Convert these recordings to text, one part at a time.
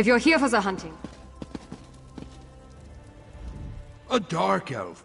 If you're here for the hunting. A dark elf.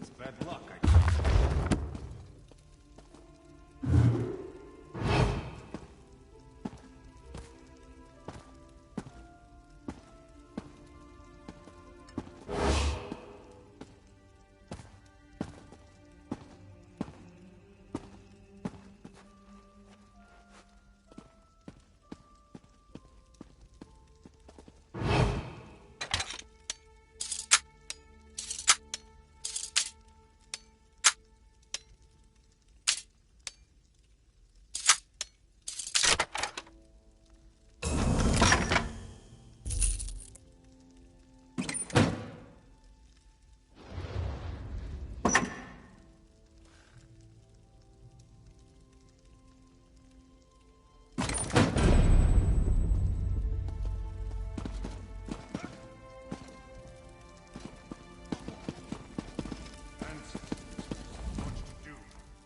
It's bad luck, I think.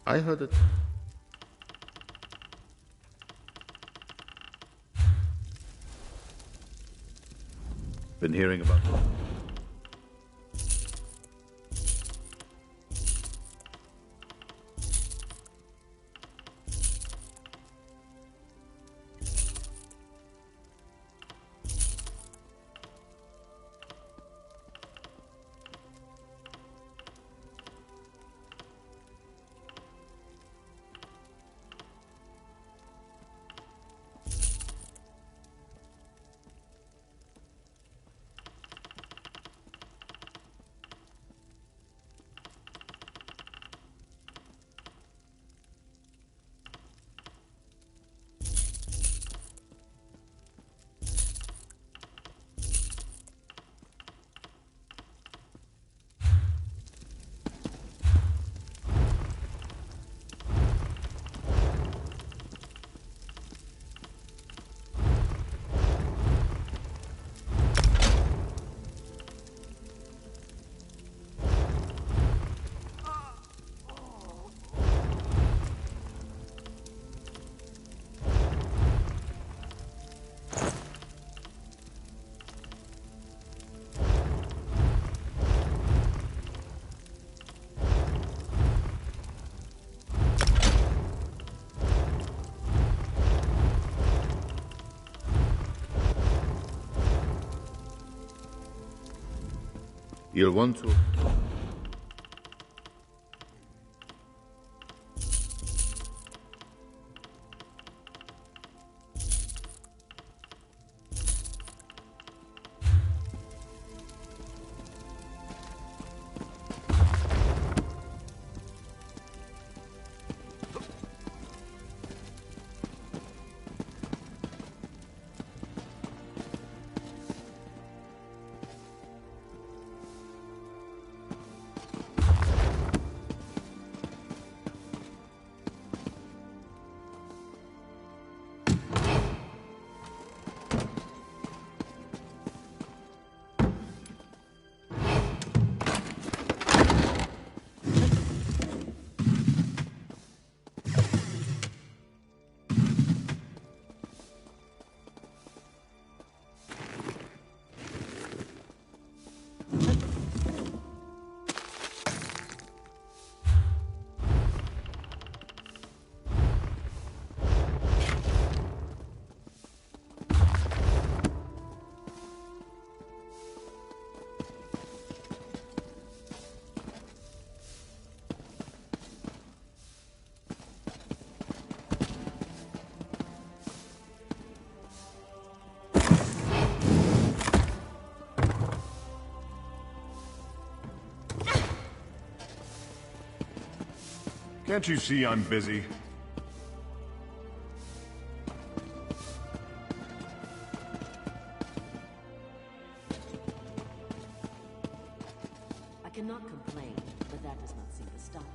I heard it. Been hearing about it. You'll want to. Can't you see I'm busy? I cannot complain, but that does not seem to stop me.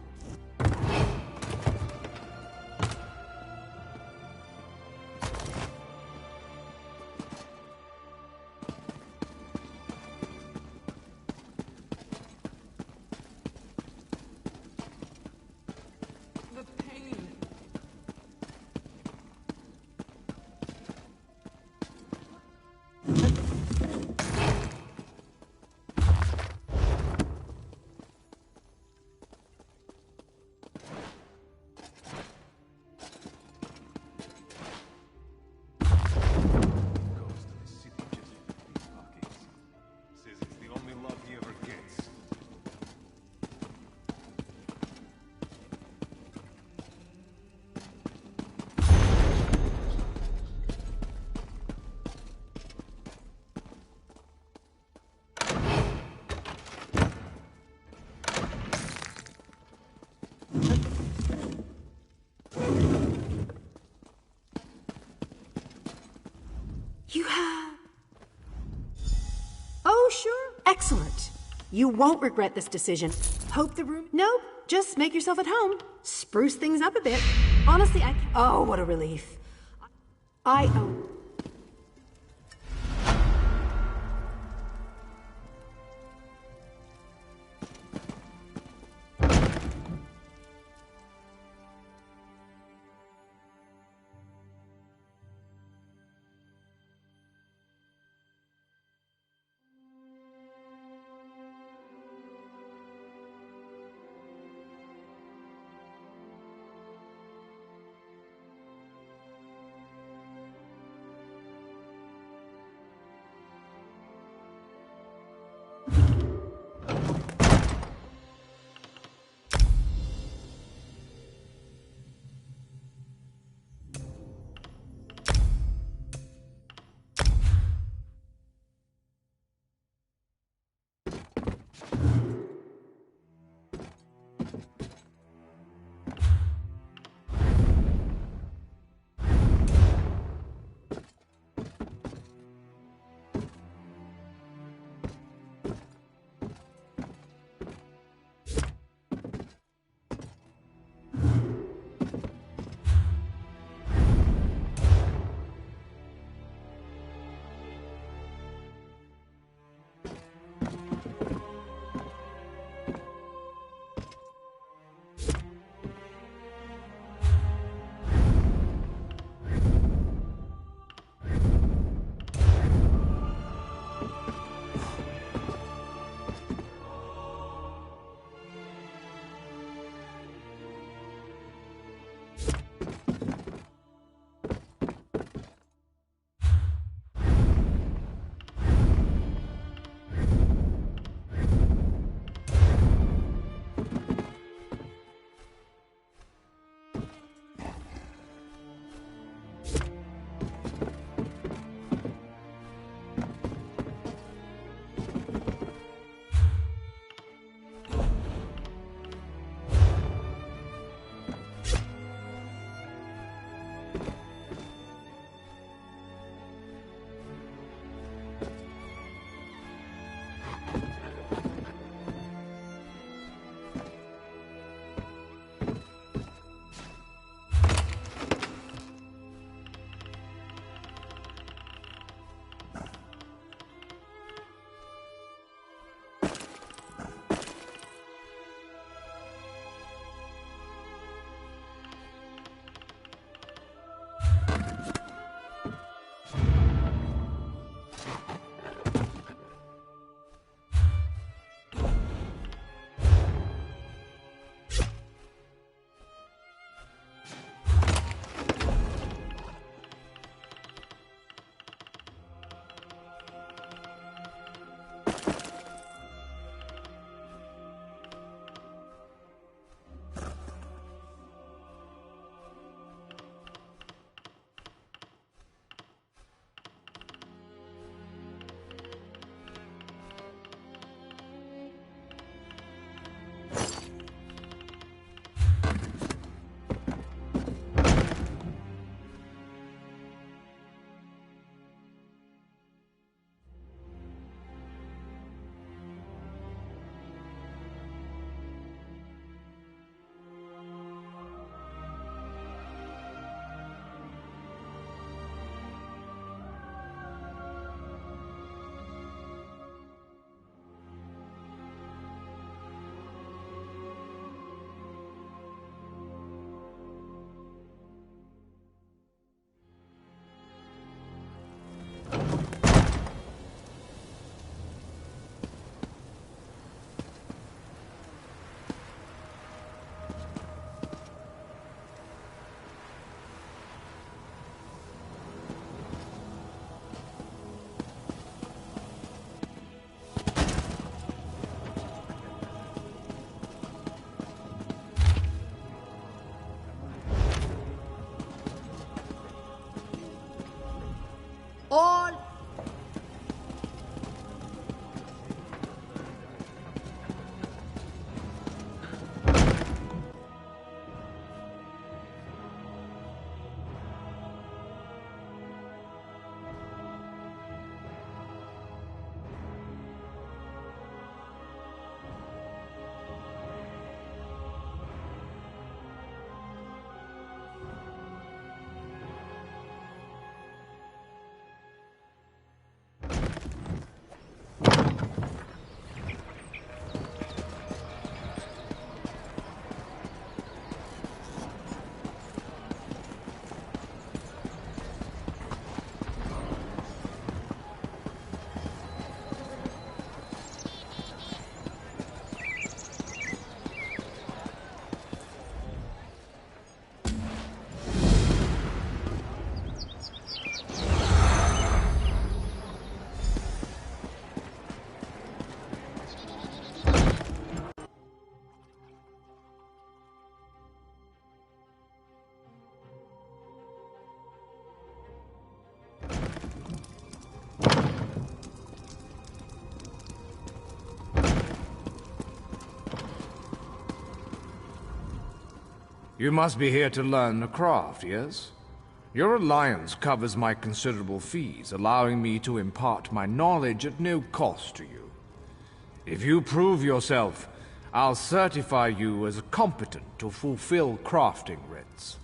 The pain. Goes to the city just for these pockets. Says it's the only love he ever gets. You have... Oh, sure. Excellent. You won't regret this decision. Hope the room... Nope. Just make yourself at home. Spruce things up a bit. Honestly, I... Oh, what a relief. I... Oh... You must be here to learn the craft, yes? Your alliance covers my considerable fees, allowing me to impart my knowledge at no cost to you. If you prove yourself, I'll certify you as competent to fulfill crafting writs.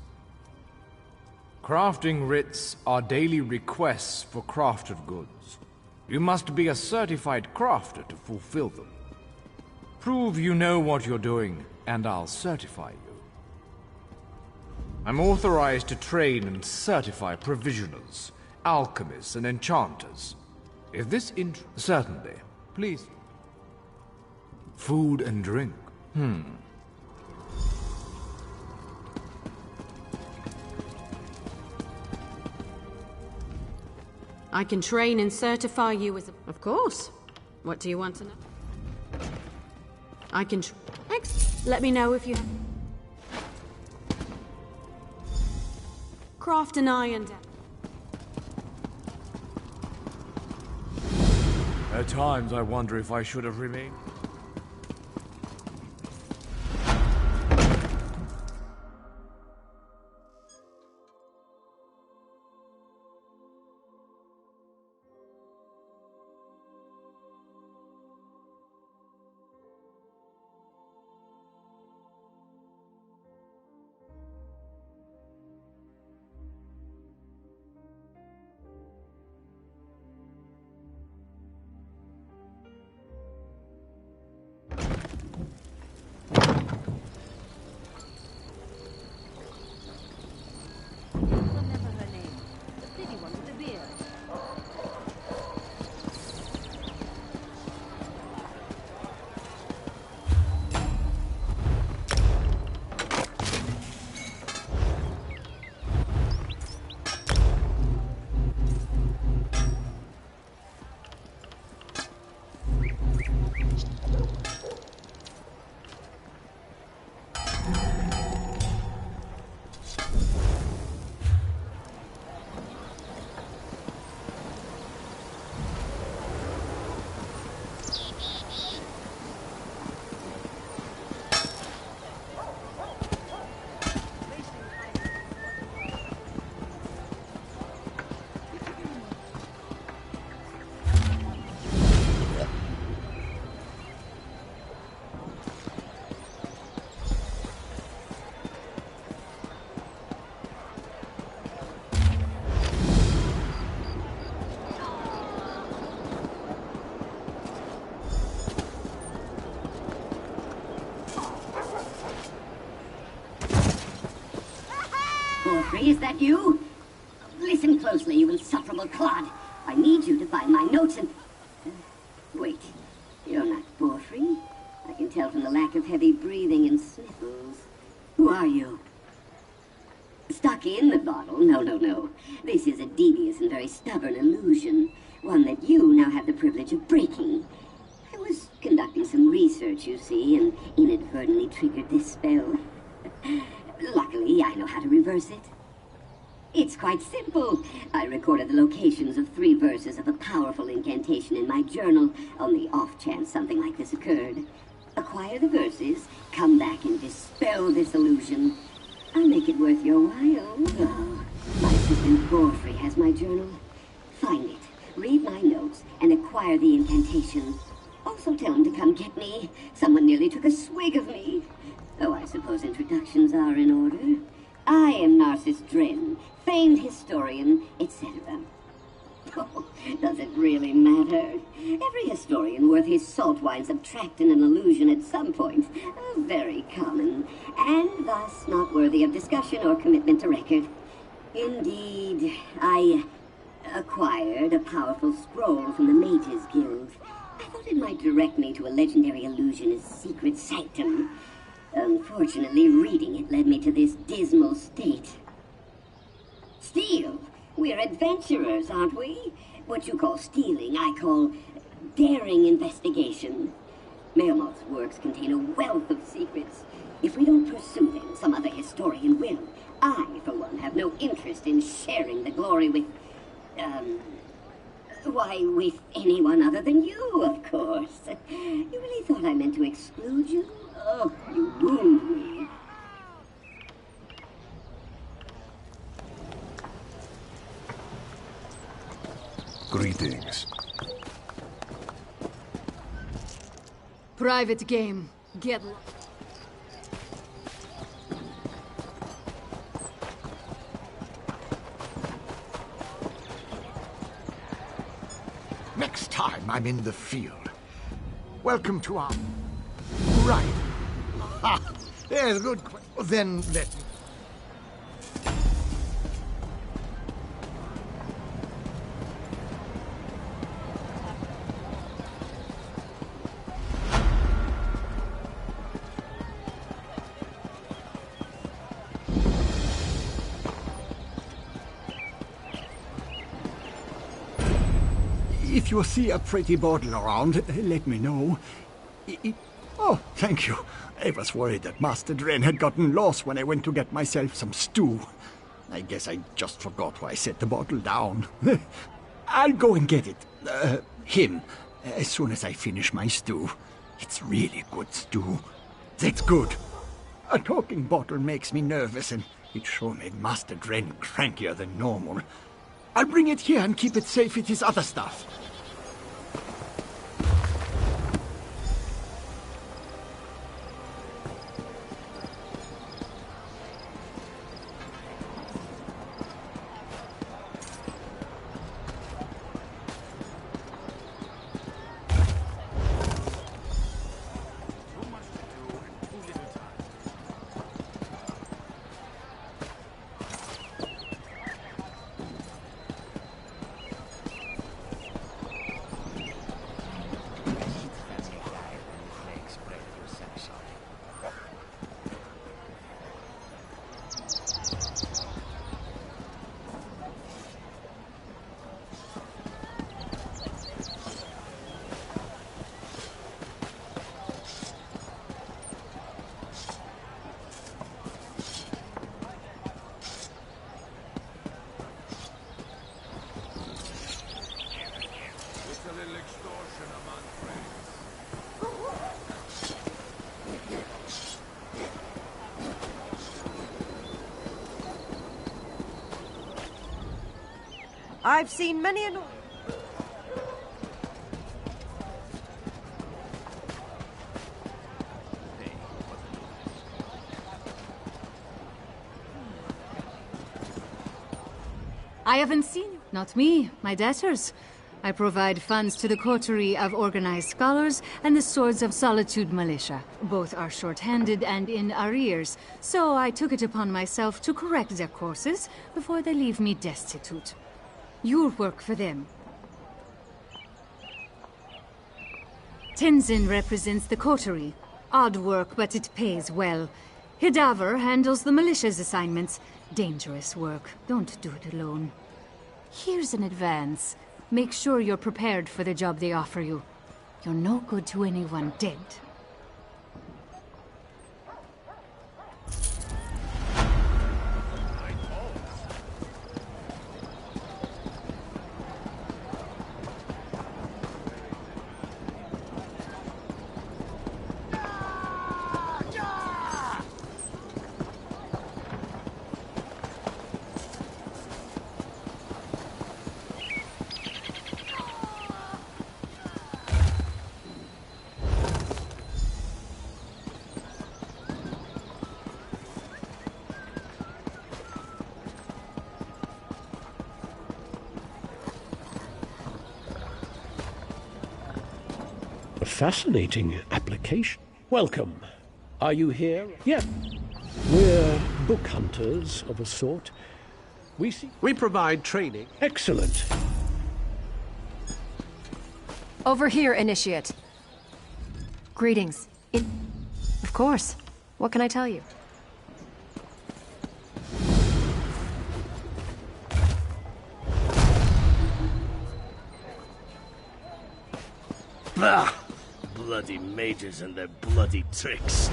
Crafting writs are daily requests for crafted goods. You must be a certified crafter to fulfill them. Prove you know what you're doing, and I'll certify you. I'm authorized to train and certify provisioners, alchemists, and enchanters. If this certainly, please. Food and drink. I can train and certify you as a... Of course. What do you want to know? I can... Let me know if you... Craft an iron... At times I wonder if I should have remained. Is that you? Listen closely, you insufferable clod. I need you to find my notes and... wait, you're not Borfrey. I can tell from the lack of heavy breathing and sniffles. Who are you? Stuck in the bottle? No. This is a devious and very stubborn illusion. One that you now have the privilege of breaking. I was conducting some research, you see, and inadvertently triggered this spell. Luckily, I know how to reverse it. It's quite simple. I recorded the locations of 3 verses of a powerful incantation in my journal on the off chance something like this occurred. Acquire the verses, come back and dispel this illusion. I'll make it worth your while. Oh, my assistant Borfrey has my journal. Find it, read my notes, and acquire the incantation. Also tell him to come get me. Someone nearly took a swig of me. Oh, I suppose introductions are in order. I am Narcissus Dren, famed historian, etc. Oh, does it really matter? Every historian worth his salt winds up trapped in an illusion at some point. Oh, very common, and thus not worthy of discussion or commitment to record. Indeed, I acquired a powerful scroll from the Mages Guild. I thought it might direct me to a legendary illusionist's secret sanctum. Unfortunately, reading it led me to this dismal state. Steal? We're adventurers, aren't we? What you call stealing, I call daring investigation. Melmoth's works contain a wealth of secrets. If we don't pursue them, some other historian will. I, for one, have no interest in sharing the glory with, with anyone other than you, of course. You really thought I meant to exclude you? Oh, you wound me. Greetings. Private game. Get... Next time I'm in the field. Welcome to our... Right. Ha! Yes, good. Then let me... If you see a pretty bottle around, let me know. Oh, thank you. I was worried that Master Dren had gotten lost when I went to get myself some stew. I guess I just forgot why I set the bottle down. I'll go and get it. Him. As soon as I finish my stew. It's really good stew. That's good. A talking bottle makes me nervous, and it sure made Master Dren crankier than normal. I'll bring it here and keep it safe with his other stuff. I've seen many an... I haven't seen you. Not me, my debtors. I provide funds to the coterie of organized scholars and the Swords of Solitude militia. Both are short-handed and in arrears, so I took it upon myself to correct their courses before they leave me destitute. You'll work for them. Tenzin represents the coterie. Odd work, but it pays well. Hidaver handles the militia's assignments. Dangerous work. Don't do it alone. Here's an advance. Make sure you're prepared for the job they offer you. You're no good to anyone dead. A fascinating application. Welcome. Are you here? Yeah. We're book hunters of a sort. We provide training. Excellent. Over here, Initiate. Greetings. Of course. What can I tell you? Bah! Bloody mages and their bloody tricks.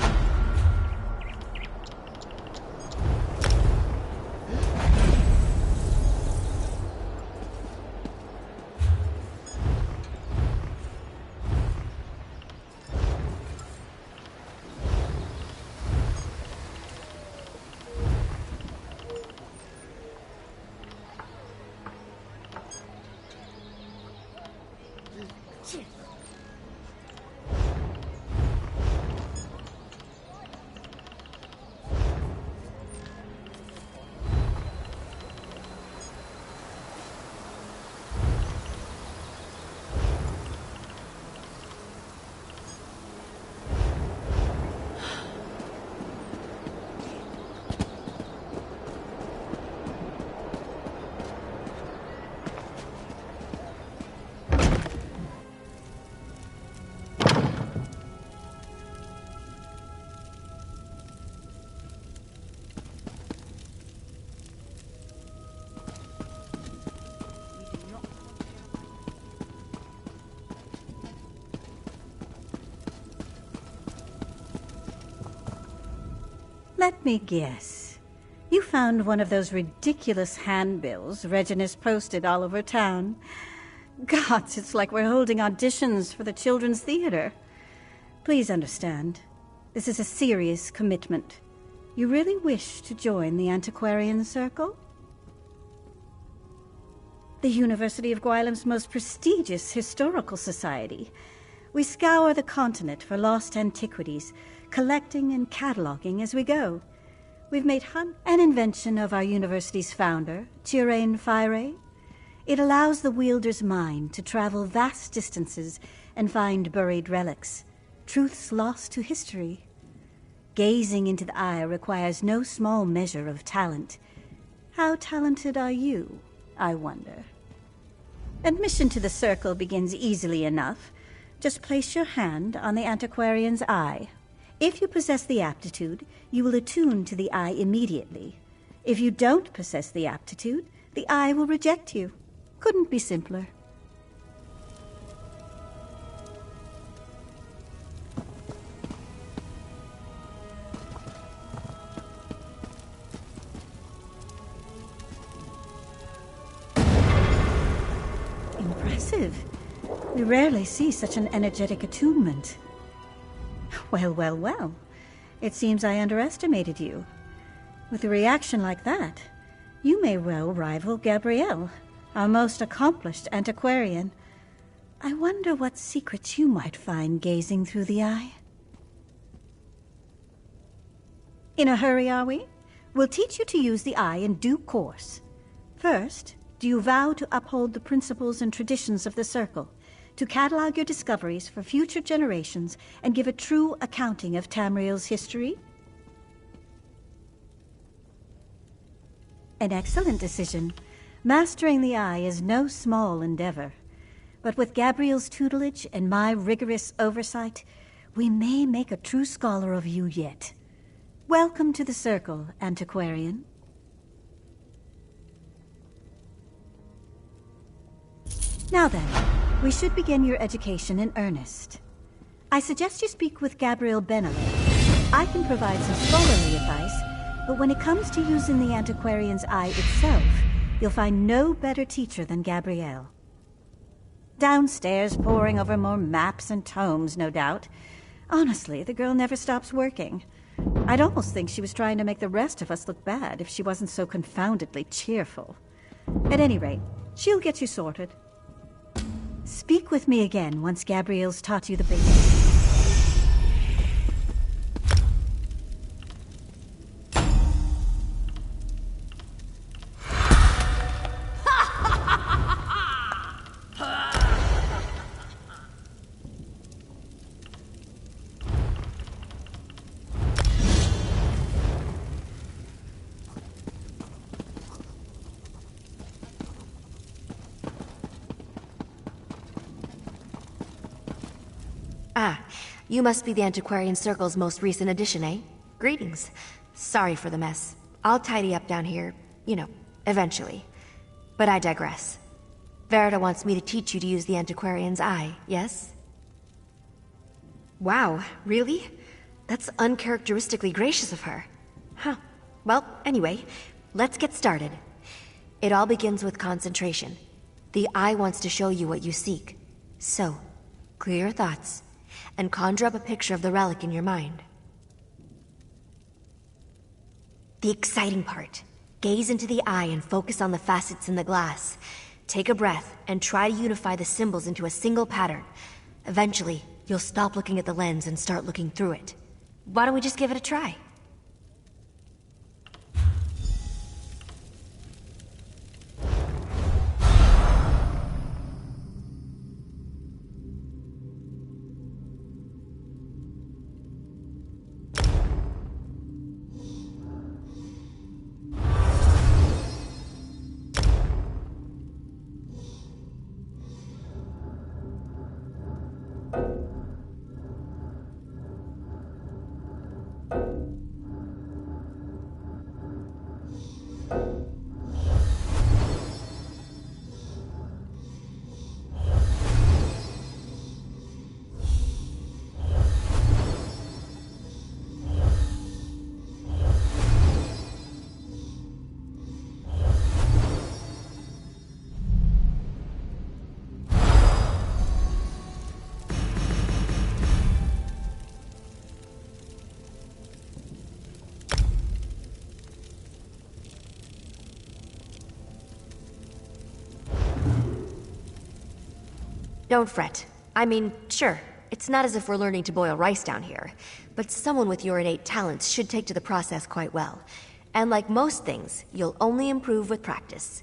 Let me guess. You found one of those ridiculous handbills Reginus posted all over town. Gods, it's like we're holding auditions for the children's theater. Please understand, this is a serious commitment. You really wish to join the Antiquarian Circle? The University of Gwylem's most prestigious historical society. We scour the continent for lost antiquities, collecting and cataloging as we go. We've made an invention of our university's founder, Tirain Fire. It allows the wielder's mind to travel vast distances and find buried relics, truths lost to history. Gazing into the eye requires no small measure of talent. How talented are you, I wonder? Admission to the circle begins easily enough. Just place your hand on the antiquarian's eye. If you possess the aptitude, you will attune to the eye immediately. If you don't possess the aptitude, the eye will reject you. Couldn't be simpler. Impressive. We rarely see such an energetic attunement. Well, well, well. It seems I underestimated you. With a reaction like that, you may well rival Gabrielle, our most accomplished antiquarian. I wonder what secrets you might find gazing through the eye. In a hurry, are we? We'll teach you to use the eye in due course. First, do you vow to uphold the principles and traditions of the Circle, to catalog your discoveries for future generations and give a true accounting of Tamriel's history? An excellent decision. Mastering the eye is no small endeavor. But with Gabriel's tutelage and my rigorous oversight, we may make a true scholar of you yet. Welcome to the Circle, Antiquarian. Now then, we should begin your education in earnest. I suggest you speak with Gabriel Benelli. I can provide some scholarly advice, but when it comes to using the antiquarian's eye itself, you'll find no better teacher than Gabrielle. Downstairs, poring over more maps and tomes, no doubt. Honestly, the girl never stops working. I'd almost think she was trying to make the rest of us look bad if she wasn't so confoundedly cheerful. At any rate, she'll get you sorted. Speak with me again once Gabrielle's taught you the basics. Ah, you must be the Antiquarian Circle's most recent addition, eh? Greetings. Sorry for the mess. I'll tidy up down here, eventually. But I digress. Verita wants me to teach you to use the Antiquarian's eye, yes? Wow, really? That's uncharacteristically gracious of her. Huh. Well, anyway, let's get started. It all begins with concentration. The eye wants to show you what you seek. So, clear your thoughts and conjure up a picture of the relic in your mind. The exciting part. Gaze into the eye and focus on the facets in the glass. Take a breath and try to unify the symbols into a single pattern. Eventually, you'll stop looking at the lens and start looking through it. Why don't we just give it a try? Don't fret. I mean, sure, it's not as if we're learning to boil rice down here, but someone with your innate talents should take to the process quite well. And like most things, you'll only improve with practice.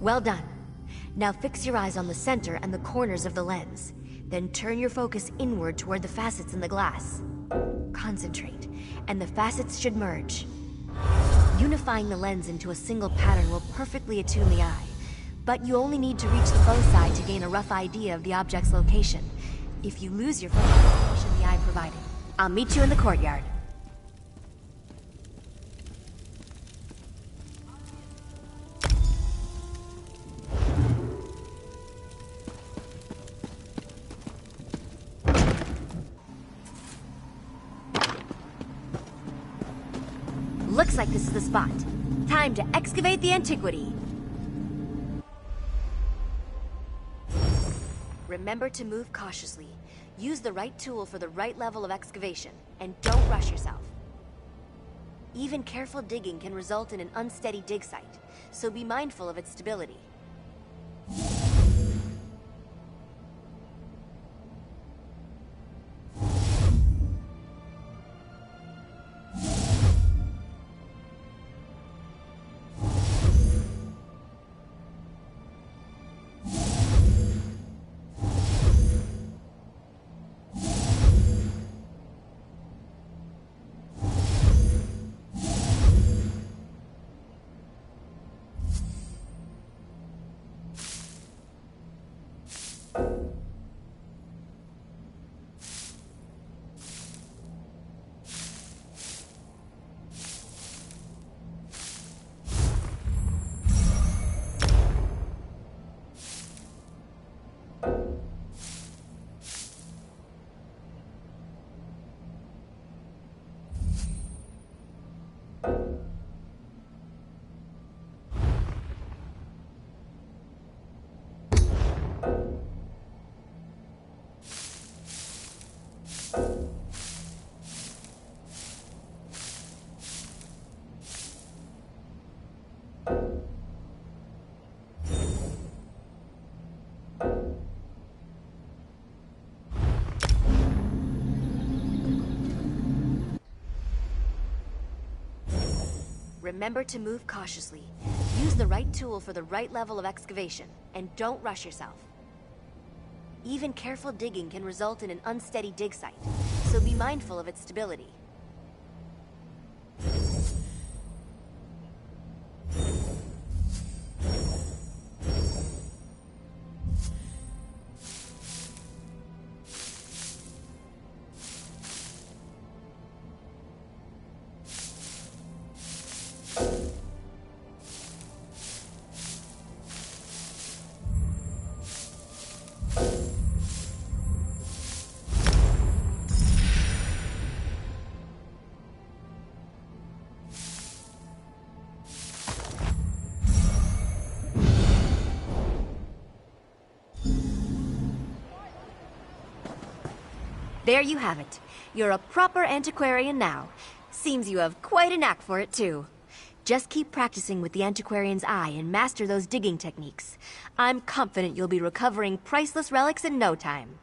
Well done. Now fix your eyes on the center and the corners of the lens. Then turn your focus inward toward the facets in the glass. Concentrate, and the facets should merge. Unifying the lens into a single pattern will perfectly attune the eye, but you only need to reach the bow side to gain a rough idea of the object's location. If you lose your focus, the location the eye provided. I'll meet you in the courtyard. Looks like this is the spot. Time to excavate the antiquity. Remember to move cautiously. Use the right tool for the right level of excavation, and don't rush yourself. Even careful digging can result in an unsteady dig site, so be mindful of its stability. Remember to move cautiously. Use the right tool for the right level of excavation, and don't rush yourself. Even careful digging can result in an unsteady dig site, so be mindful of its stability. There you have it. You're a proper antiquarian now. Seems you have quite a knack for it, too. Just keep practicing with the antiquarian's eye and master those digging techniques. I'm confident you'll be recovering priceless relics in no time.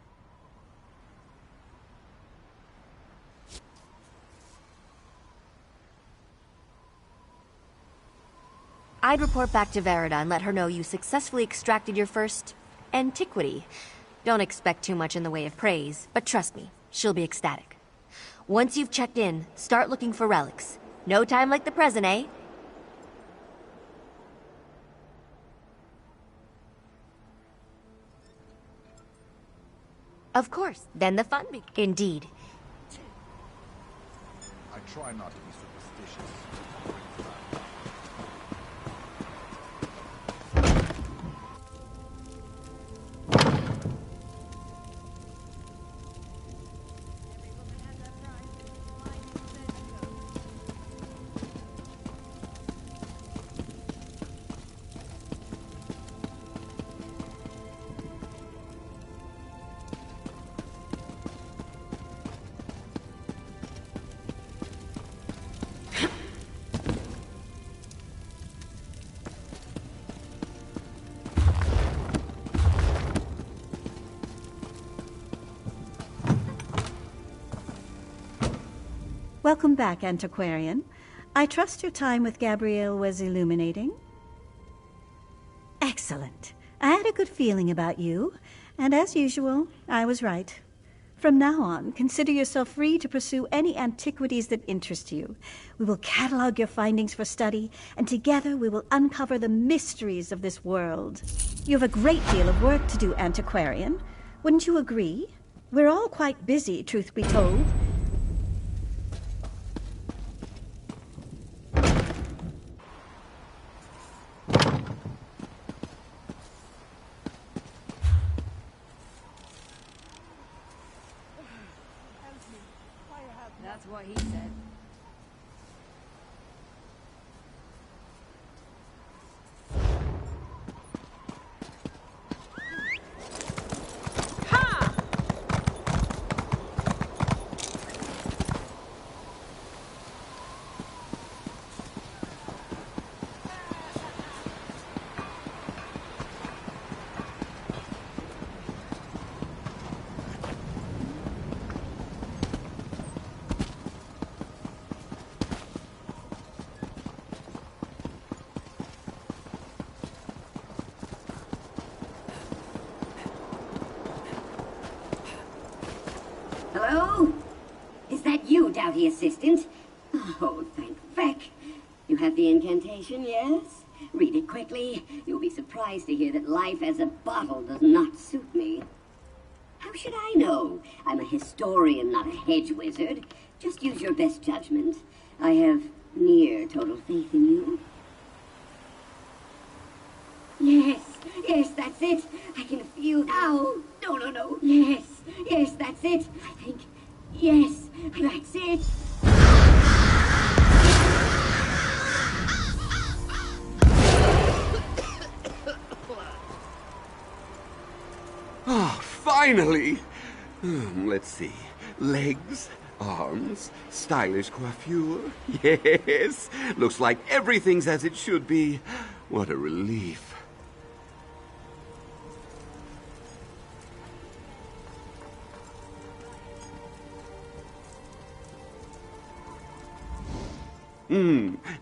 I'd report back to Verida and let her know you successfully extracted your first antiquity. Don't expect too much in the way of praise, but trust me, she'll be ecstatic. Once you've checked in, start looking for relics. No time like the present, eh? Of course. Then the fun begins. Indeed. I try not to be superstitious. Welcome back, antiquarian. I trust your time with Gabrielle was illuminating. Excellent. I had a good feeling about you, and as usual, I was right. From now on, consider yourself free to pursue any antiquities that interest you. We will catalog your findings for study, and together we will uncover the mysteries of this world. You have a great deal of work to do, antiquarian. Wouldn't you agree? We're all quite busy, truth be told. That's what he said. Hello? Is that you, doughty assistant? Oh, thank feck. You have the incantation, yes? Read it quickly. You'll be surprised to hear that life as a bottle does not suit me. How should I know? I'm a historian, not a hedge wizard. Just use your best judgment. I have near total faith in you. Yes, yes, that's it. I can feel... Ow! No. Yes, that's it. I think... Yes, that's it. Ah, finally! Let's see. Legs, arms, stylish coiffure. Yes, looks like everything's as it should be. What a relief.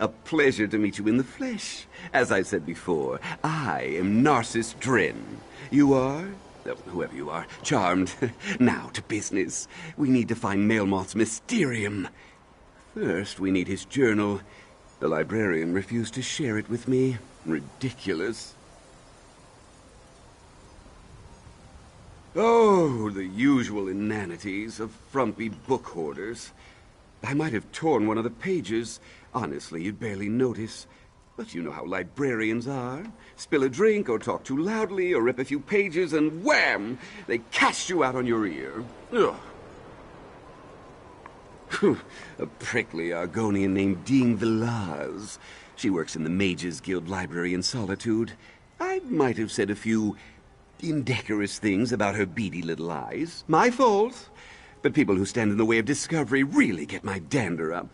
A pleasure to meet you in the flesh. As I said before, I am Narcissus Dren. You are? Whoever you are. Charmed. Now to business. We need to find Melmoth's Mysterium. First, we need his journal. The librarian refused to share it with me. Ridiculous. Oh, the usual inanities of frumpy book hoarders. I might have torn one of the pages. Honestly, you'd barely notice. But you know how librarians are. Spill a drink, or talk too loudly, or rip a few pages, and wham! They cast you out on your ear. Ugh. A prickly Argonian named Dean Villaz. She works in the Mages Guild Library in Solitude. I might have said a few indecorous things about her beady little eyes. My fault. But people who stand in the way of discovery really get my dander up.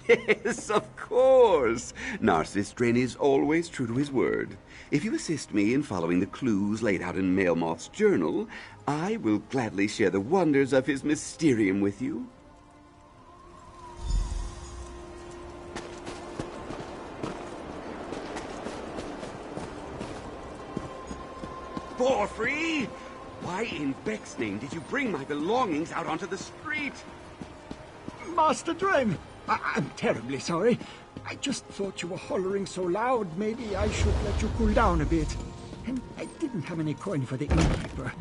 Yes, of course. Narcissus Dren is always true to his word. If you assist me in following the clues laid out in Melmoth's journal, I will gladly share the wonders of his Mysterium with you. For free? Why in Beck's name did you bring my belongings out onto the street? Master Dren, I'm terribly sorry. I just thought you were hollering so loud, maybe I should let you cool down a bit. And I didn't have any coin for the innkeeper.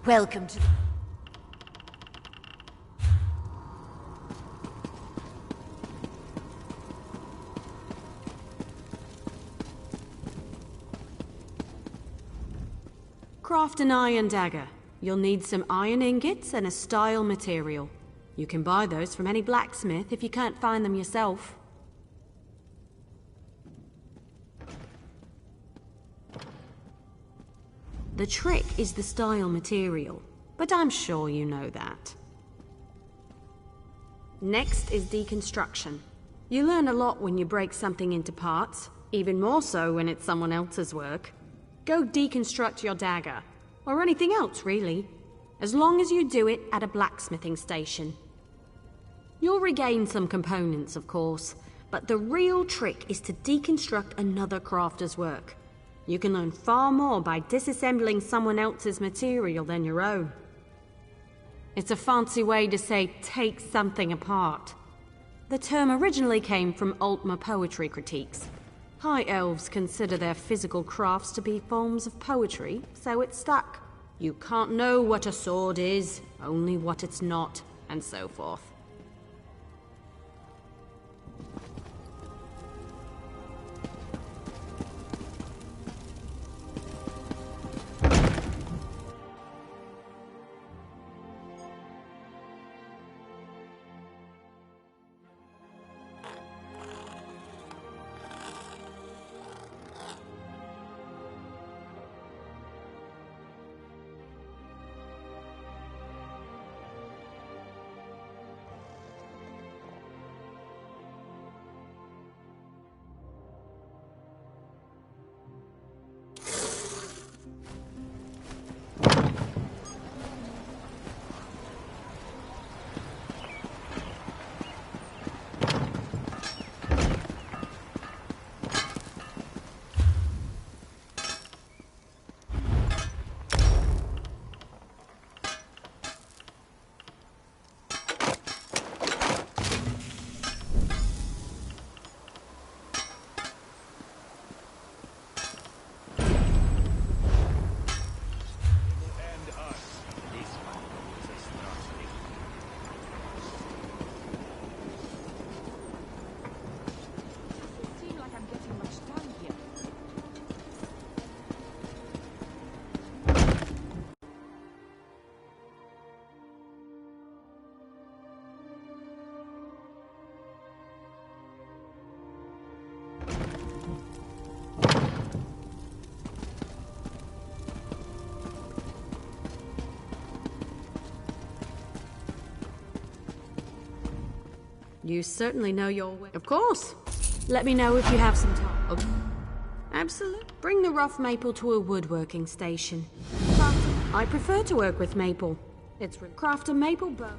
Welcome to... Craft an iron dagger. You'll need some iron ingots and a style material. You can buy those from any blacksmith if you can't find them yourself. The trick is the style material, but I'm sure you know that. Next is deconstruction. You learn a lot when you break something into parts, even more so when it's someone else's work. Go deconstruct your dagger, or anything else really, as long as you do it at a blacksmithing station. You'll regain some components, of course, but the real trick is to deconstruct another crafter's work. You can learn far more by disassembling someone else's material than your own. It's a fancy way to say take something apart. The term originally came from Altmer poetry critiques. High elves consider their physical crafts to be forms of poetry, so it stuck. You can't know what a sword is, only what it's not, and so forth. You certainly know your way. Of course. Let me know if you have some time. Okay. Absolutely. Bring the rough maple to a woodworking station. I prefer to work with maple. It's craft a maple bow.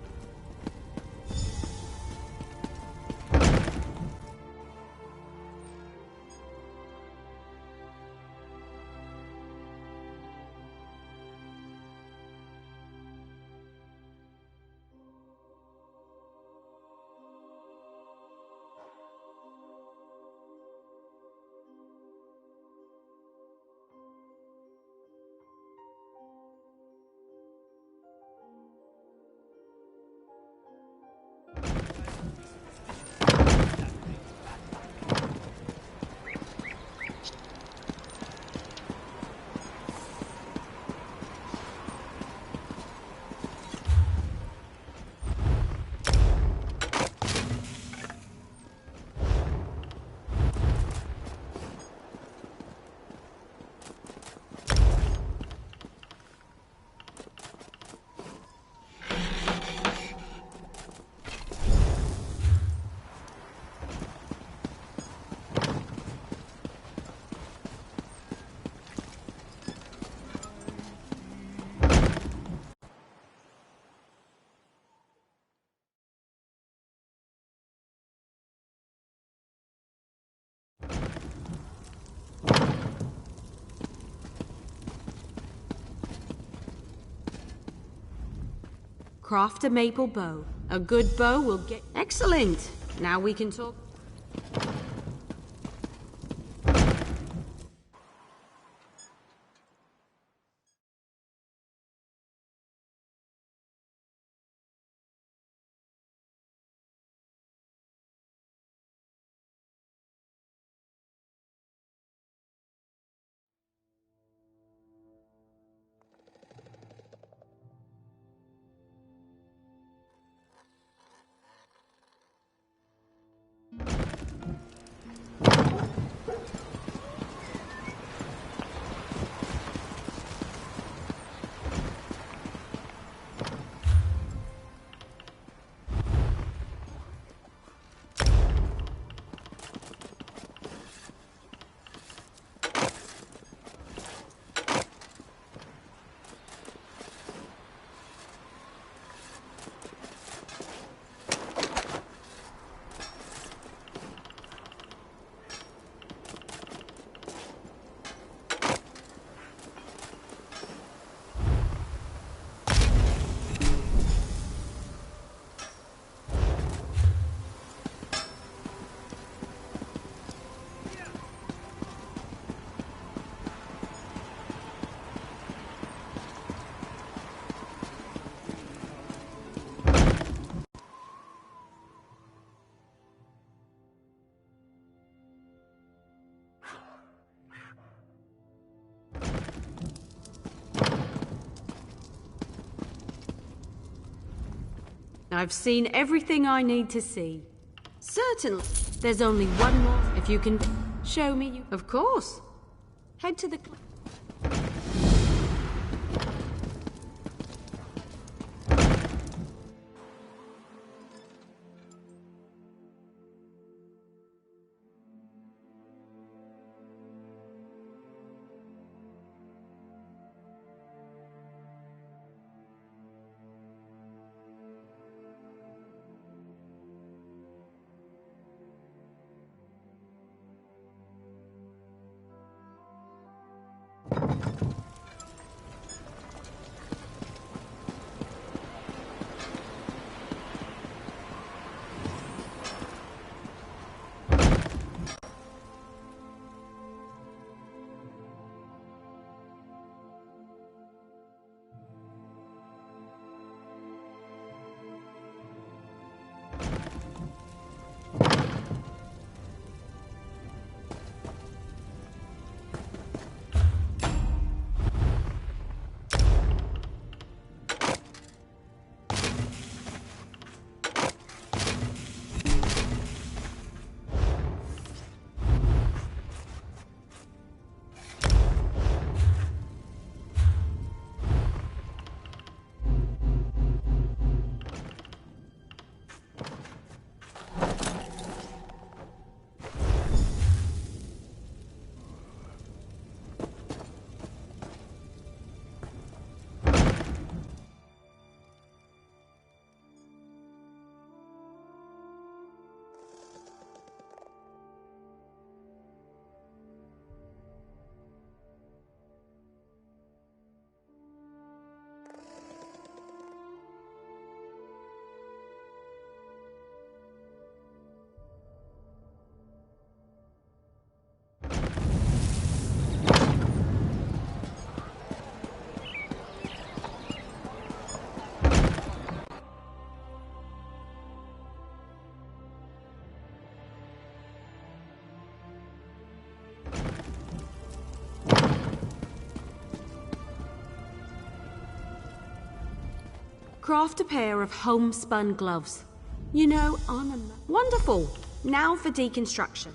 Craft a maple bow. A good bow will get... Excellent! Now we can talk... I've seen everything I need to see. Certainly. There's only one more. If you can show me you... Of course. Head to the... Craft a pair of homespun gloves. You know, I'm a... Wonderful! Now for deconstruction.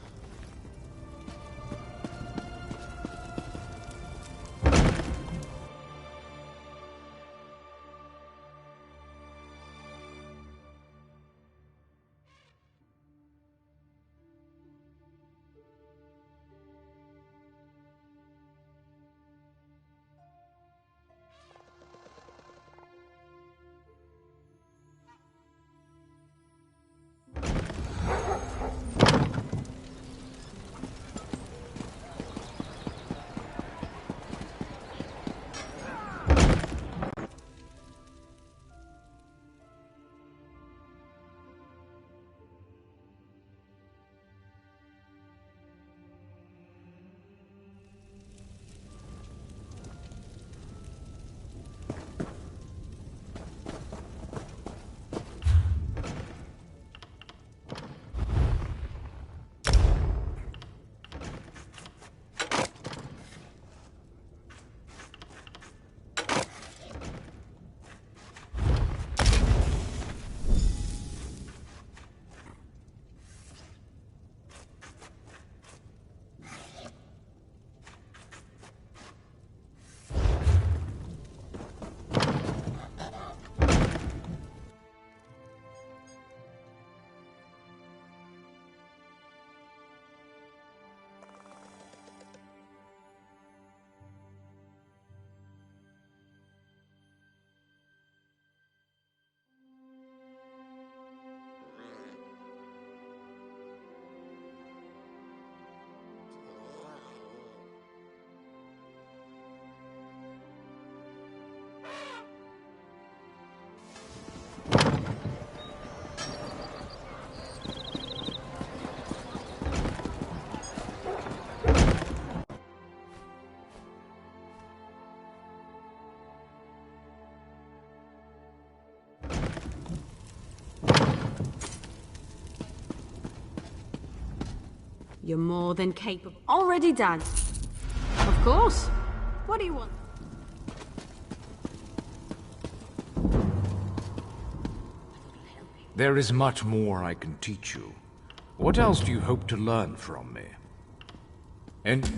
You're more than capable. Already done. Of course. What do you want? There is much more I can teach you. What else do you hope to learn from me? And...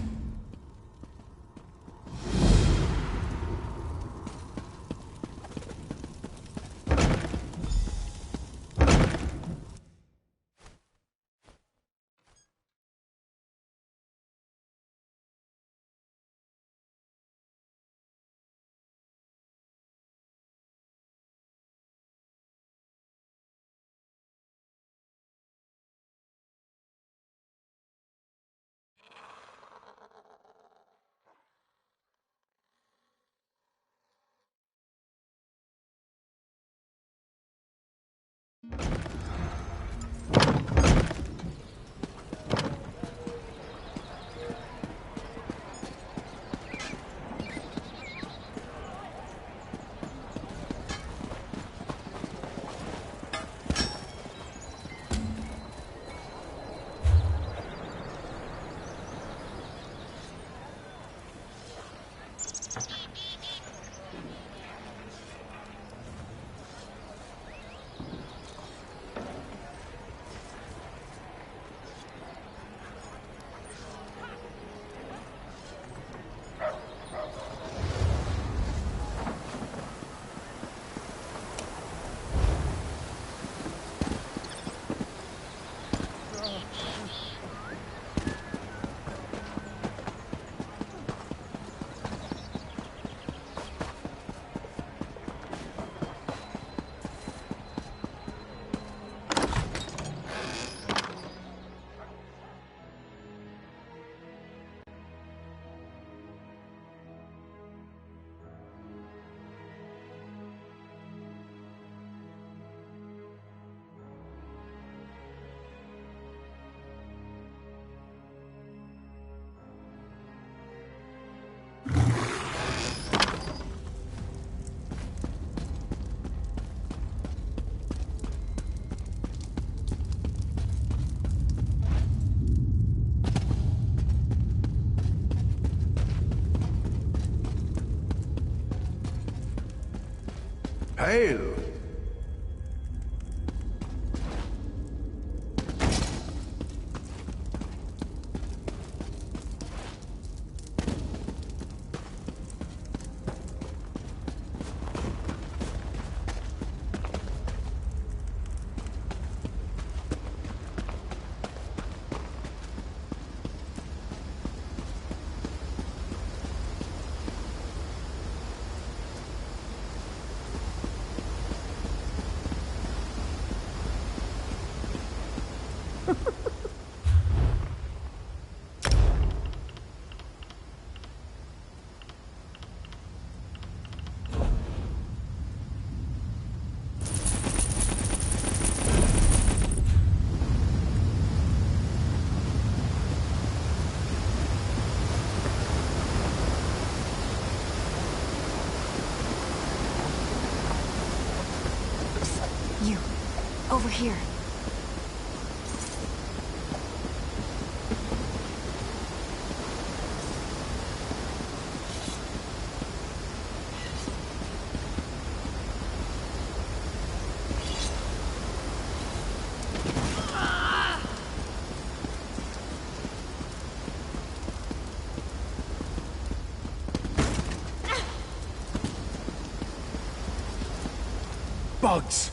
Hail! You, over here. Bugs!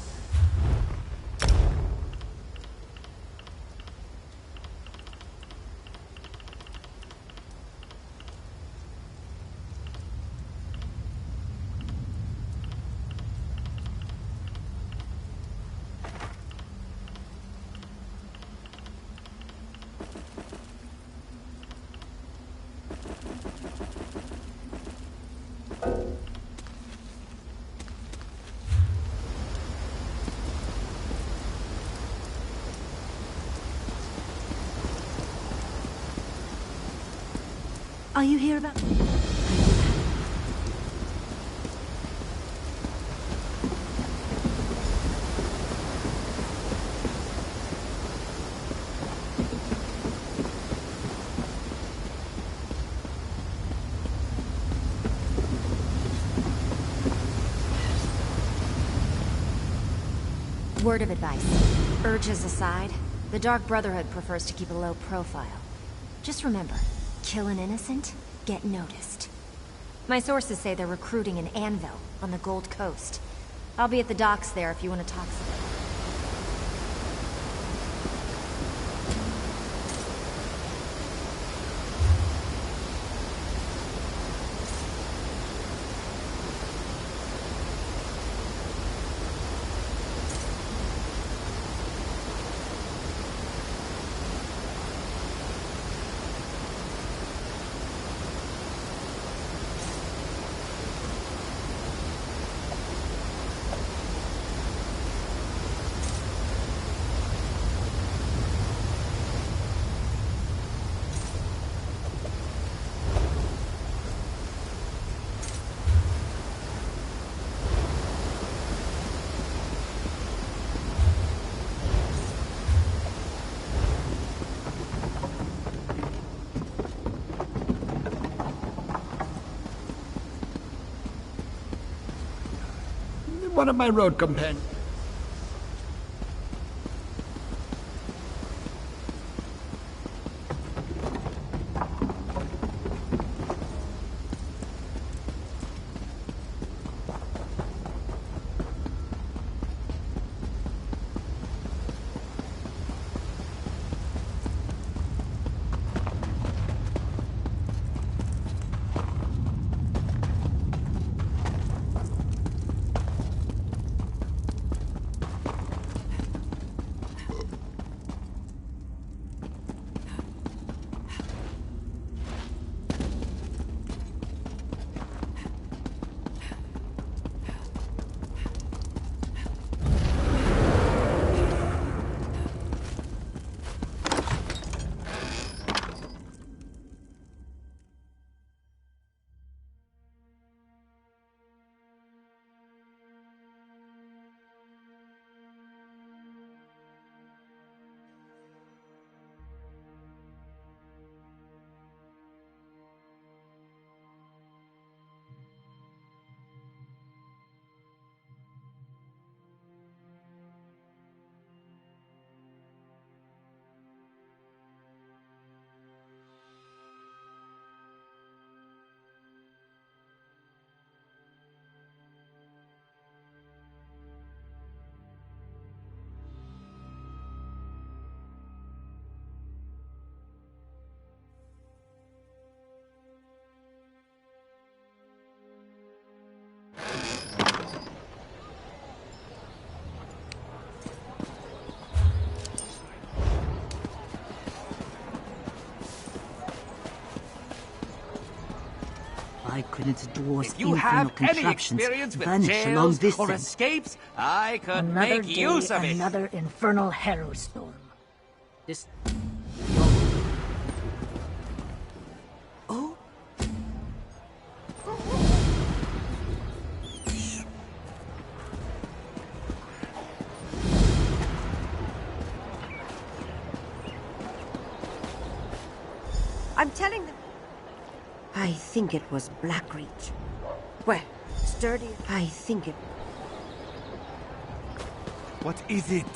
Are you here about... Word of advice. Urges aside, the Dark Brotherhood prefers to keep a low profile. Just remember, kill an innocent, get noticed. My sources say they're recruiting in Anvil, on the Gold Coast. I'll be at the docks there if you want to talk some. One of my road companions. Why couldn't Dwarf's If you infernal have any contraptions experience with vanish along jails this or end? escapes, I could Another make day, use of it. another infernal harrow storm. This... Oh? I'm telling them. I think it was Blackreach. Well, sturdy. I think it... What is it?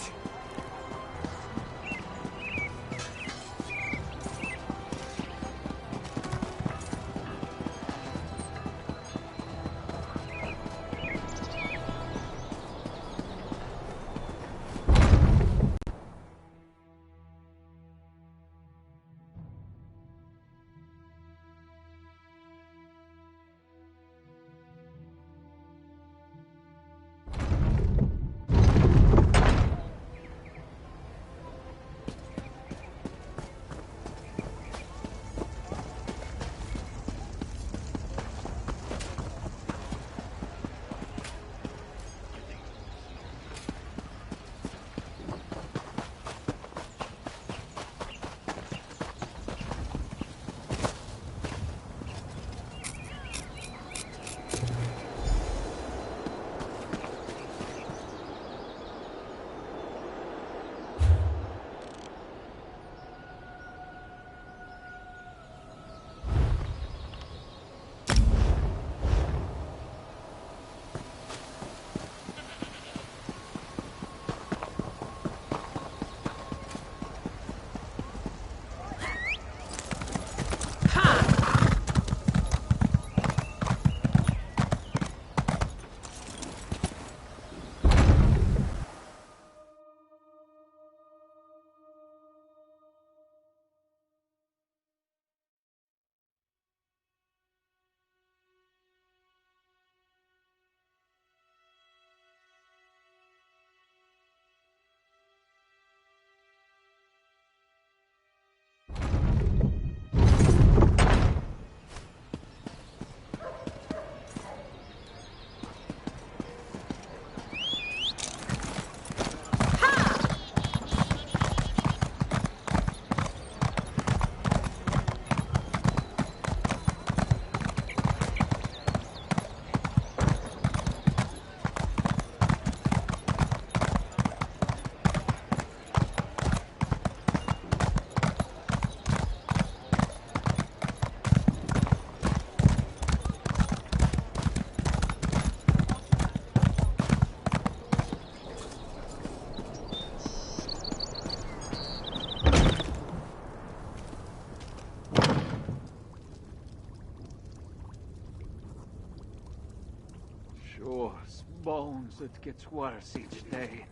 Yours, Bones, it gets worse each day.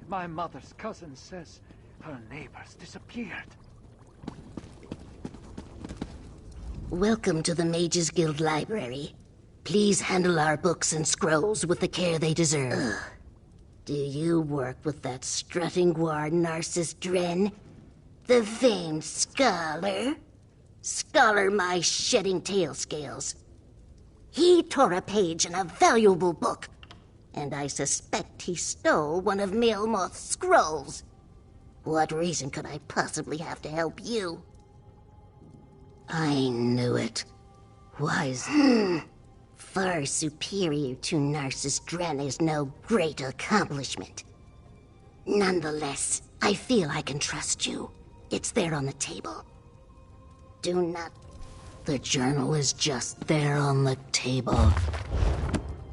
My mother's cousin says her neighbors disappeared. Welcome to the Mages Guild Library. Please handle our books and scrolls with the care they deserve. Ugh. Do you work with that strutting guard Narcissus Dren? The famed scholar? Scholar my shedding tail scales. He tore a page in a valuable book, and I suspect he stole one of Melmoth's scrolls. What reason could I possibly have to help you? I knew it. Wise. Far superior to Narcissus Dren is no great accomplishment. Nonetheless, I feel I can trust you. It's there on the table. Do not... The journal is just there on the table.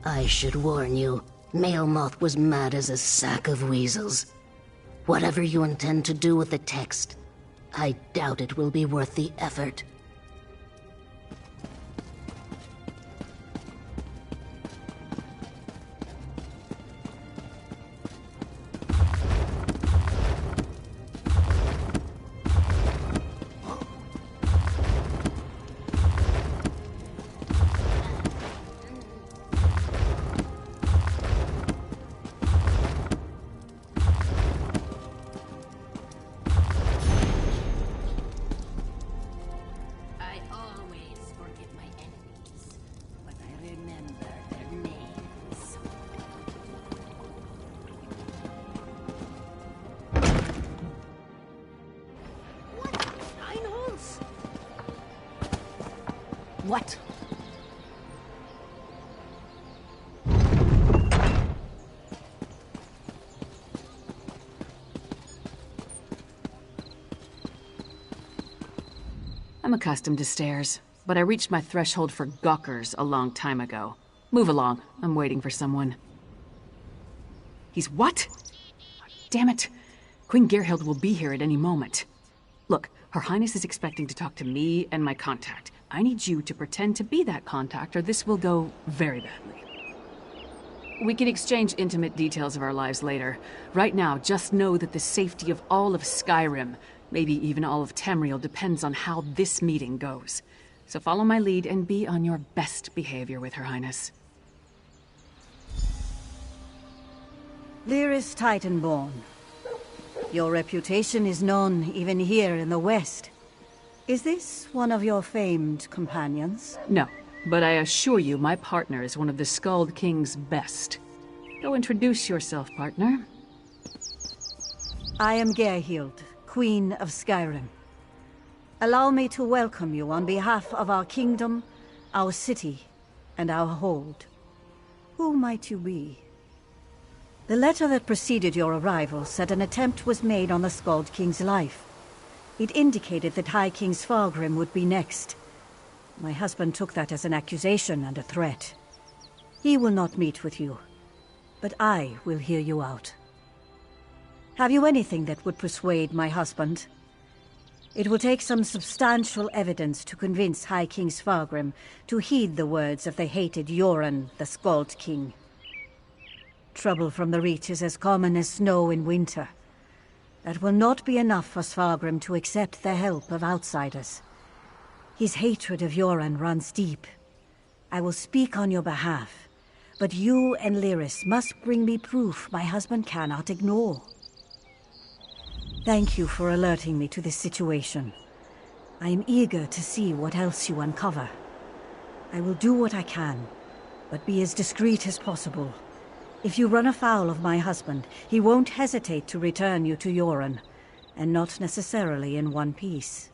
I should warn you, Melmoth was mad as a sack of weasels. Whatever you intend to do with the text, I doubt it will be worth the effort. What? I'm accustomed to stairs, but I reached my threshold for gawkers a long time ago. Move along. I'm waiting for someone. He's what? Damn it. Queen Gerhild will be here at any moment. Look, Her Highness is expecting to talk to me and my contact. I need you to pretend to be that contact, or this will go very badly. We can exchange intimate details of our lives later. Right now, just know that the safety of all of Skyrim, maybe even all of Tamriel, depends on how this meeting goes. So follow my lead and be on your best behavior with Her Highness. Lyris Titanborn. Your reputation is known even here in the West. Is this one of your famed companions? No, but I assure you my partner is one of the Skald King's best. Go introduce yourself, partner. I am Gerhild, Queen of Skyrim. Allow me to welcome you on behalf of our kingdom, our city, and our hold. Who might you be? The letter that preceded your arrival said an attempt was made on the Skald King's life. It indicated that High King Svargrim would be next. My husband took that as an accusation and a threat. He will not meet with you, but I will hear you out. Have you anything that would persuade my husband? It will take some substantial evidence to convince High King Svargrim to heed the words of the hated Yoren, the Skald King. Trouble from the Reach is as common as snow in winter. That will not be enough for Svargrim to accept the help of outsiders. His hatred of Yoren runs deep. I will speak on your behalf, but you and Lyris must bring me proof my husband cannot ignore. Thank you for alerting me to this situation. I am eager to see what else you uncover. I will do what I can, but be as discreet as possible. If you run afoul of my husband, he won't hesitate to return you to Yoren, and not necessarily in one piece.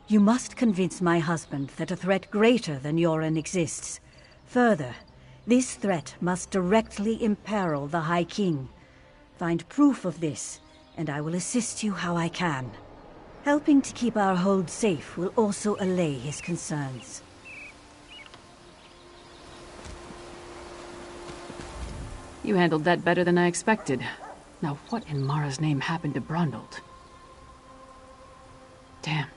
You must convince my husband that a threat greater than Yoren exists. Further, this threat must directly imperil the High King. Find proof of this, and I will assist you how I can. Helping to keep our hold safe will also allay his concerns. You handled that better than I expected. Now what in Mara's name happened to Brondald? Damn.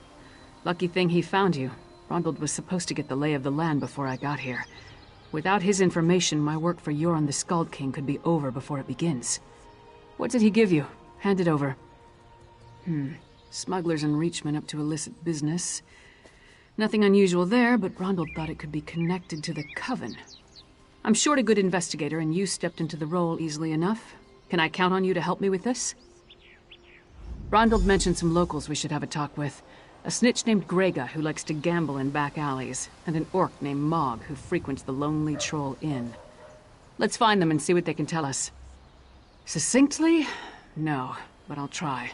Lucky thing he found you. Brondald was supposed to get the lay of the land before I got here. Without his information, my work for Yoren the Skald King could be over before it begins. What did he give you? Hand it over. Smugglers' enrichment up to illicit business. Nothing unusual there, but Brondel thought it could be connected to the Coven. I'm short a good investigator, and you stepped into the role easily enough. Can I count on you to help me with this? Brondel mentioned some locals we should have a talk with. A snitch named Grega, who likes to gamble in back alleys, and an orc named Mog, who frequents the Lonely Troll Inn. Let's find them and see what they can tell us. Succinctly? No, but I'll try.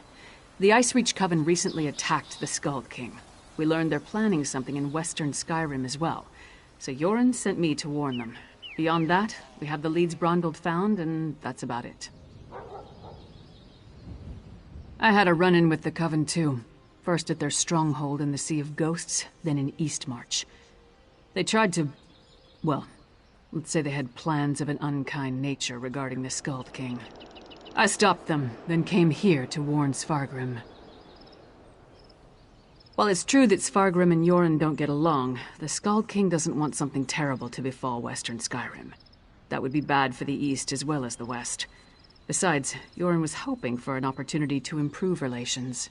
The Icereach Coven recently attacked the Skald King. We learned they're planning something in western Skyrim as well, so Yoren sent me to warn them. Beyond that, we have the leads Brondel found, and that's about it. I had a run-in with the Coven too. First at their stronghold in the Sea of Ghosts, then in Eastmarch. They tried to... well, let's say they had plans of an unkind nature regarding the Skald King. I stopped them, then came here to warn Svargrim. While it's true that Svargrim and Yoren don't get along, the Skald King doesn't want something terrible to befall western Skyrim. That would be bad for the East as well as the West. Besides, Yoren was hoping for an opportunity to improve relations.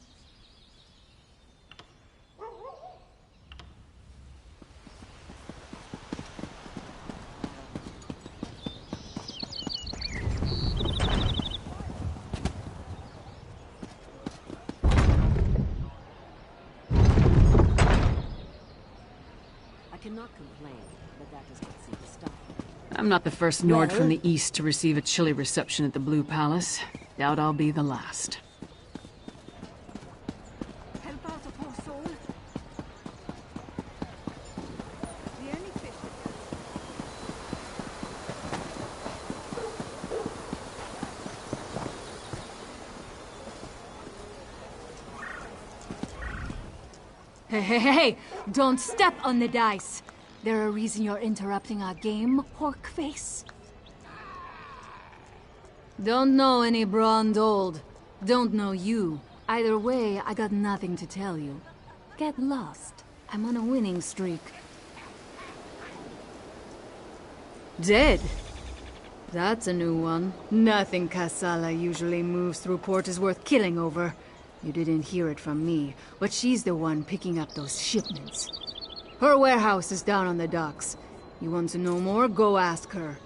I'm not the first Nord from the East to receive a chilly reception at the Blue Palace. Doubt I'll be the last. Help out a poor soul. The only fish Hey! Don't step on the dice! There a reason you're interrupting our game, Horkface? Don't know any Brondel. Don't know you. Either way, I got nothing to tell you. Get lost. I'm on a winning streak. Dead? That's a new one. Nothing Kassala usually moves through port is worth killing over. You didn't hear it from me, but she's the one picking up those shipments. Her warehouse is down on the docks. You want to know more? Go ask her.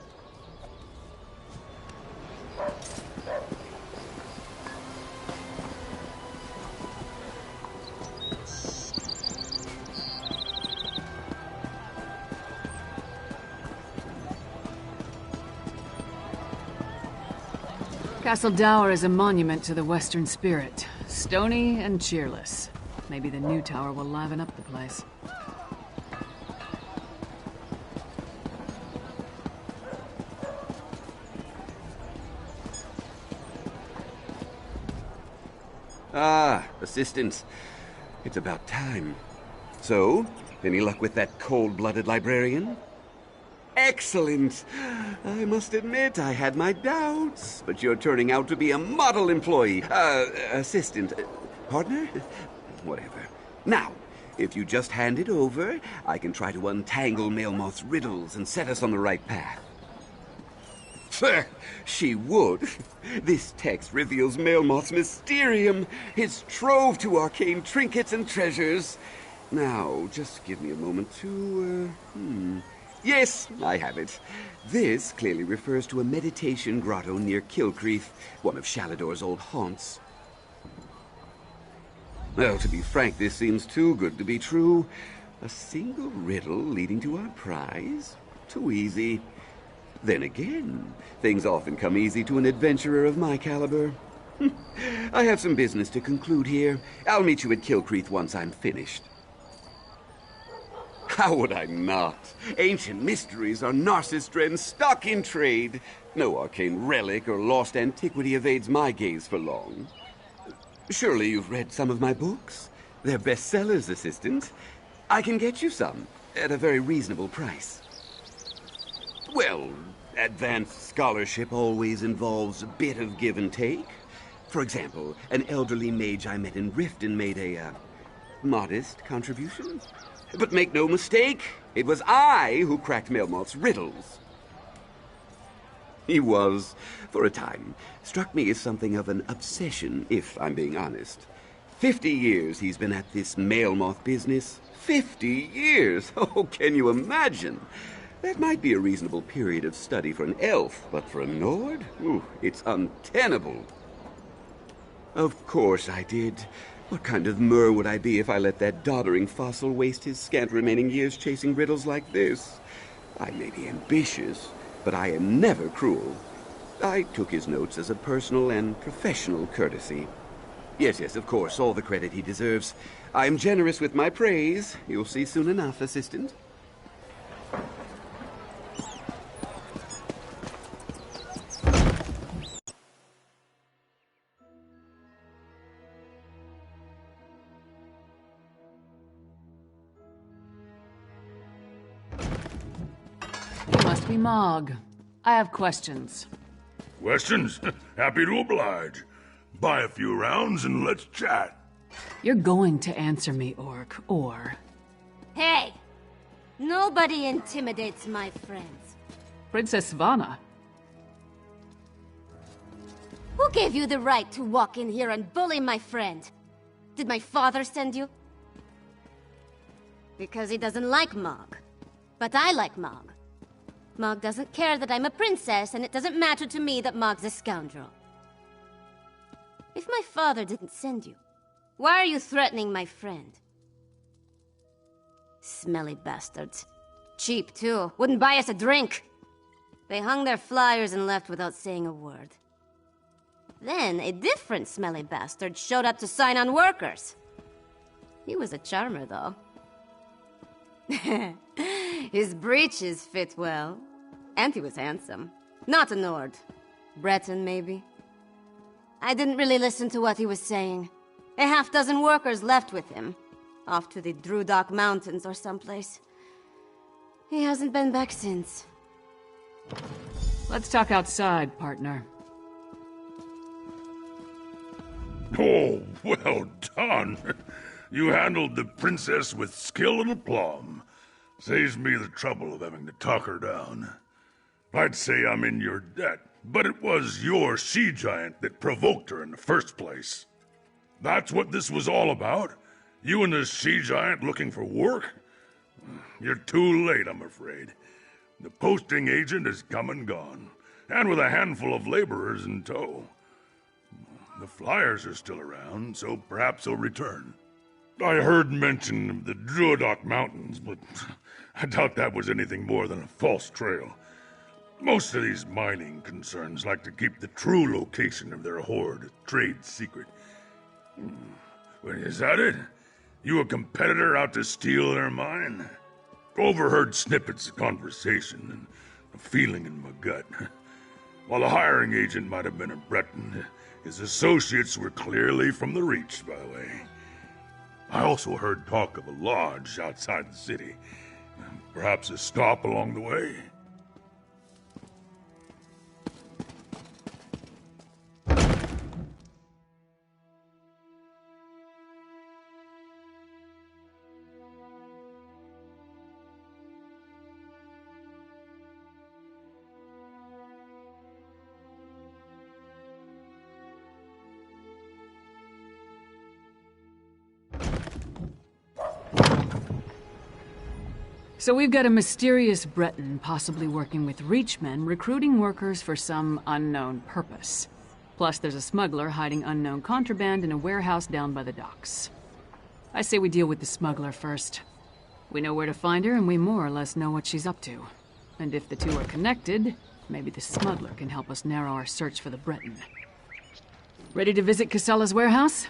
Castle Dower is a monument to the Western spirit. Stony and cheerless. Maybe the new tower will liven up the place. Ah, assistant. It's about time. So, any luck with that cold-blooded librarian? Excellent! I must admit, I had my doubts, but you're turning out to be a model employee. Assistant. Partner? Whatever. Now, if you just hand it over, I can try to untangle Maelmoth's riddles and set us on the right path. She would. This text reveals Maelmoth's mysterium, his trove to arcane trinkets and treasures. Now, just give me a moment to, Yes, I have it. This clearly refers to a meditation grotto near Kilcreath, one of Shalador's old haunts. Well, to be frank, this seems too good to be true. A single riddle leading to our prize? Too easy. Then again, things often come easy to an adventurer of my caliber. I have some business to conclude here. I'll meet you at Kilcreath once I'm finished. How would I not? Ancient mysteries are Narcisstren's stock in trade. No arcane relic or lost antiquity evades my gaze for long. Surely you've read some of my books? They're bestsellers, assistant. I can get you some, at a very reasonable price. Well, advanced scholarship always involves a bit of give and take. For example, an elderly mage I met in Riften made a, modest contribution. But make no mistake, it was I who cracked Melmoth's riddles. He was, for a time, struck me as something of an obsession, if I'm being honest. 50 years he's been at this Melmoth business. 50 years! Oh, can you imagine? That might be a reasonable period of study for an elf, but for a Nord? Ooh, it's untenable. Of course I did. What kind of Mer would I be if I let that doddering fossil waste his scant remaining years chasing riddles like this? I may be ambitious, but I am never cruel. I took his notes as a personal and professional courtesy. Yes, of course, all the credit he deserves. I am generous with my praise. You'll see soon enough, assistant. You must be Mog. I have questions. Questions? Happy to oblige. Buy a few rounds and let's chat. You're going to answer me, Orc, or... Hey! Nobody intimidates my friends. Princess Svanna. Who gave you the right to walk in here and bully my friend? Did my father send you? Because he doesn't like Mog. But I like Mog. Mog doesn't care that I'm a princess, and it doesn't matter to me that Mog's a scoundrel. If my father didn't send you, why are you threatening my friend? Smelly bastards. Cheap, too. Wouldn't buy us a drink. They hung their flyers and left without saying a word. Then, a different smelly bastard showed up to sign on workers. He was a charmer, though. His breeches fit well. And he was handsome. Not a Nord. Breton, maybe? I didn't really listen to what he was saying. A half-dozen workers left with him. Off to the Drudok Mountains or someplace. He hasn't been back since. Let's talk outside, partner. Oh, well done. You handled the princess with skill and aplomb. Saves me the trouble of having to talk her down. I'd say I'm in your debt, but it was your sea giant that provoked her in the first place. That's what this was all about? You and the sea giant looking for work? You're too late, I'm afraid. The posting agent has come and gone, and with a handful of laborers in tow. The flyers are still around, so perhaps they'll return. I heard mention of the Drudok Mountains, but I doubt that was anything more than a false trail. Most of these mining concerns like to keep the true location of their hoard a trade secret. Well, is that it? You a competitor out to steal their mine? Overheard snippets of conversation and a feeling in my gut. While the hiring agent might have been a Breton, his associates were clearly from the Reach, by the way. I also heard talk of a lodge outside the city. Perhaps a stop along the way. So we've got a mysterious Breton possibly working with Reachmen, recruiting workers for some unknown purpose. Plus there's a smuggler hiding unknown contraband in a warehouse down by the docks. I say we deal with the smuggler first. We know where to find her, and we more or less know what she's up to. And if the two are connected, maybe the smuggler can help us narrow our search for the Breton. Ready to visit Casella's warehouse?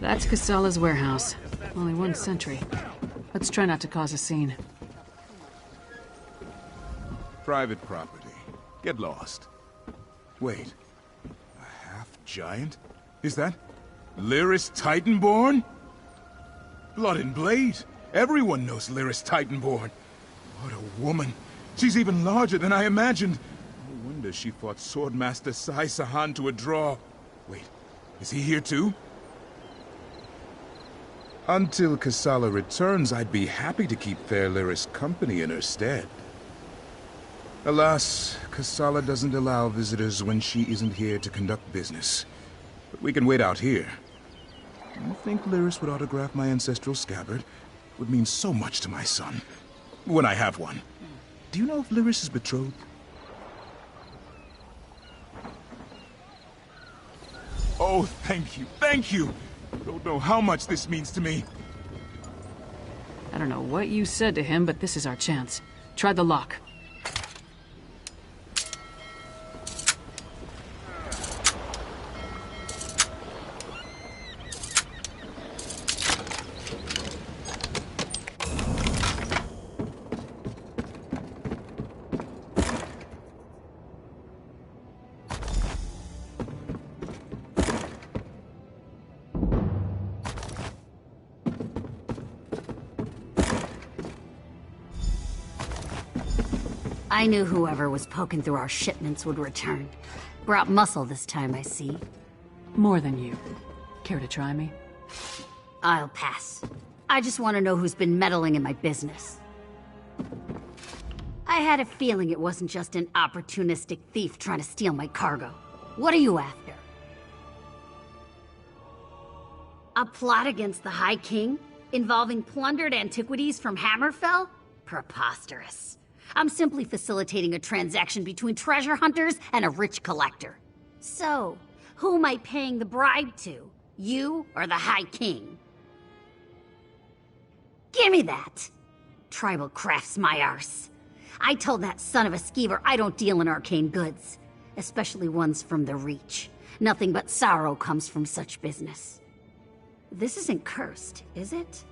That's Kasala's warehouse. Only one sentry. Let's try not to cause a scene. Private property. Get lost. Wait. A half-giant? Is that Lyris Titanborn? Blood and Blade. Everyone knows Lyris Titanborn. What a woman. She's even larger than I imagined. No wonder she fought Swordmaster Sai Sahan to a draw. Wait, is he here too? Until Kasala returns, I'd be happy to keep fair Lyris company in her stead. Alas, Kasala doesn't allow visitors when she isn't here to conduct business. But we can wait out here. I think Lyris would autograph my ancestral scabbard. It would mean so much to my son. When I have one. Do you know if Lyris is betrothed? Oh, thank you, thank you! You don't know how much this means to me. I don't know what you said to him, but this is our chance. Try the lock. I knew whoever was poking through our shipments would return. Brought muscle this time, I see. More than you. Care to try me? I'll pass. I just want to know who's been meddling in my business. I had a feeling it wasn't just an opportunistic thief trying to steal my cargo. What are you after? A plot against the High King? Involving plundered antiquities from Hammerfell? Preposterous. I'm simply facilitating a transaction between treasure hunters and a rich collector. So, who am I paying the bribe to? You or the High King? Give me that! Tribal crafts my arse. I told that son of a skeever I don't deal in arcane goods, especially ones from the Reach. Nothing but sorrow comes from such business. This isn't cursed, is it?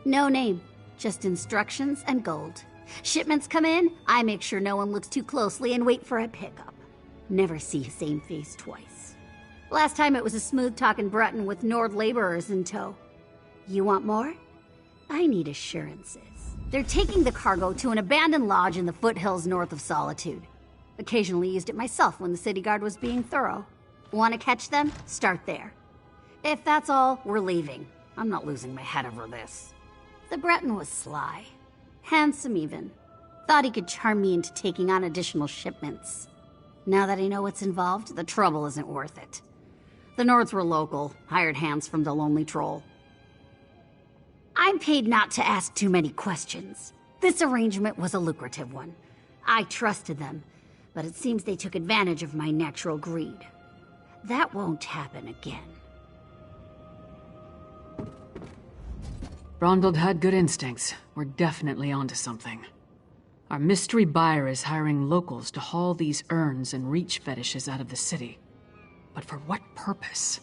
No name, just instructions and gold. Shipments come in, I make sure no one looks too closely and wait for a pickup. Never see same face twice. Last time it was a smooth-talking Breton with Nord laborers in tow. You want more? I need assurances. They're taking the cargo to an abandoned lodge in the foothills north of Solitude. Occasionally used it myself when the city guard was being thorough. Want to catch them? Start there. If that's all, we're leaving. I'm not losing my head over this. The Breton was sly. Handsome, even. Thought he could charm me into taking on additional shipments. Now that I know what's involved, the trouble isn't worth it. The Nords were local, hired hands from the Lonely Troll. I'm paid not to ask too many questions. This arrangement was a lucrative one. I trusted them, but it seems they took advantage of my natural greed. That won't happen again. Brondald had good instincts. We're definitely onto something. Our mystery buyer is hiring locals to haul these urns and reach fetishes out of the city. But for what purpose?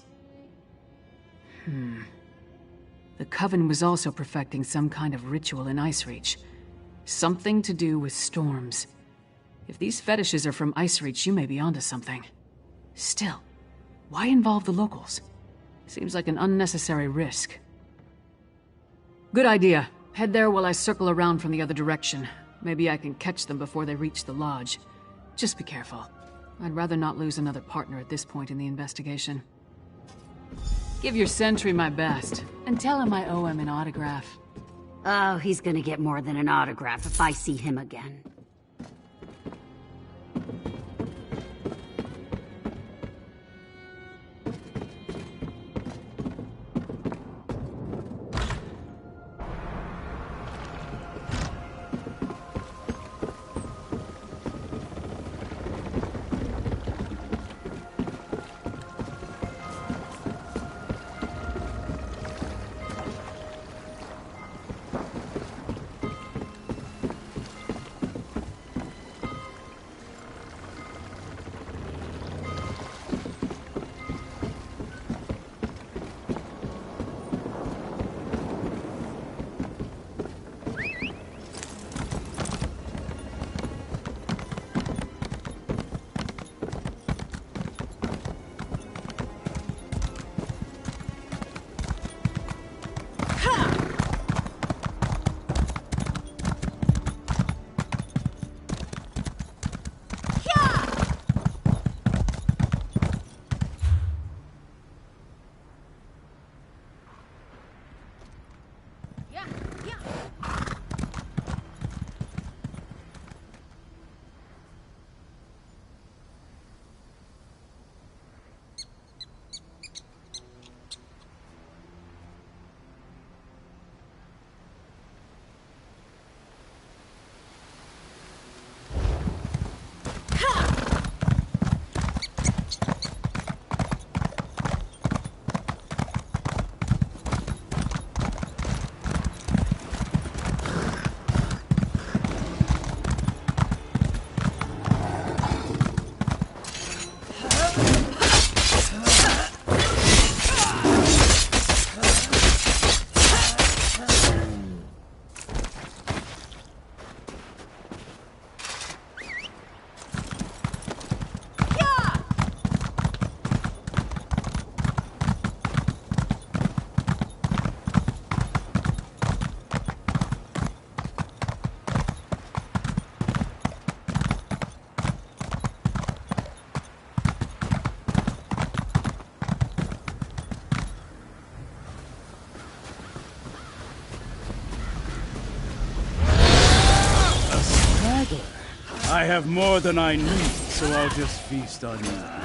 The Coven was also perfecting some kind of ritual in Ice Reach. Something to do with storms. If these fetishes are from Ice Reach, you may be onto something. Still, why involve the locals? Seems like an unnecessary risk. Good idea. Head there while I circle around from the other direction. Maybe I can catch them before they reach the lodge. Just be careful. I'd rather not lose another partner at this point in the investigation. Give your sentry my best, and tell him I owe him an autograph. Oh, he's gonna get more than an autograph if I see him again. I have more than I need, so I'll just feast on you here.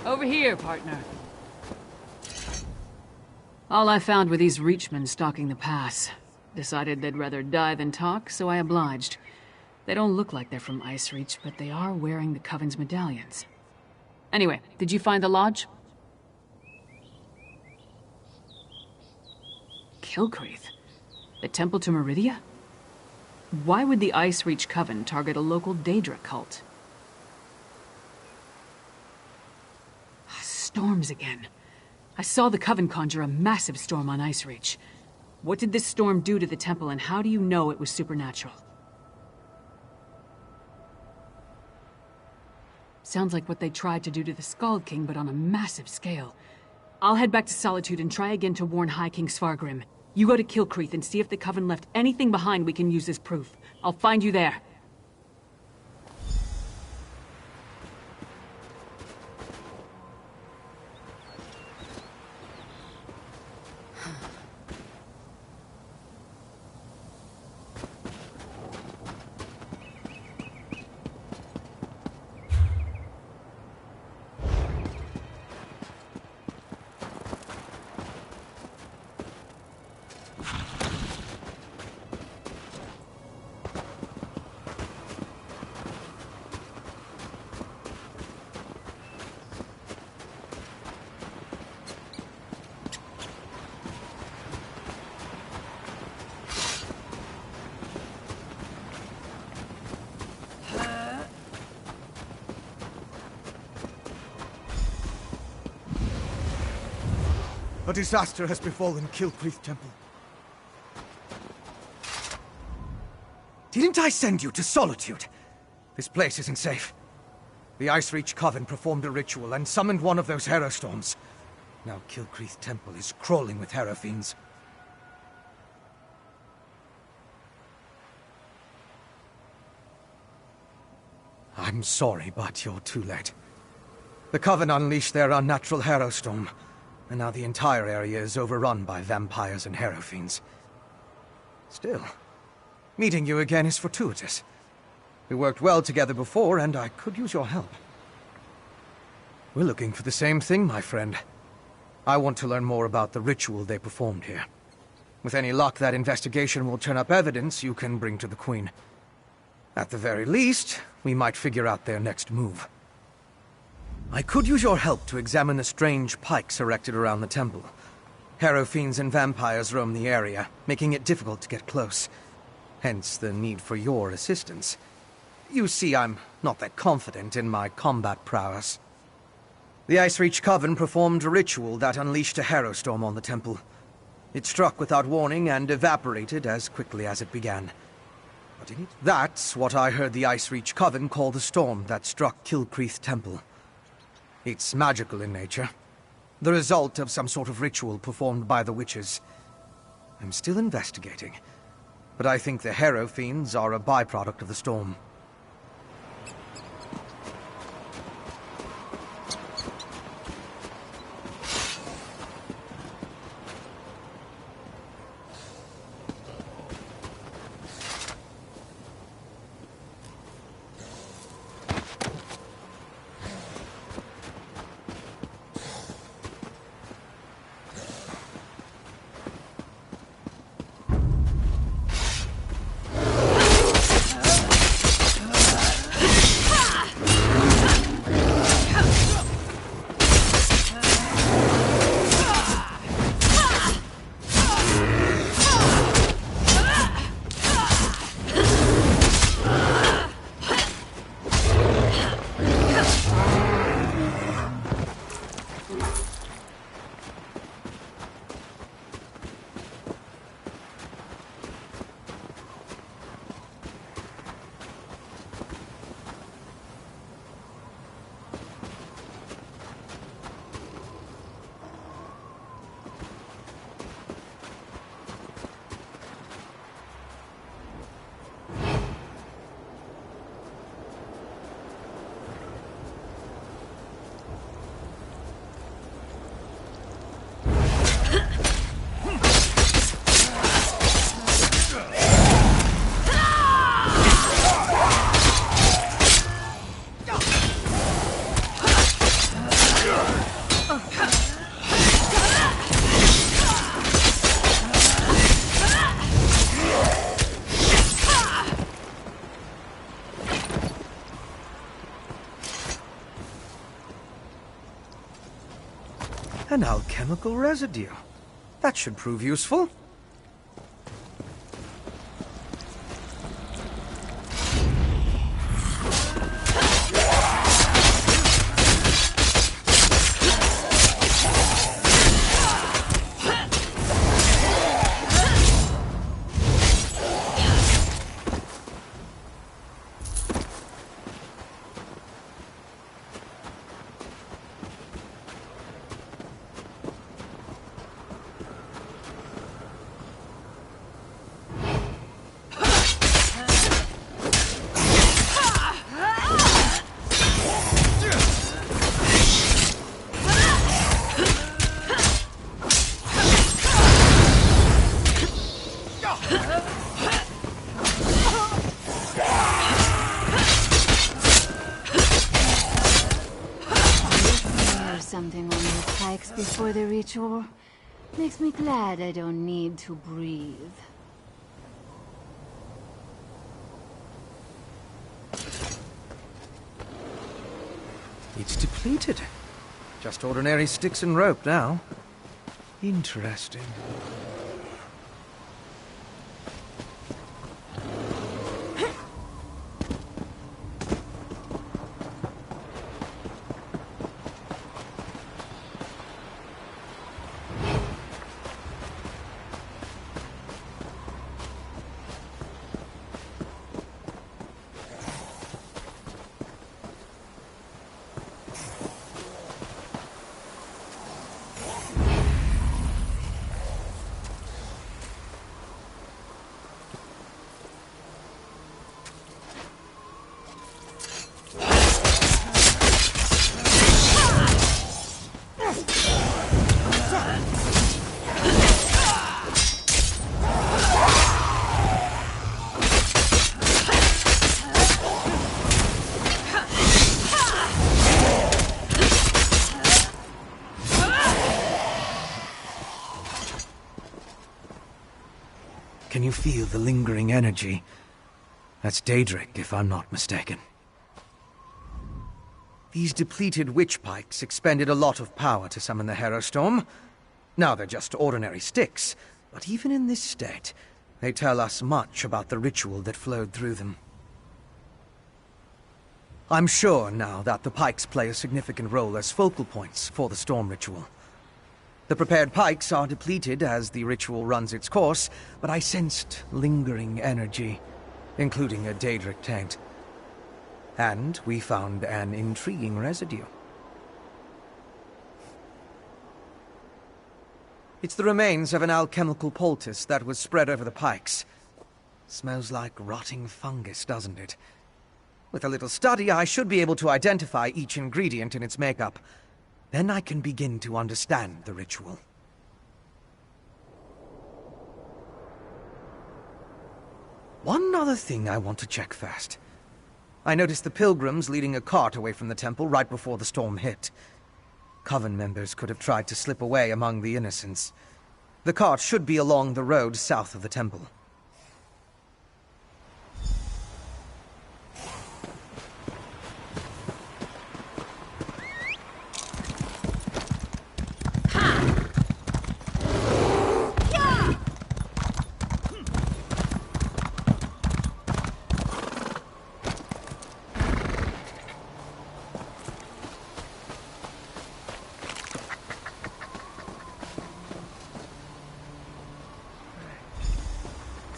Over here, partner. All I found were these Reachmen stalking the pass. Decided they'd rather die than talk, so I obliged. They don't look like they're from Ice Reach, but they are wearing the Coven's medallions. Anyway, did you find the lodge? Kilcreath? The temple to Meridia? Why would the Ice Reach Coven target a local Daedra cult? Storms again. I saw the Coven conjure a massive storm on Ice Reach. What did this storm do to the temple, and how do you know it was supernatural? Sounds like what they tried to do to the Skald King, but on a massive scale. I'll head back to Solitude and try again to warn High King Svargrim. You go to Kilcreath and see if the Coven left anything behind we can use as proof. I'll find you there. A disaster has befallen Kilcreath Temple. Didn't I send you to Solitude? This place isn't safe. The Ice Reach Coven performed a ritual and summoned one of those Hero Storms. Now Kilcreath Temple is crawling with Hero Fiends. I'm sorry, but you're too late. The Coven unleashed their unnatural Hero Storm, and now the entire area is overrun by vampires and Hero Fiends. Still, meeting you again is fortuitous. We worked well together before, and I could use your help. We're looking for the same thing, my friend. I want to learn more about the ritual they performed here. With any luck, that investigation will turn up evidence you can bring to the Queen. At the very least, we might figure out their next move. I could use your help to examine the strange pikes erected around the temple. Hero Fiends and vampires roam the area, making it difficult to get close. Hence the need for your assistance. You see, I'm not that confident in my combat prowess. The Icereach Coven performed a ritual that unleashed a harrowstorm on the temple. It struck without warning and evaporated as quickly as it began. That's what I heard the Icereach Coven call the storm that struck Kilcreath Temple. It's magical in nature. The result of some sort of ritual performed by the witches. I'm still investigating, but I think the Harrow Fiends are a byproduct of the storm. An alchemical residue. That should prove useful. Something on your pikes before the ritual makes me glad I don't need to breathe. It's depleted. Just ordinary sticks and rope now. Interesting. Can you feel the lingering energy? That's Daedric, if I'm not mistaken. These depleted witch pikes expended a lot of power to summon the Harrowstorm. Now they're just ordinary sticks, but even in this state, they tell us much about the ritual that flowed through them. I'm sure now that the pikes play a significant role as focal points for the storm ritual. The prepared pikes are depleted as the ritual runs its course, but I sensed lingering energy, including a Daedric taint. And we found an intriguing residue. It's the remains of an alchemical poultice that was spread over the pikes. Smells like rotting fungus, doesn't it? With a little study, I should be able to identify each ingredient in its makeup. Then I can begin to understand the ritual. One other thing I want to check first. I noticed the pilgrims leading a cart away from the temple right before the storm hit. Coven members could have tried to slip away among the innocents. The cart should be along the road south of the temple.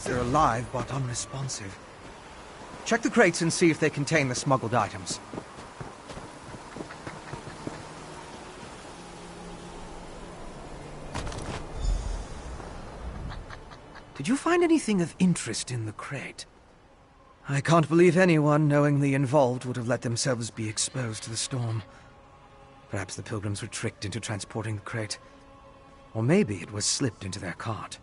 They're alive, but unresponsive. Check the crates and see if they contain the smuggled items. Did you find anything of interest in the crate? I can't believe anyone knowingly involved would have let themselves be exposed to the storm. Perhaps the pilgrims were tricked into transporting the crate. Or maybe it was slipped into their cart.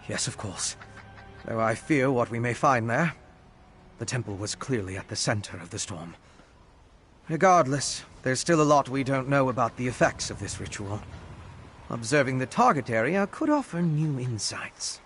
Yes, of course. Though I fear what we may find there. The temple was clearly at the center of the storm. Regardless, there's still a lot we don't know about the effects of this ritual. Observing the target area could offer new insights.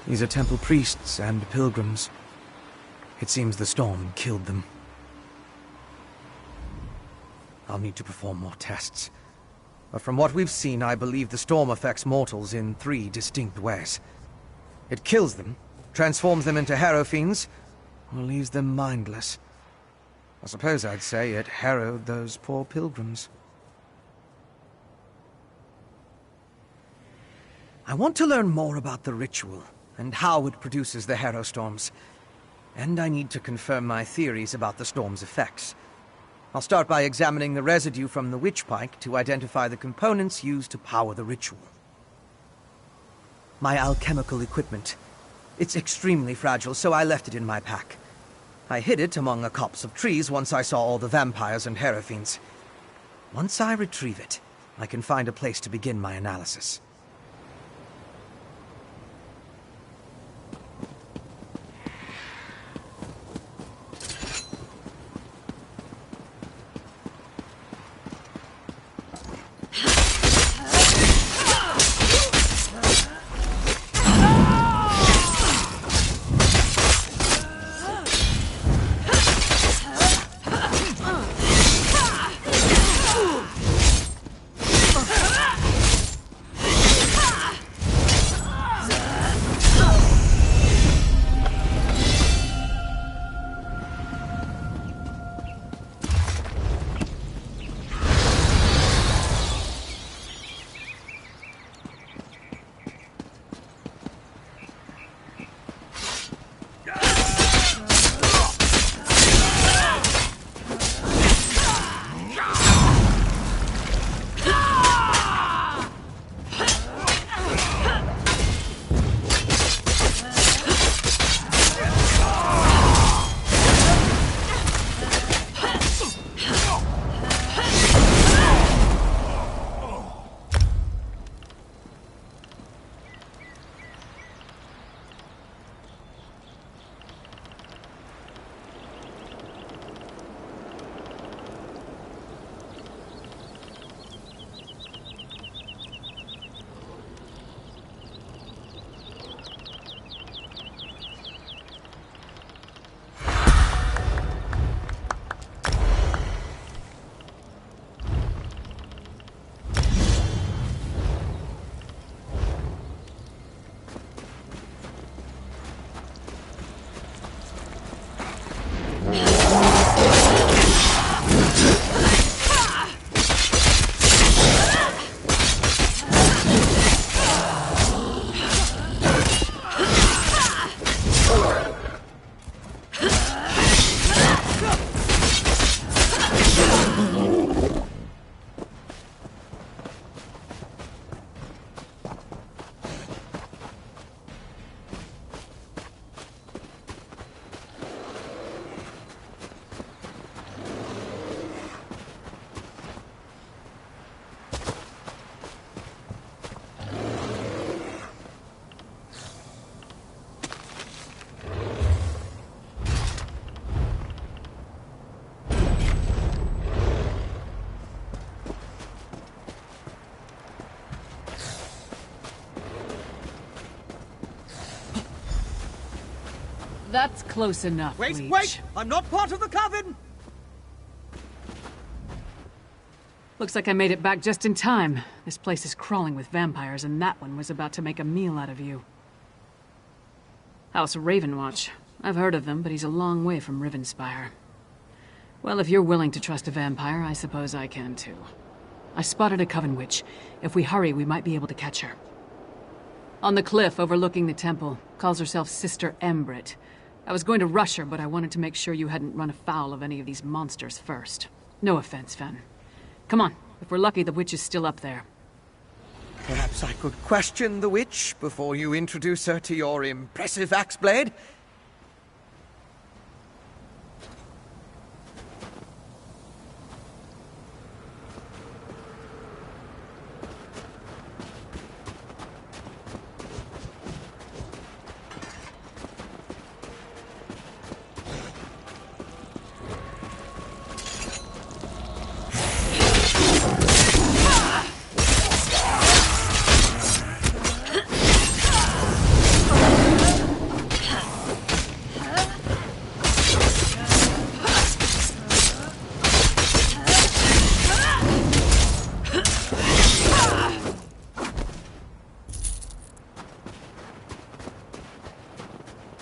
These are temple priests and pilgrims. It seems the storm killed them. I'll need to perform more tests. But from what we've seen, I believe the storm affects mortals in 3 distinct ways. It kills them, transforms them into harrow fiends, or leaves them mindless. I suppose I'd say it harrowed those poor pilgrims. I want to learn more about the ritual, and how it produces the harrow storms. And I need to confirm my theories about the storm's effects. I'll start by examining the residue from the witch pike to identify the components used to power the ritual. My alchemical equipment. It's extremely fragile, so I left it in my pack. I hid it among a copse of trees once I saw all the vampires and harrow fiends. Once I retrieve it, I can find a place to begin my analysis. That's close enough, Wait, Leech. wait! I'm not part of the coven! Looks like I made it back just in time. This place is crawling with vampires, and that one was about to make a meal out of you. House Ravenwatch. I've heard of them, but he's a long way from Rivenspire. Well, if you're willing to trust a vampire, I suppose I can too. I spotted a coven witch. If we hurry, we might be able to catch her. On the cliff overlooking the temple. Calls herself Sister Embrit. I was going to rush her, but I wanted to make sure you hadn't run afoul of any of these monsters first. No offense, Fen. Come on. If we're lucky, the witch is still up there. Perhaps I could question the witch before you introduce her to your impressive axe blade?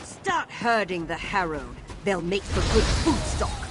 Start herding the harrowed. They'll make for good food stock.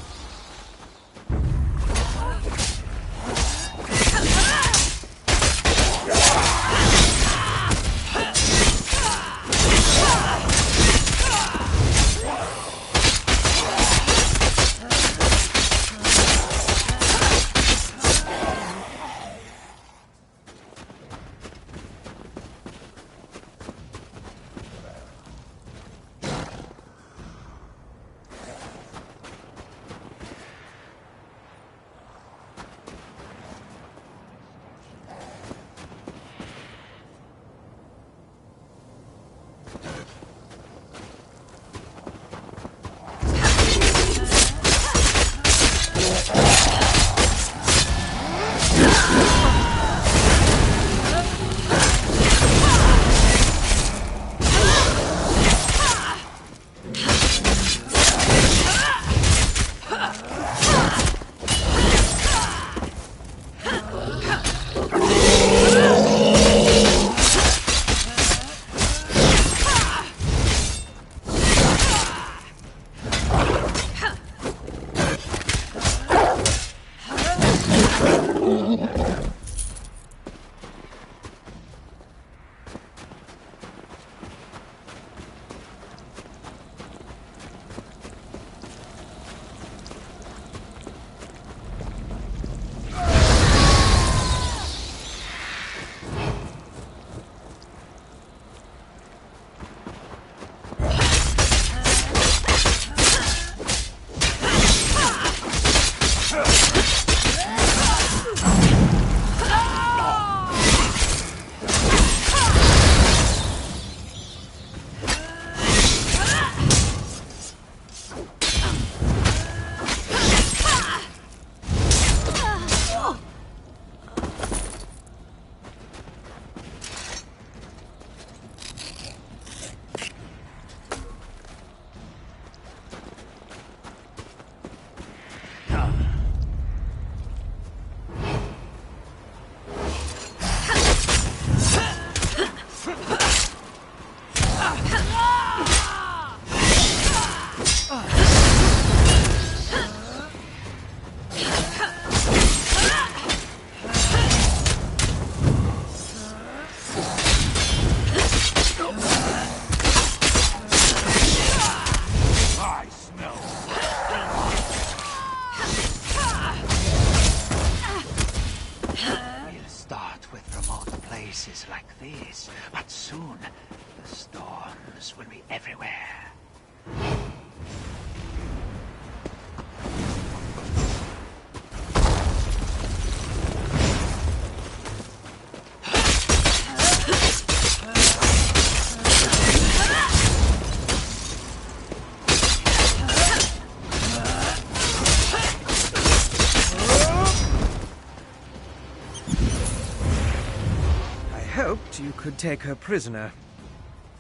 You could take her prisoner.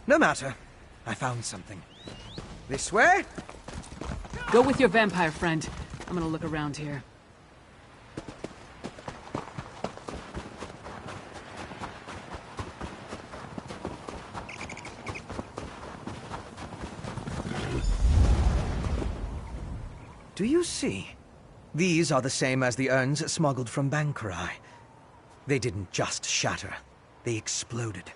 No matter. I found something. This way? Go with your vampire friend. I'm gonna look around here. Do you see? These are the same as the urns smuggled from Bankarai. They didn't just shatter. They exploded.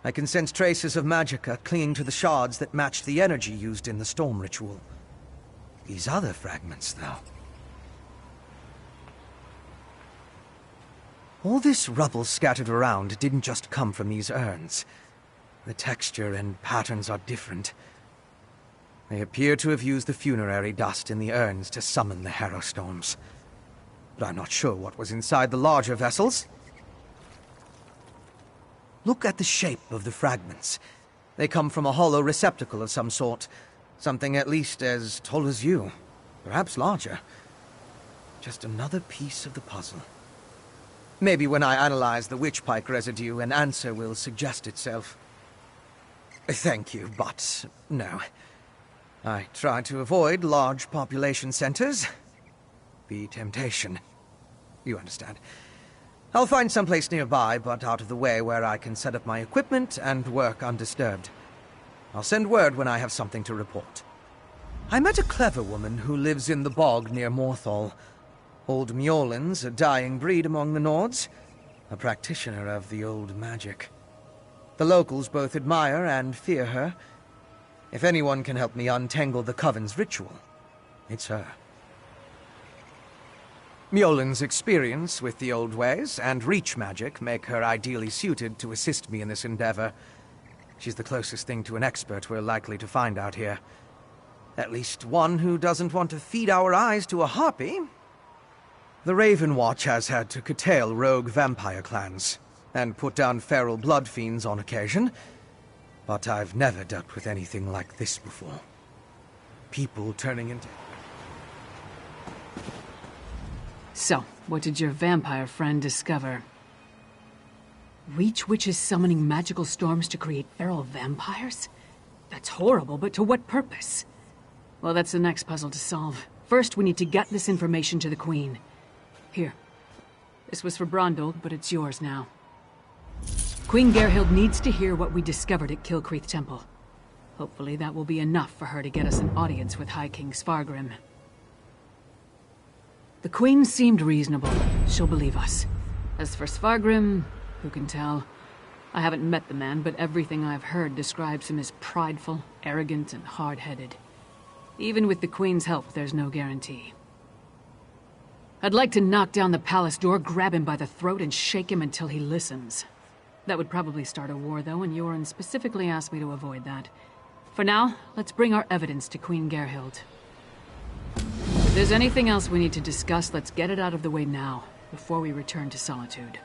I can sense traces of magicka clinging to the shards that matched the energy used in the storm ritual. These other fragments, though. All this rubble scattered around didn't just come from these urns. The texture and patterns are different. They appear to have used the funerary dust in the urns to summon the Harrow Storms. But I'm not sure what was inside the larger vessels. Look at the shape of the fragments. They come from a hollow receptacle of some sort. Something at least as tall as you. Perhaps larger. Just another piece of the puzzle. Maybe when I analyze the witchpike residue, an answer will suggest itself. Thank you, but no. I try to avoid large population centers. The temptation. You understand. I'll find someplace nearby, but out of the way where I can set up my equipment and work undisturbed. I'll send word when I have something to report. I met a clever woman who lives in the bog near Morthal. Old Mjolin's a dying breed among the Nords, a practitioner of the old magic. The locals both admire and fear her. If anyone can help me untangle the Coven's ritual, it's her. Mjolin's experience with the old ways and reach magic make her ideally suited to assist me in this endeavor. She's the closest thing to an expert we're likely to find out here. At least one who doesn't want to feed our eyes to a harpy. The Raven Watch has had to curtail rogue vampire clans, and put down feral blood fiends on occasion, but I've never dealt with anything like this before. People turning into... So, what did your vampire friend discover? Reach witches summoning magical storms to create feral vampires? That's horrible, but to what purpose? Well, that's the next puzzle to solve. First, we need to get this information to the Queen. Here. This was for Brondel, but it's yours now. Queen Gerhild needs to hear what we discovered at Kilcreath Temple. Hopefully that will be enough for her to get us an audience with High King Svargrim. The Queen seemed reasonable. She'll believe us. As for Svargrim, who can tell? I haven't met the man, but everything I've heard describes him as prideful, arrogant, and hard-headed. Even with the Queen's help, there's no guarantee. I'd like to knock down the palace door, grab him by the throat, and shake him until he listens. That would probably start a war, though, and Yoren specifically asked me to avoid that. For now, let's bring our evidence to Queen Gerhild. If there's anything else we need to discuss, let's get it out of the way now, before we return to Solitude.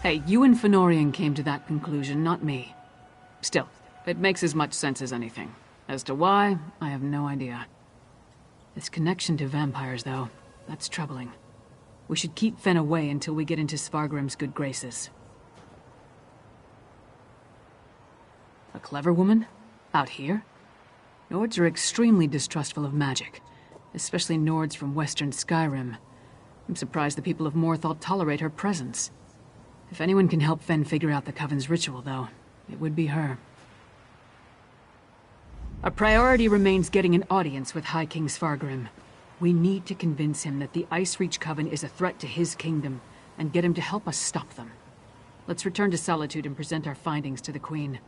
Hey, you and Fenorian came to that conclusion, not me. Still, it makes as much sense as anything. As to why, I have no idea. This connection to vampires, though, that's troubling. We should keep Fen away until we get into Svargrim's good graces. A clever woman? Out here? Nords are extremely distrustful of magic, especially Nords from western Skyrim. I'm surprised the people of Morthal tolerate her presence. If anyone can help Fen figure out the Coven's ritual, though, it would be her. Our priority remains getting an audience with High King Svargrim. We need to convince him that the Ice Reach Coven is a threat to his kingdom, and get him to help us stop them. Let's return to Solitude and present our findings to the Queen.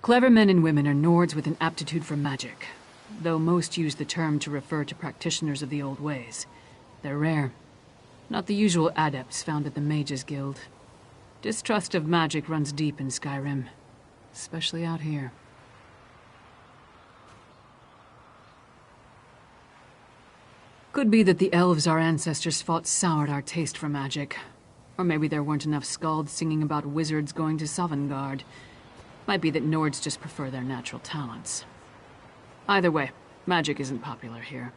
Clever men and women are Nords with an aptitude for magic, though most use the term to refer to practitioners of the old ways. They're rare. Not the usual adepts found at the Mages Guild. Distrust of magic runs deep in Skyrim, especially out here. Could be that the elves our ancestors fought soured our taste for magic. Or maybe there weren't enough skalds singing about wizards going to Sovngarde. Might be that Nords just prefer their natural talents. Either way, magic isn't popular here.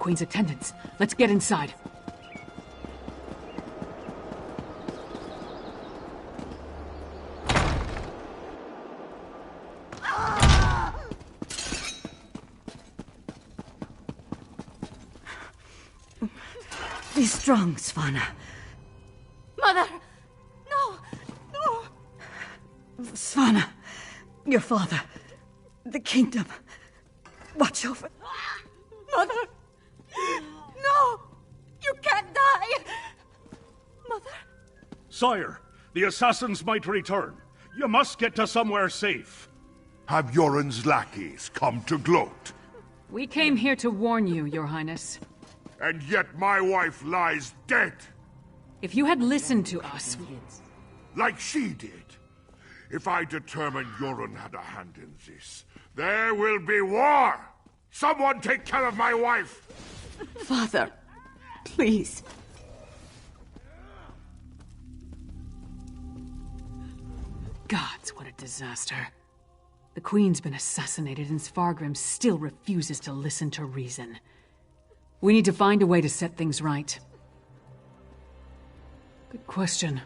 Queen's attendants. Let's get inside. Be strong, Svanna. Mother! No! No! Svanna, your father, the kingdom. Watch over. Mother! No! You can't die! Mother! Sire, the assassins might return. You must get to somewhere safe. Have Yoren's lackeys come to gloat? We came here to warn you, Your Highness. And yet my wife lies dead. If you had listened to us... Like she did. If I determine Yoren had a hand in this, there will be war! Someone take care of my wife! Father, please. Gods, what a disaster. The Queen's been assassinated and Svargrim still refuses to listen to reason. We need to find a way to set things right. Good question.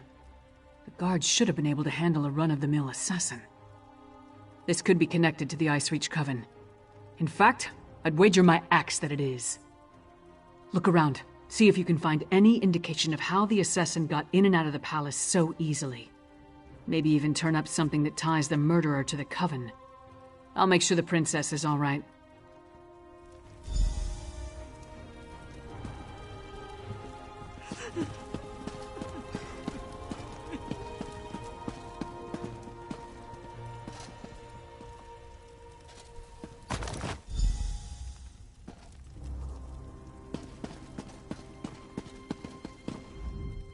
The guards should have been able to handle a run-of-the-mill assassin. This could be connected to the Icereach Coven. In fact, I'd wager my axe that it is. Look around. See if you can find any indication of how the assassin got in and out of the palace so easily. Maybe even turn up something that ties the murderer to the Coven. I'll make sure the princess is all right.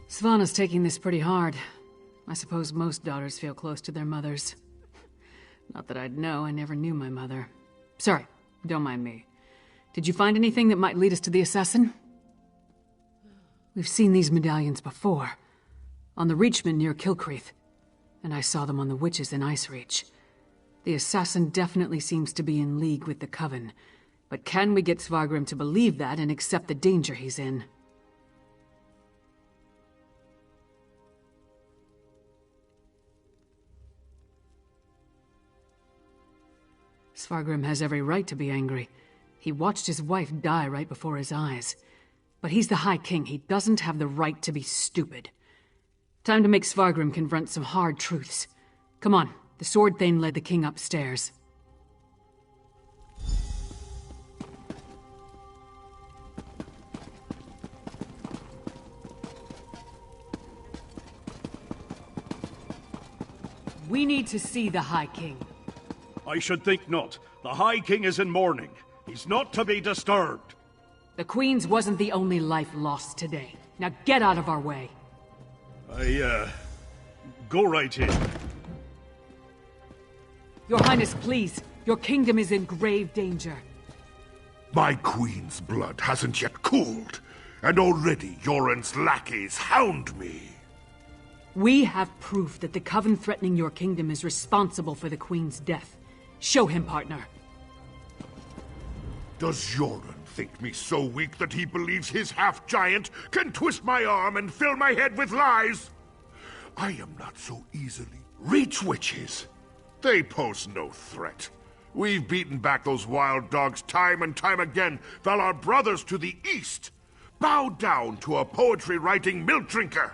Svanna's taking this pretty hard. I suppose most daughters feel close to their mothers. Not that I'd know, I never knew my mother. Sorry, don't mind me. Did you find anything that might lead us to the assassin? We've seen these medallions before. On the Reachman near Kilcreath. And I saw them on the witches in Icereach. The assassin definitely seems to be in league with the Coven. But can we get Svargrim to believe that and accept the danger he's in? Svargrim has every right to be angry. He watched his wife die right before his eyes. But he's the High King. He doesn't have the right to be stupid. Time to make Svargrim confront some hard truths. Come on, the Sword Thane led the king upstairs. We need to see the High King. I should think not. The High King is in mourning. He's not to be disturbed. The Queen's wasn't the only life lost today. Now get out of our way. Go right in. Your Highness, please. Your kingdom is in grave danger. My queen's blood hasn't yet cooled, and already Yoren's lackeys hound me. We have proof that the Coven threatening your kingdom is responsible for the Queen's death. Show him, partner. Does Yoren think me so weak that he believes his half-giant can twist my arm and fill my head with lies? I am not so easily reach witches. They pose no threat. We've beaten back those wild dogs time and time again, while our brothers to the east bow down to a poetry-writing milk drinker.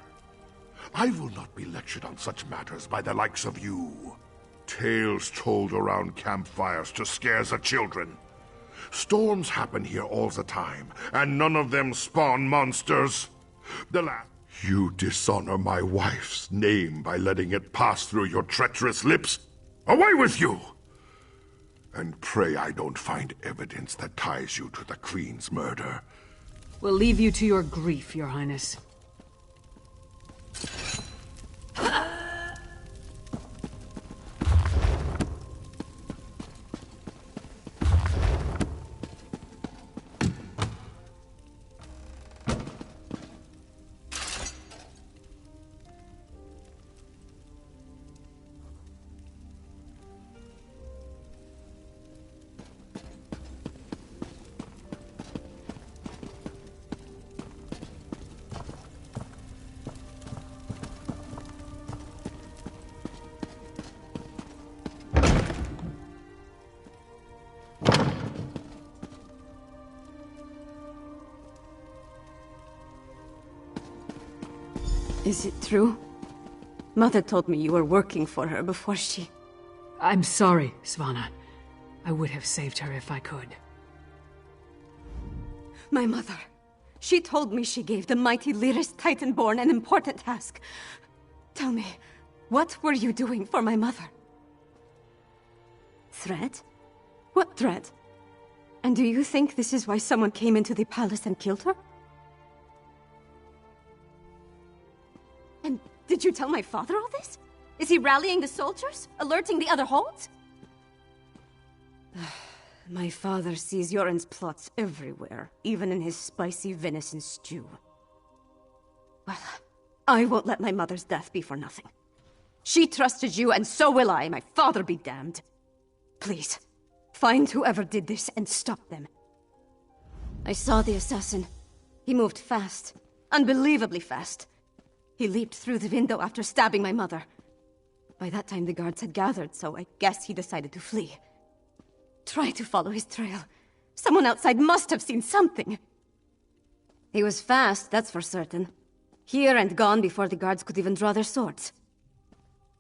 I will not be lectured on such matters by the likes of you. Tales told around campfires to scare the children. Storms happen here all the time, and none of them spawn monsters. You dishonor my wife's name by letting it pass through your treacherous lips. Away with you! And pray I don't find evidence that ties you to the Queen's murder. We'll leave you to your grief, Your Highness. Is it true? Mother told me you were working for her before she... I'm sorry, Svanna. I would have saved her if I could. My mother. She told me she gave the mighty Lyris Titanborn an important task. Tell me, what were you doing for my mother? Threat? What threat? And do you think this is why someone came into the palace and killed her? And did you tell my father all this? Is he rallying the soldiers? Alerting the other holds? My father sees Yoren's plots everywhere, even in his spicy venison stew. Well, I won't let my mother's death be for nothing. She trusted you, and so will I. My father be damned. Please, find whoever did this and stop them. I saw the assassin. He moved fast. Unbelievably fast. He leaped through the window after stabbing my mother. By that time the guards had gathered, so I guess he decided to flee. Try to follow his trail. Someone outside must have seen something. He was fast, that's for certain. Here and gone before the guards could even draw their swords.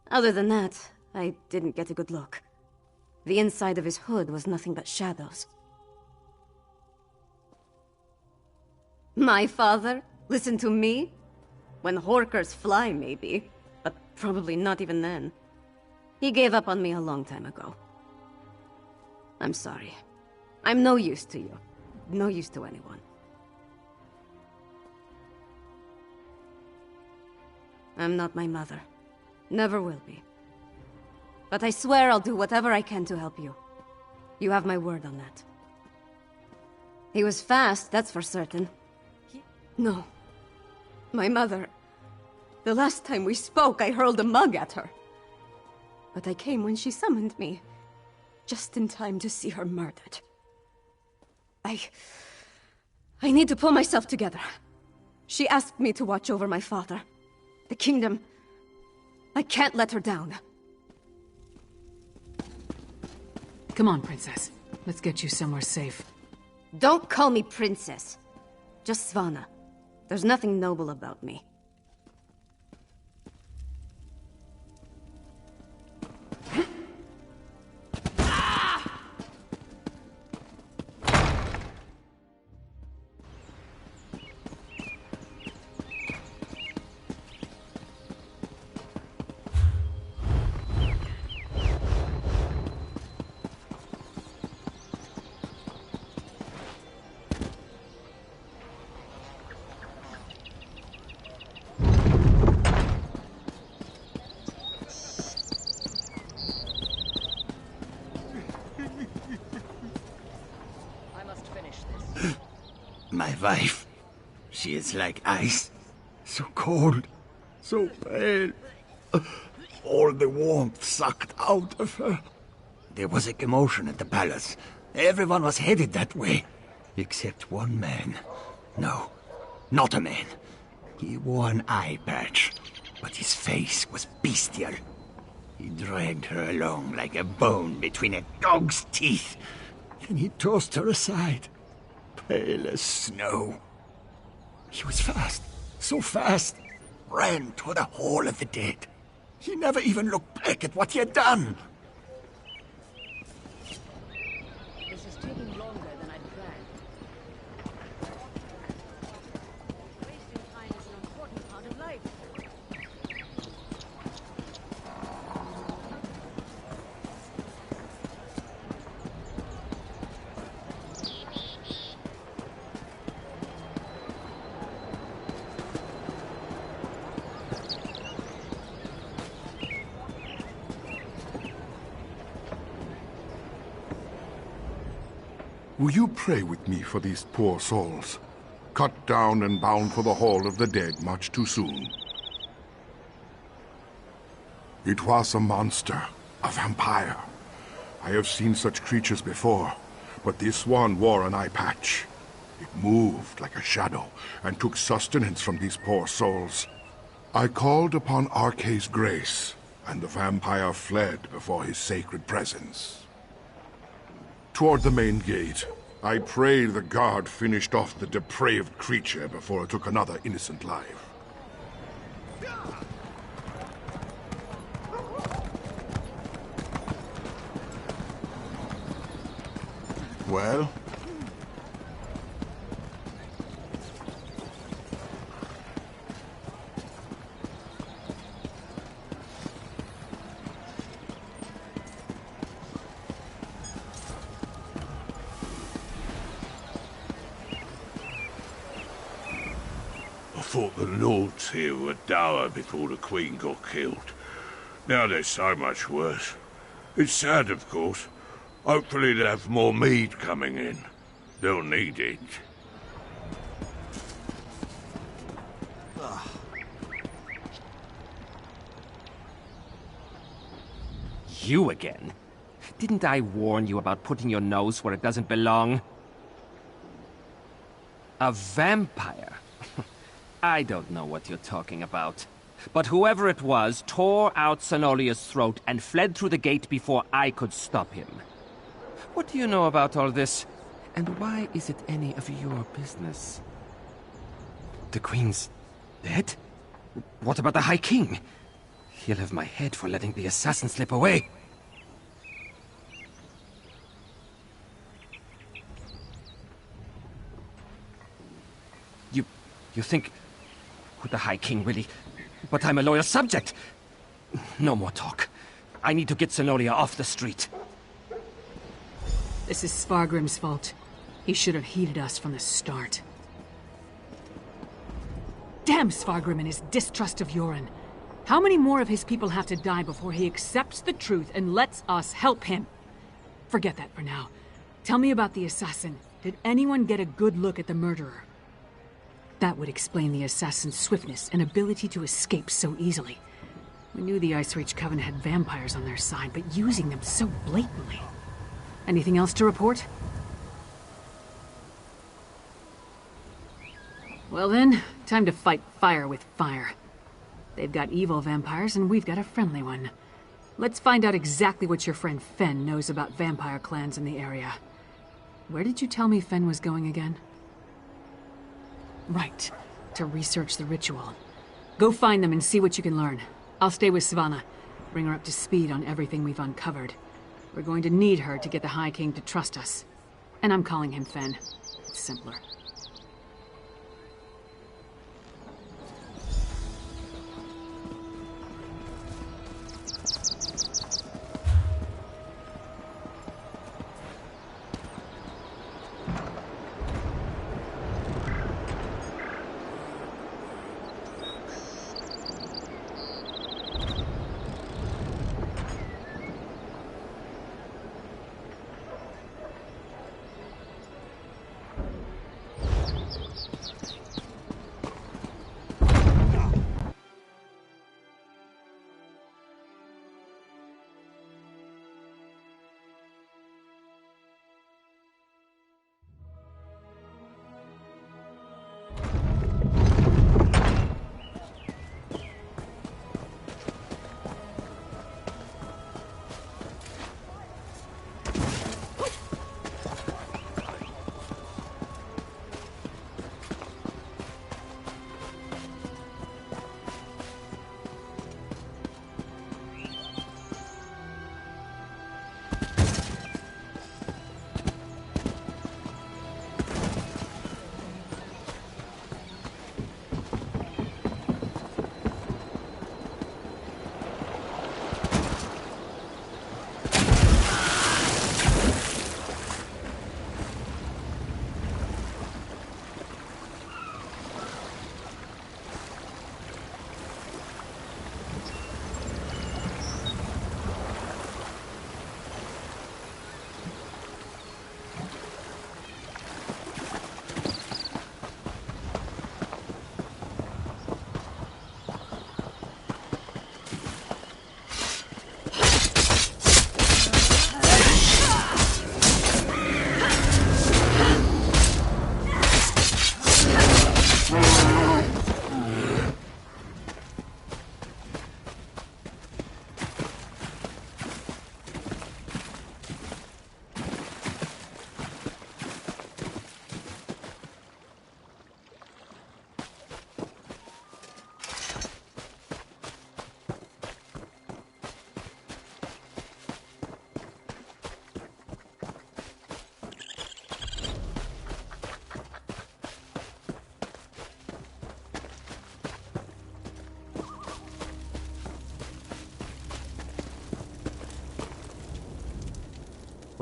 Other than that, I didn't get a good look. The inside of his hood was nothing but shadows. My father? Listen to me? When horkers fly, maybe. But probably not even then. He gave up on me a long time ago. I'm sorry. I'm no use to you. No use to anyone. I'm not my mother. Never will be. But I swear I'll do whatever I can to help you. You have my word on that. He was fast, that's for certain. No. My mother... The last time we spoke, I hurled a mug at her. But I came when she summoned me. Just in time to see her murdered. I need to pull myself together. She asked me to watch over my father. The kingdom. I can't let her down. Come on, Princess. Let's get you somewhere safe. Don't call me Princess. Just Svanna. There's nothing noble about me. My wife, she is like ice. So cold, so pale. All the warmth sucked out of her. There was a commotion at the palace. Everyone was headed that way. Except one man. No, not a man. He wore an eye patch, but his face was bestial. He dragged her along like a bone between a dog's teeth. Then he tossed her aside. Pale as snow. He was fast, so fast, ran toward the Hall of the Dead. He never even looked back at what he had done. This is taking longer than I'd planned. Wasting time is an important part of life. Will you pray with me for these poor souls? Cut down and bound for the Hall of the Dead much too soon. It was a monster, a vampire. I have seen such creatures before, but this one wore an eye patch. It moved like a shadow and took sustenance from these poor souls. I called upon Arkay's grace, and the vampire fled before his sacred presence. Toward the main gate, I pray the guard finished off the depraved creature before it took another innocent life. Well? I thought the lords here were dour before the Queen got killed. Now they're so much worse. It's sad, of course. Hopefully they'll have more mead coming in. They'll need it. You again? Didn't I warn you about putting your nose where it doesn't belong? A vampire? I don't know what you're talking about. But whoever it was tore out Senolia's throat and fled through the gate before I could stop him. What do you know about all this? And why is it any of your business? The Queen's dead? What about the High King? He'll have my head for letting the assassin slip away. You think... Would the High King really... But I'm a loyal subject! No more talk. I need to get Senolia off the street. This is Svargrim's fault. He should have heeded us from the start. Damn Svargrim and his distrust of Yoren. How many more of his people have to die before he accepts the truth and lets us help him? Forget that for now. Tell me about the assassin. Did anyone get a good look at the murderer? That would explain the assassin's swiftness and ability to escape so easily. We knew the Ice Reach Covenant had vampires on their side, but using them so blatantly. Anything else to report? Well then, time to fight fire with fire. They've got evil vampires and we've got a friendly one. Let's find out exactly what your friend Fen knows about vampire clans in the area. Where did you tell me Fen was going again? Right, to research the ritual. Go find them and see what you can learn. I'll stay with Svanna. Bring her up to speed on everything we've uncovered. We're going to need her to get the High King to trust us. And I'm calling him Fen. It's simpler.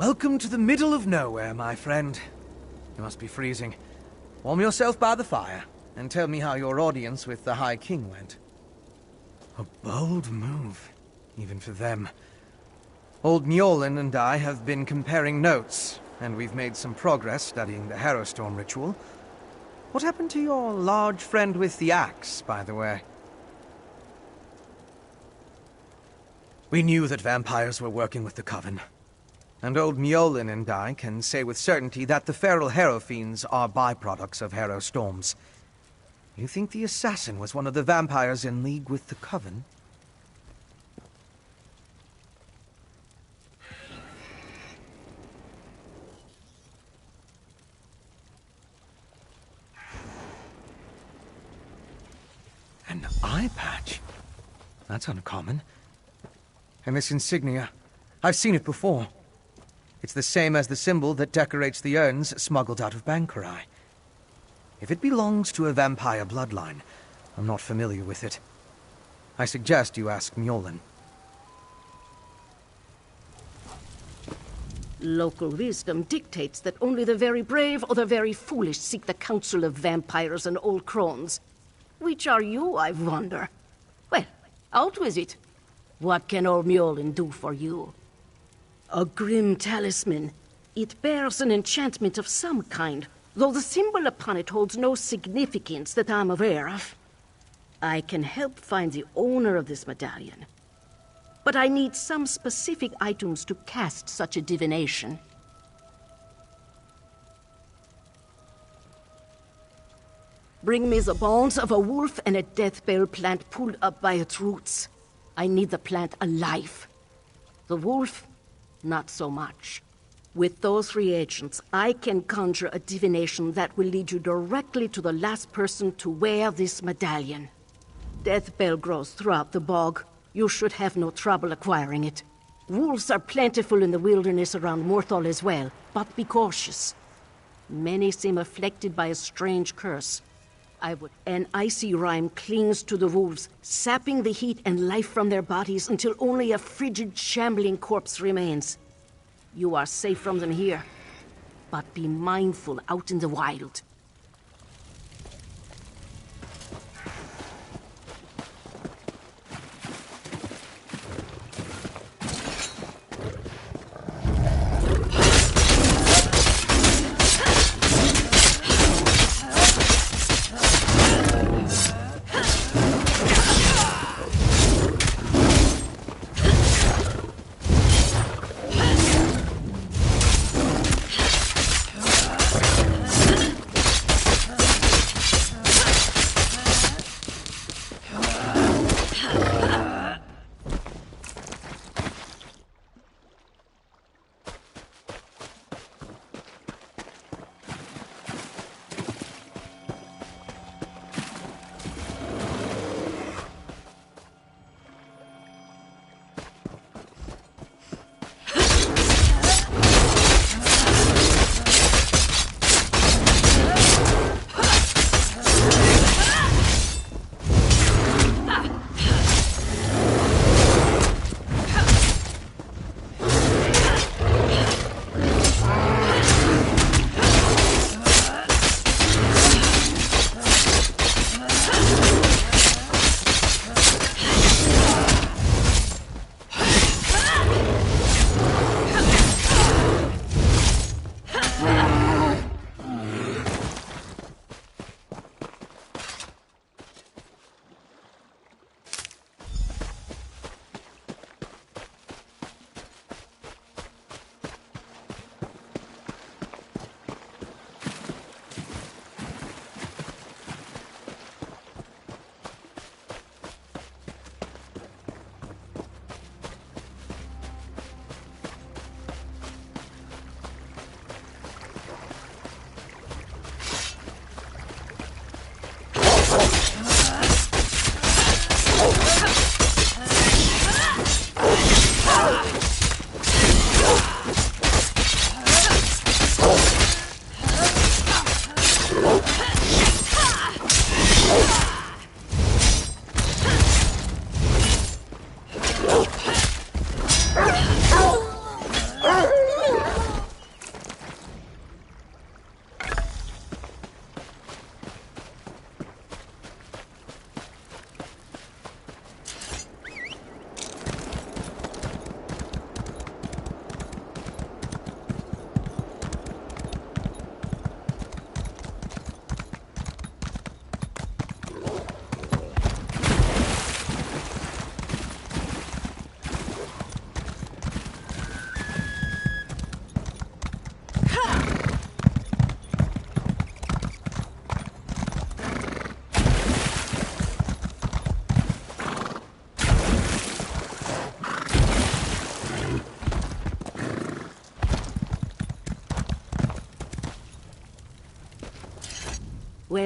Welcome to the middle of nowhere, my friend. You must be freezing. Warm yourself by the fire, and tell me how your audience with the High King went. A bold move, even for them. Old Mjolnir and I have been comparing notes, and we've made some progress studying the Harrowstorm ritual. What happened to your large friend with the axe, by the way? We knew that vampires were working with the Coven. And old Mjolnir and I can say with certainty that the feral Harrow Fiends are byproducts of Harrowstorms. You think the assassin was one of the vampires in league with the Coven? An eye patch? That's uncommon. And this insignia, I've seen it before. It's the same as the symbol that decorates the urns smuggled out of Bankarai. If it belongs to a vampire bloodline, I'm not familiar with it. I suggest you ask Mjolnir. Local wisdom dictates that only the very brave or the very foolish seek the counsel of vampires and old crones. Which are you, I wonder? Well, out with it. What can old Mjolnir do for you? A grim talisman. It bears an enchantment of some kind, though the symbol upon it holds no significance that I'm aware of. I can help find the owner of this medallion. But I need some specific items to cast such a divination. Bring me the bones of a wolf and a death bell plant pulled up by its roots. I need the plant alive. The wolf, not so much. With those reagents, I can conjure a divination that will lead you directly to the last person to wear this medallion. Death bell grows throughout the bog. You should have no trouble acquiring it. Wolves are plentiful in the wilderness around Morthal as well, but be cautious. Many seem afflicted by a strange curse. An icy rime clings to the wolves, sapping the heat and life from their bodies until only a frigid, shambling corpse remains. You are safe from them here, but be mindful out in the wild.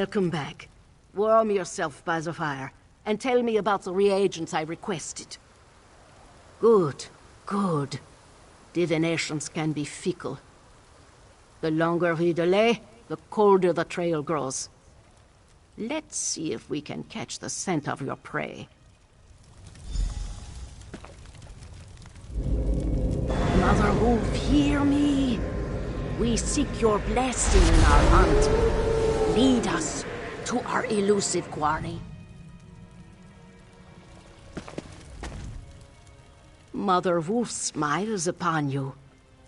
Welcome back. Warm yourself by the fire, and tell me about the reagents I requested. Good, good. Divinations can be fickle. The longer we delay, the colder the trail grows. Let's see if we can catch the scent of your prey. Mother Wolf, hear me. We seek your blessing in our hunt. Lead us to our elusive quarry. Mother Wolf smiles upon you.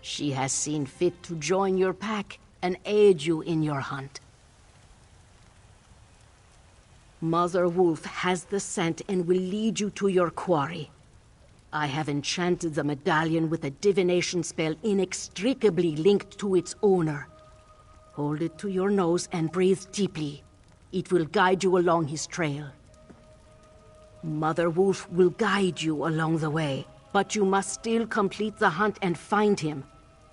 She has seen fit to join your pack and aid you in your hunt. Mother Wolf has the scent and will lead you to your quarry. I have enchanted the medallion with a divination spell inextricably linked to its owner. Hold it to your nose and breathe deeply. It will guide you along his trail. Mother Wolf will guide you along the way, but you must still complete the hunt and find him.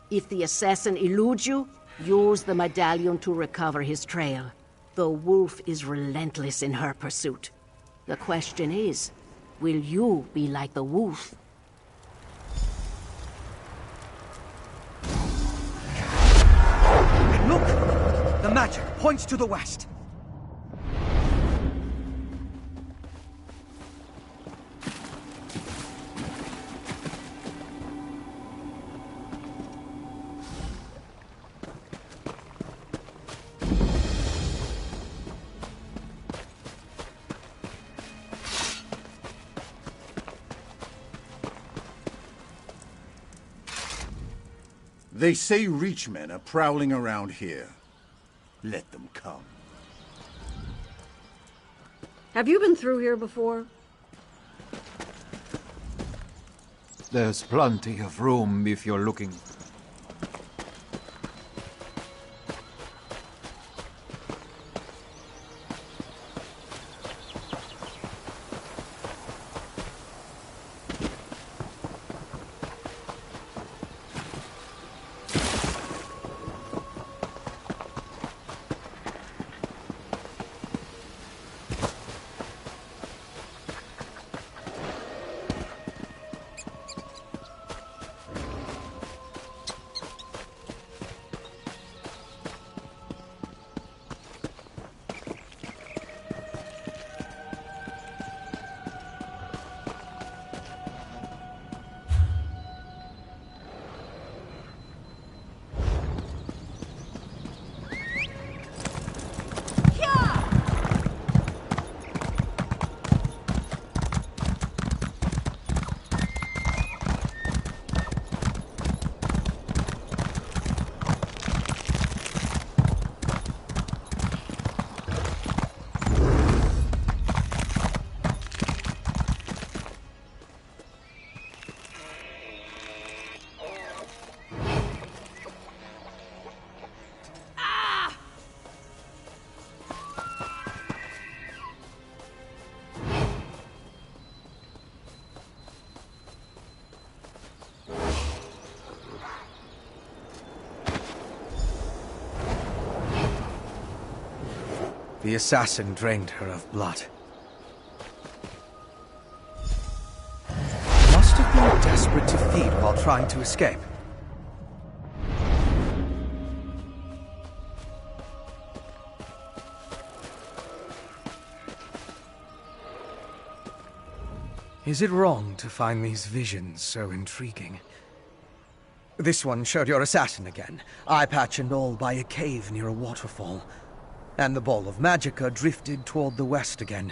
If the assassin eludes you, use the medallion to recover his trail. The wolf is relentless in her pursuit. The question is, will you be like the wolf? Look! The magic points to the west. They say Reachmen are prowling around here. Let them come. Have you been through here before? There's plenty of room if you're looking. The assassin drained her of blood. Must have been desperate to feed while trying to escape. Is it wrong to find these visions so intriguing? This one showed your assassin again, eye patch and all, by a cave near a waterfall. And the ball of magicka drifted toward the west again.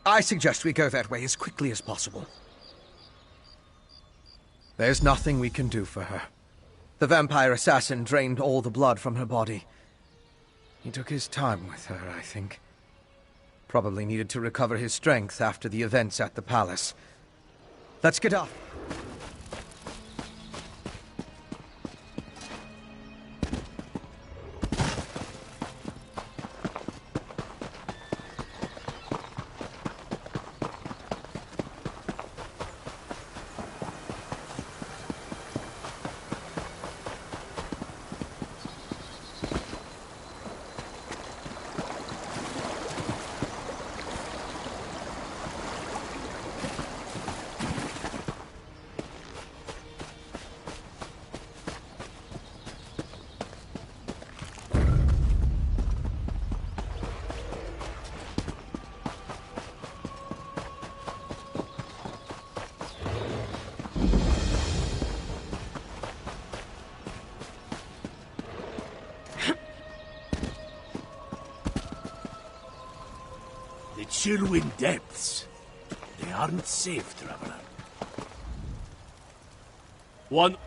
I suggest we go that way as quickly as possible. There's nothing we can do for her. The vampire assassin drained all the blood from her body. He took his time with her, I think. Probably needed to recover his strength after the events at the palace. Let's get up. The Chillwind depths. They aren't safe, traveler. One...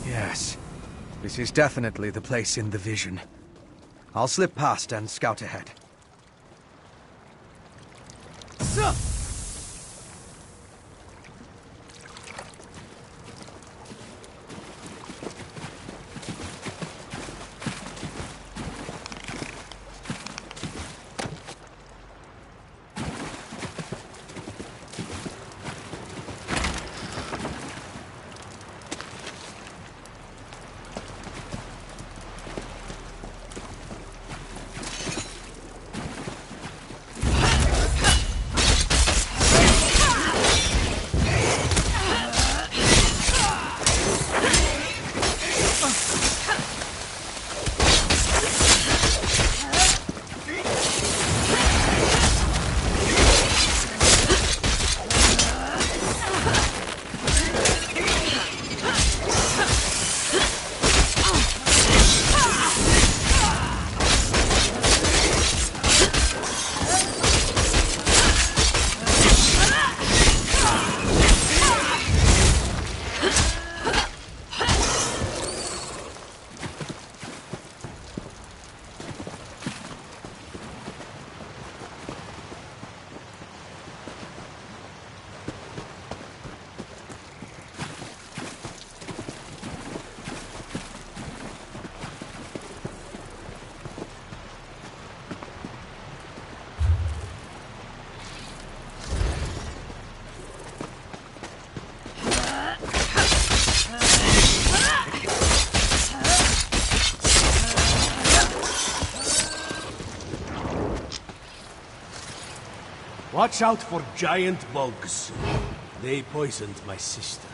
Yes. This is definitely the place in the vision. I'll slip past and scout ahead. Watch out for giant bugs. They poisoned my sister.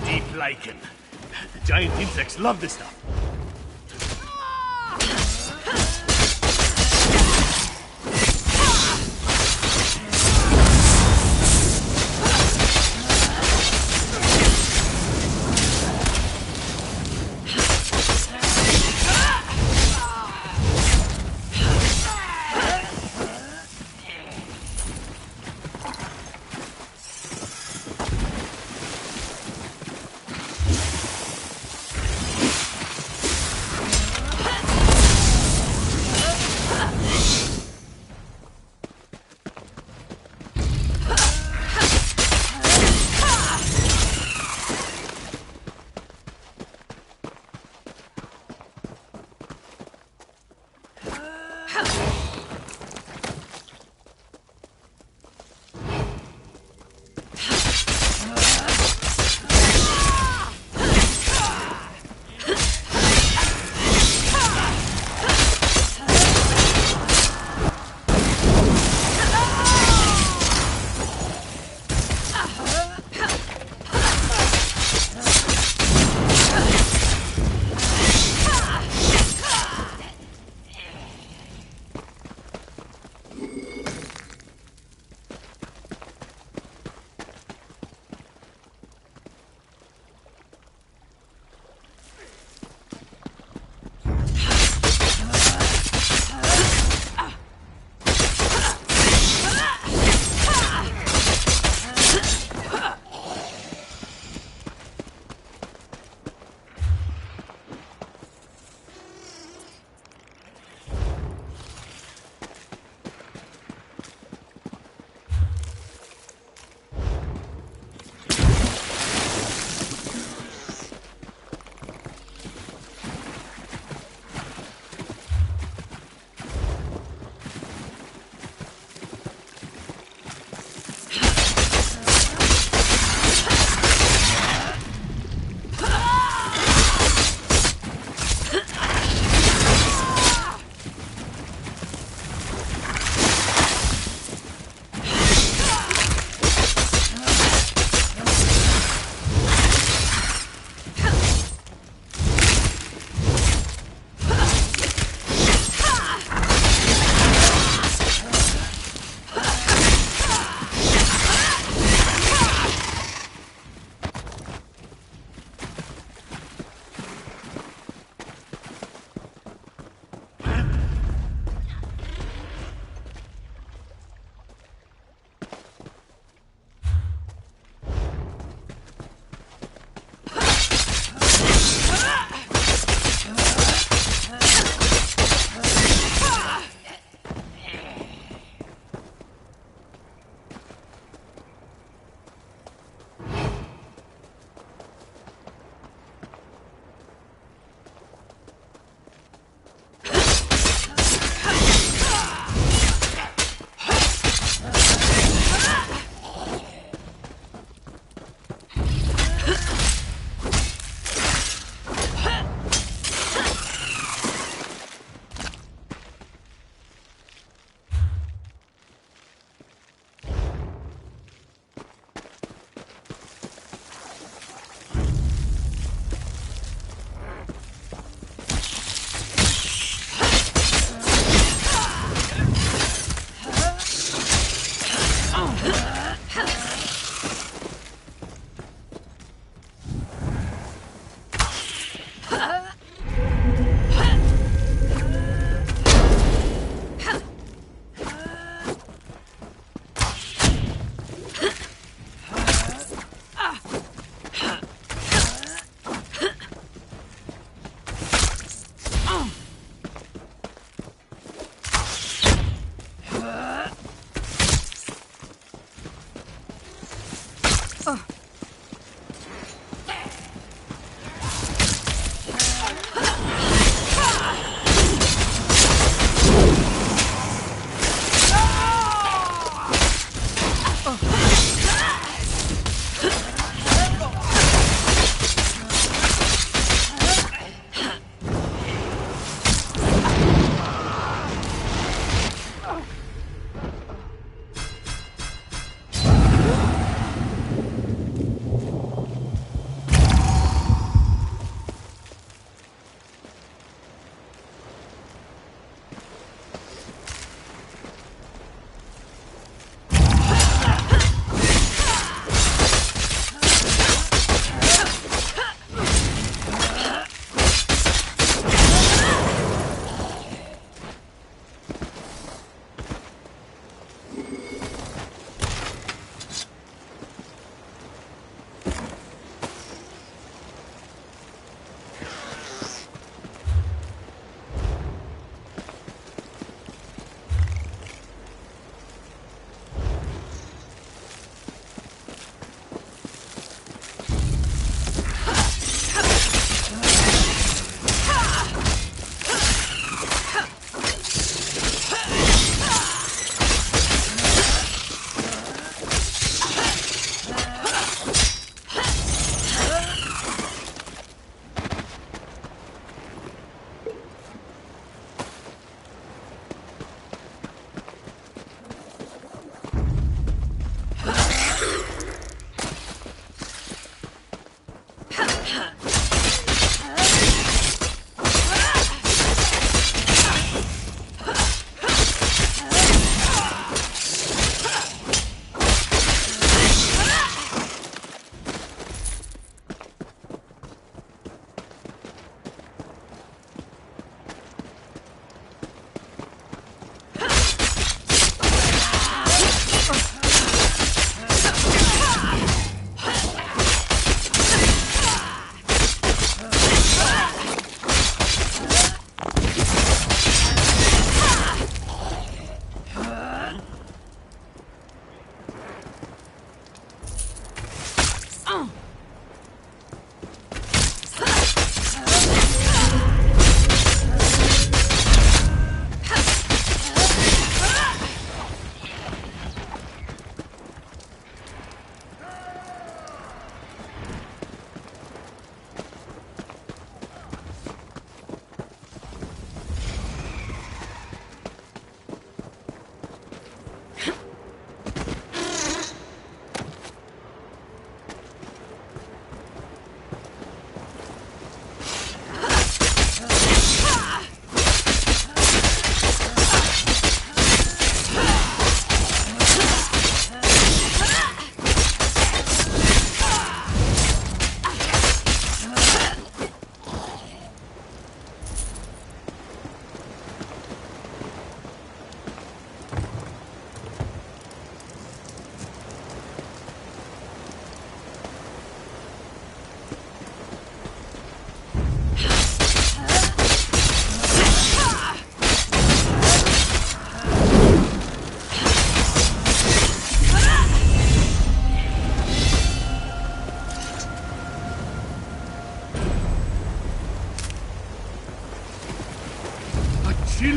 Deep lichen. The giant insects love this stuff.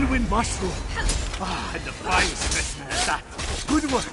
whirlwind mushroom. Ah, and the fine specimen at that. Good work.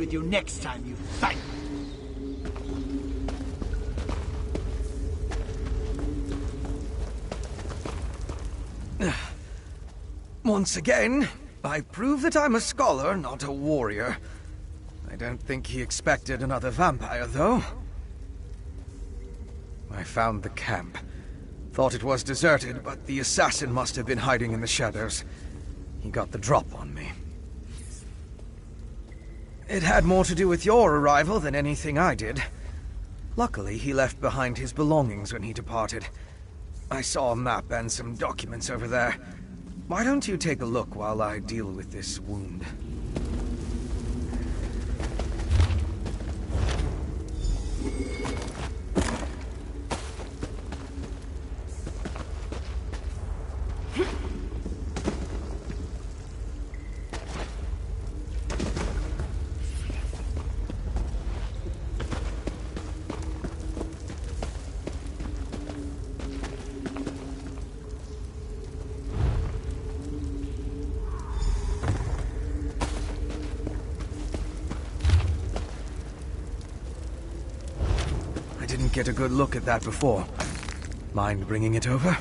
with you next time you fight. Once again, I prove that I'm a scholar, not a warrior. I don't think he expected another vampire, though. I found the camp. Thought it was deserted, but the assassin must have been hiding in the shadows. He got the drop on me. It had more to do with your arrival than anything I did. Luckily, he left behind his belongings when he departed. I saw a map and some documents over there. Why don't you take a look while I deal with this wound? Didn't get a good look at that before. Mind bringing it over?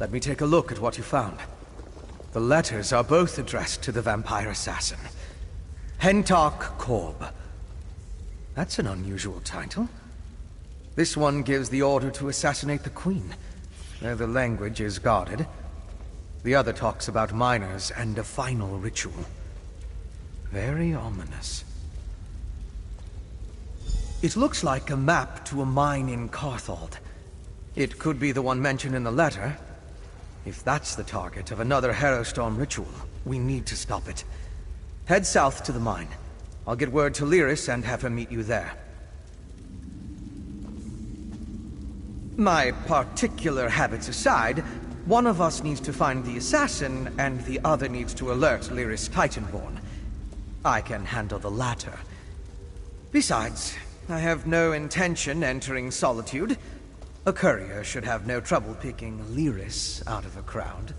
Let me take a look at what you found. The letters are both addressed to the vampire assassin. Hentark Korb. That's an unusual title. This one gives the order to assassinate the Queen, though the language is guarded. The other talks about miners and a final ritual. Very ominous. It looks like a map to a mine in Carthald. It could be the one mentioned in the letter. If that's the target of another Harrowstorm ritual, we need to stop it. Head south to the mine. I'll get word to Lyris and have her meet you there. My particular habits aside, one of us needs to find the assassin, and the other needs to alert Lyris Titanborn. I can handle the latter. Besides, I have no intention entering Solitude. A courier should have no trouble picking Lyris out of a crowd.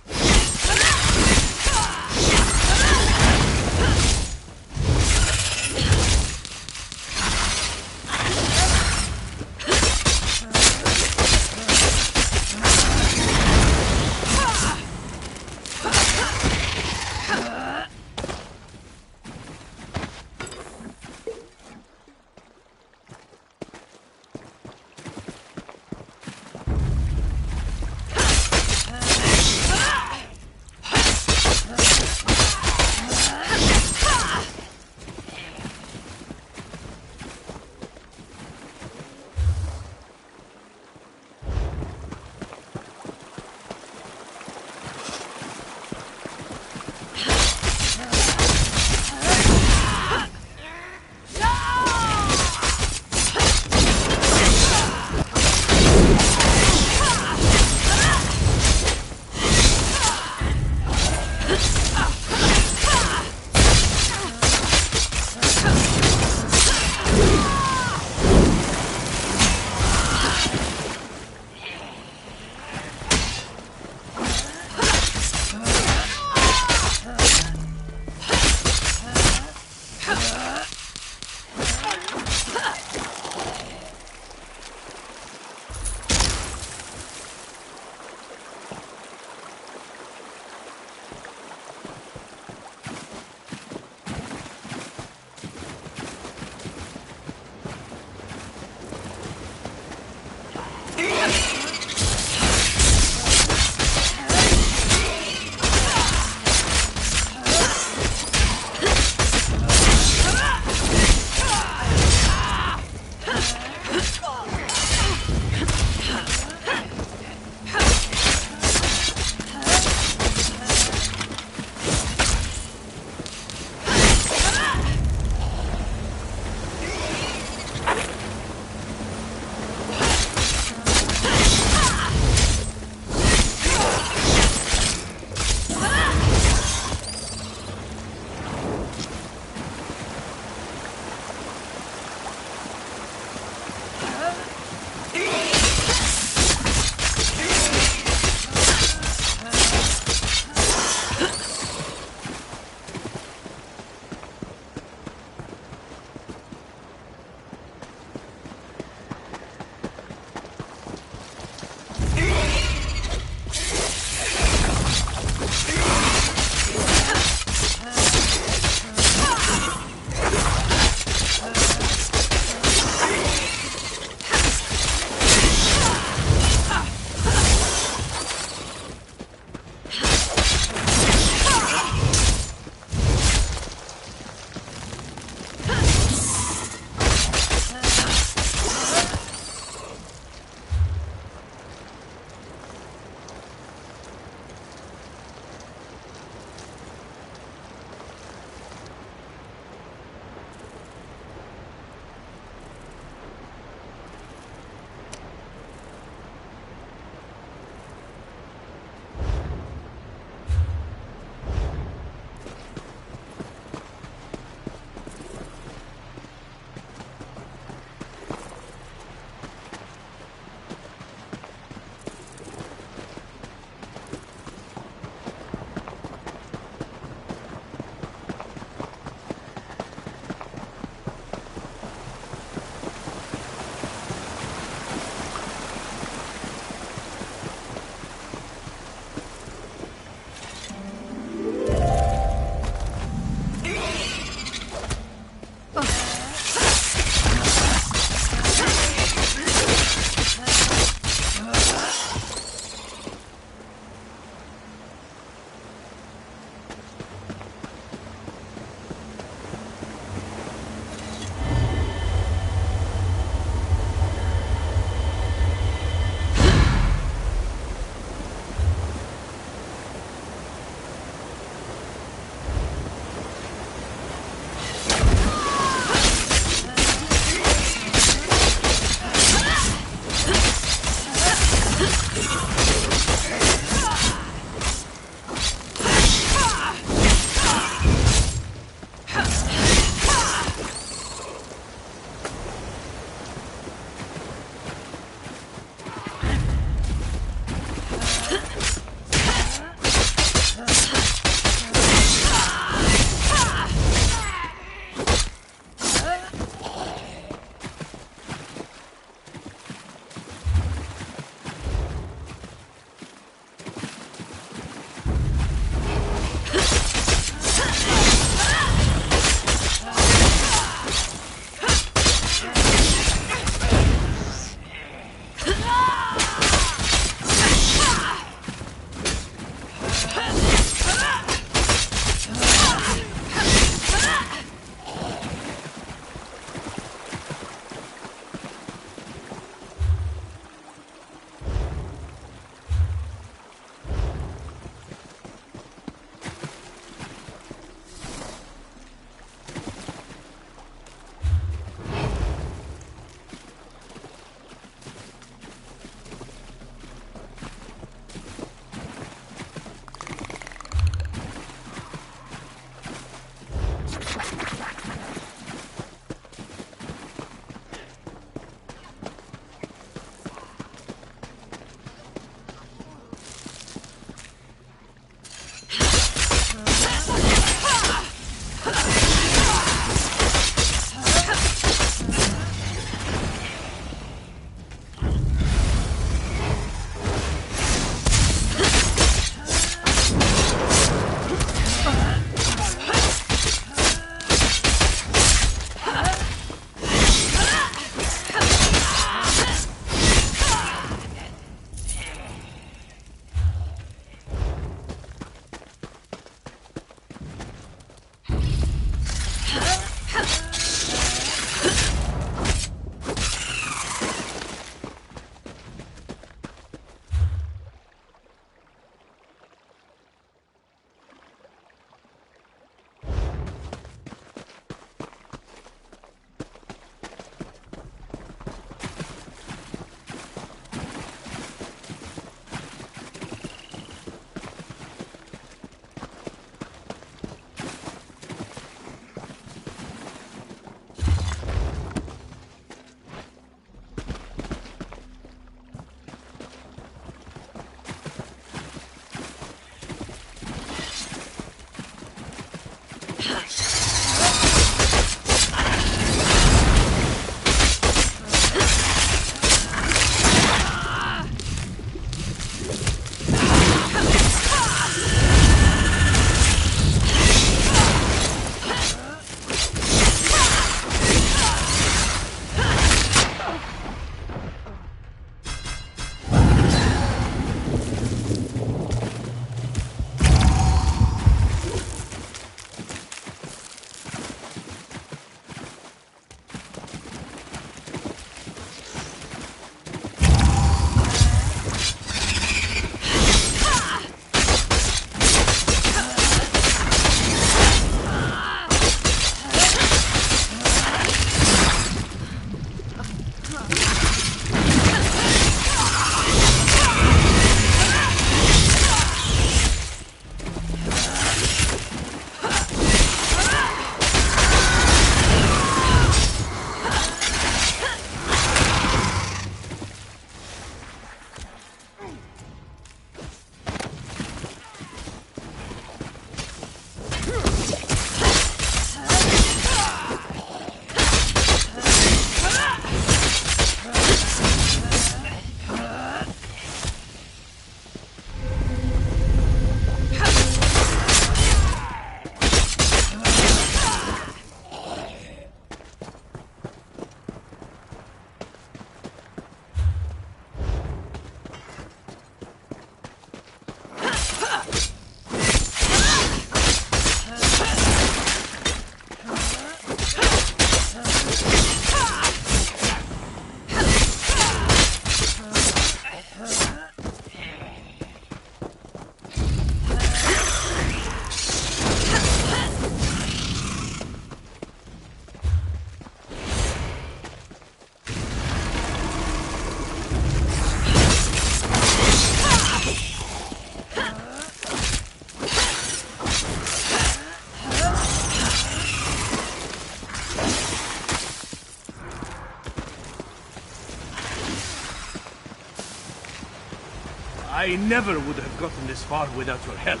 I never would have gotten this far without your help.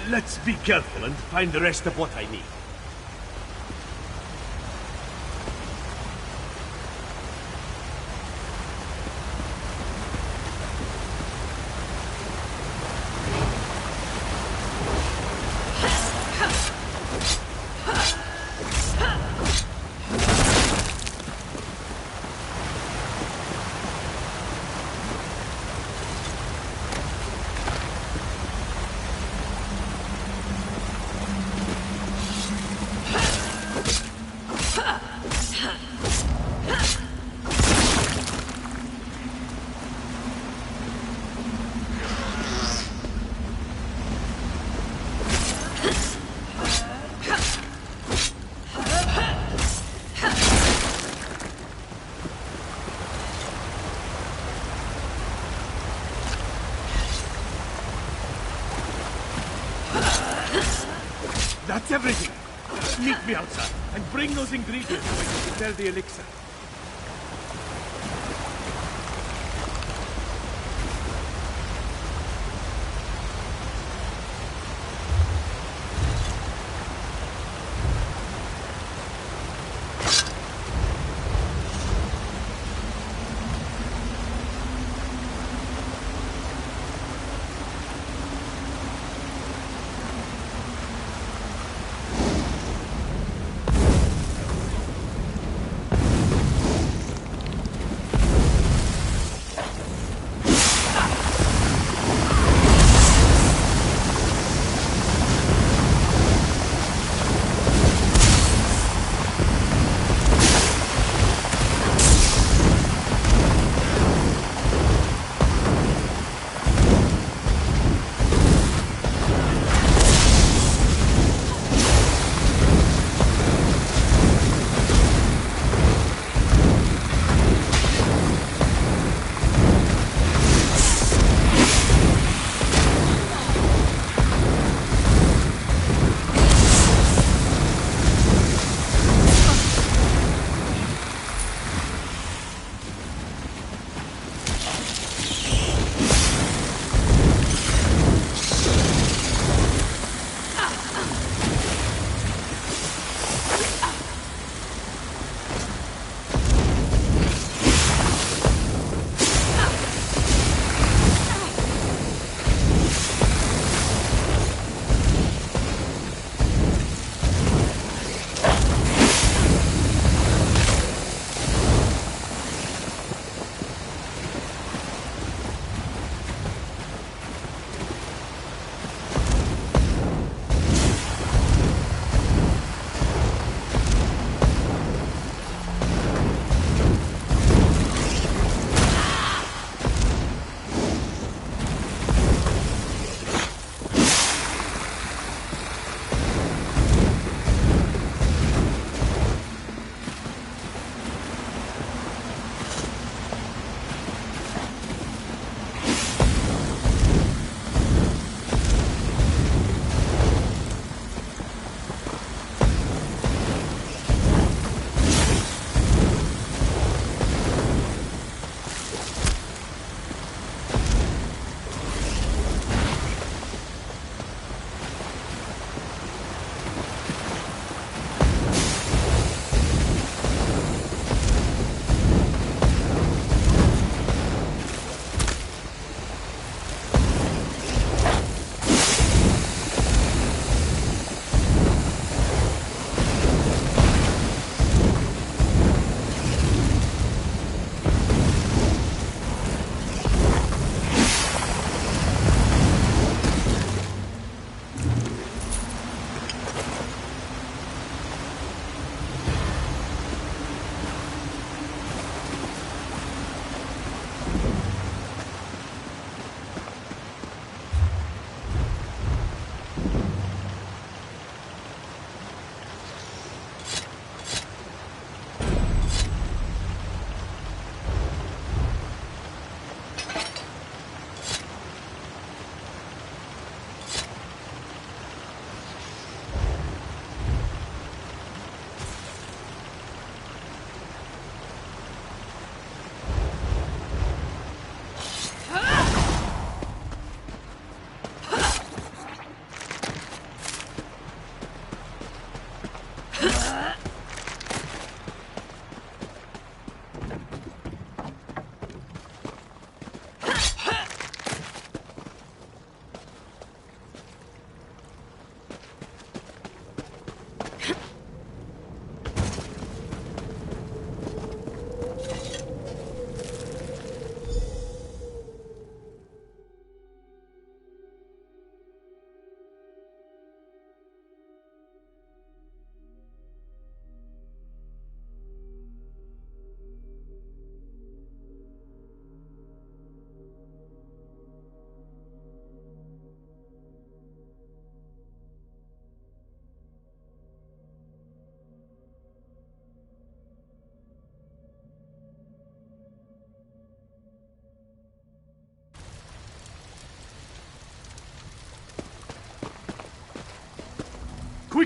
Let's be careful and find the rest of what I need. That's everything. Meet me outside and bring those ingredients so I can prepare the elixir.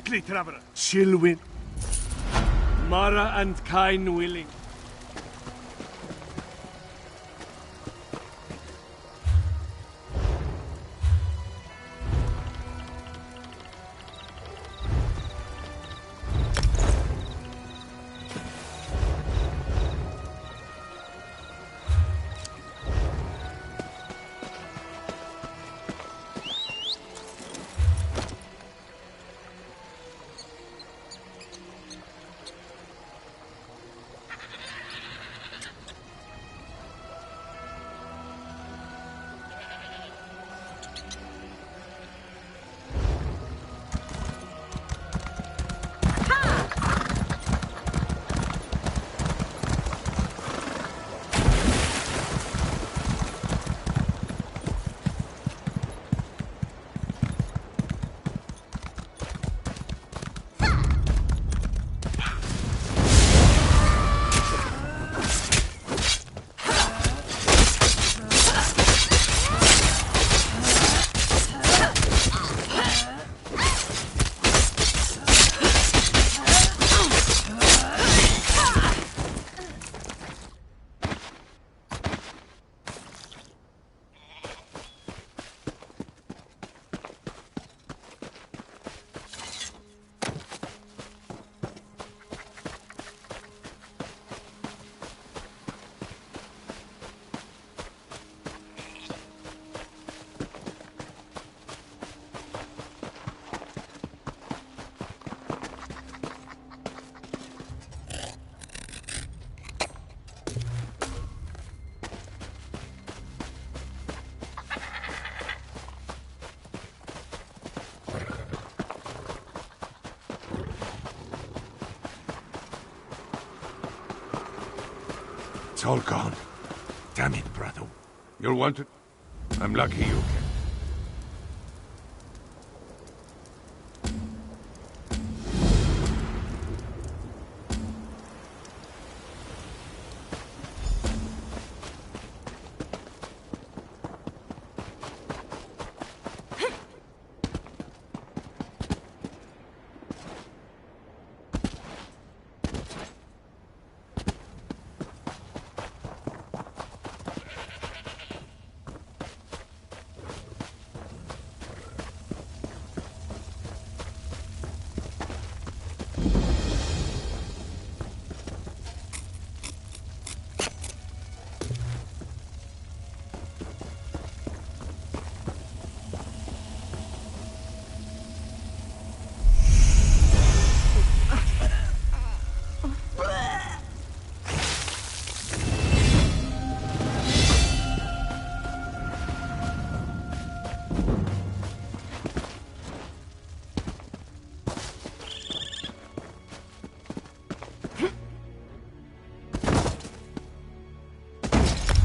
Quickly, traveler. Chillwin. Mara and Kain willing. It's all gone. Damn it, brother. You're wanted. I'm lucky you came.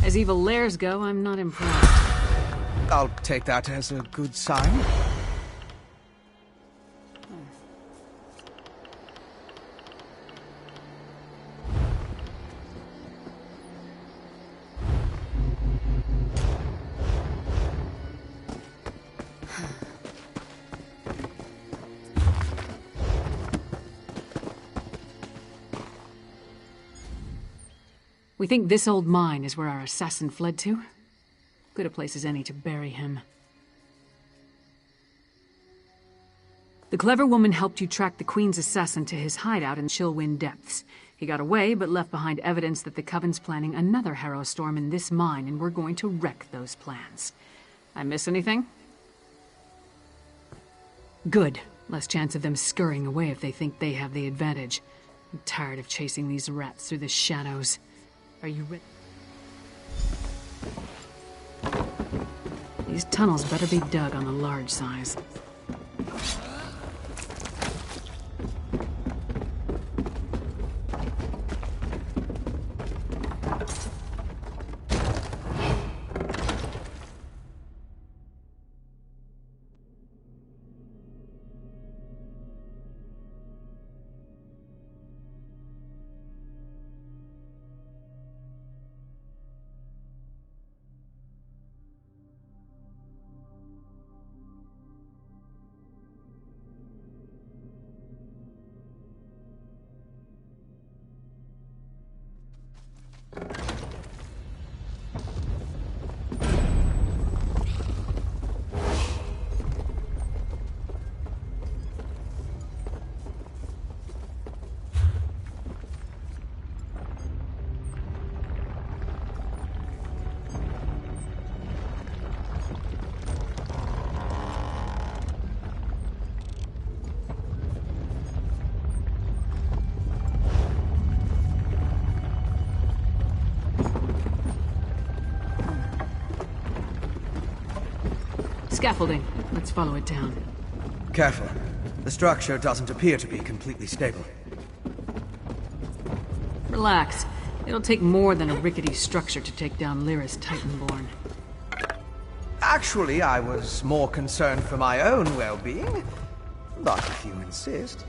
As evil lairs go, I'm not impressed. I'll take that as a good sign. We think this old mine is where our assassin fled to? Good a place as any to bury him. The clever woman helped you track the Queen's assassin to his hideout in Chillwind Depths. He got away, but left behind evidence that the Coven's planning another Harrow storm in this mine, and we're going to wreck those plans. I miss anything? Good. Less chance of them scurrying away if they think they have the advantage. I'm tired of chasing these rats through the shadows. Are you ready? These tunnels better be dug on the large size. Scaffolding. Let's follow it down. Careful. The structure doesn't appear to be completely stable. Relax. It'll take more than a rickety structure to take down Lyra's Titanborn. Actually, I was more concerned for my own well-being. But if you insist...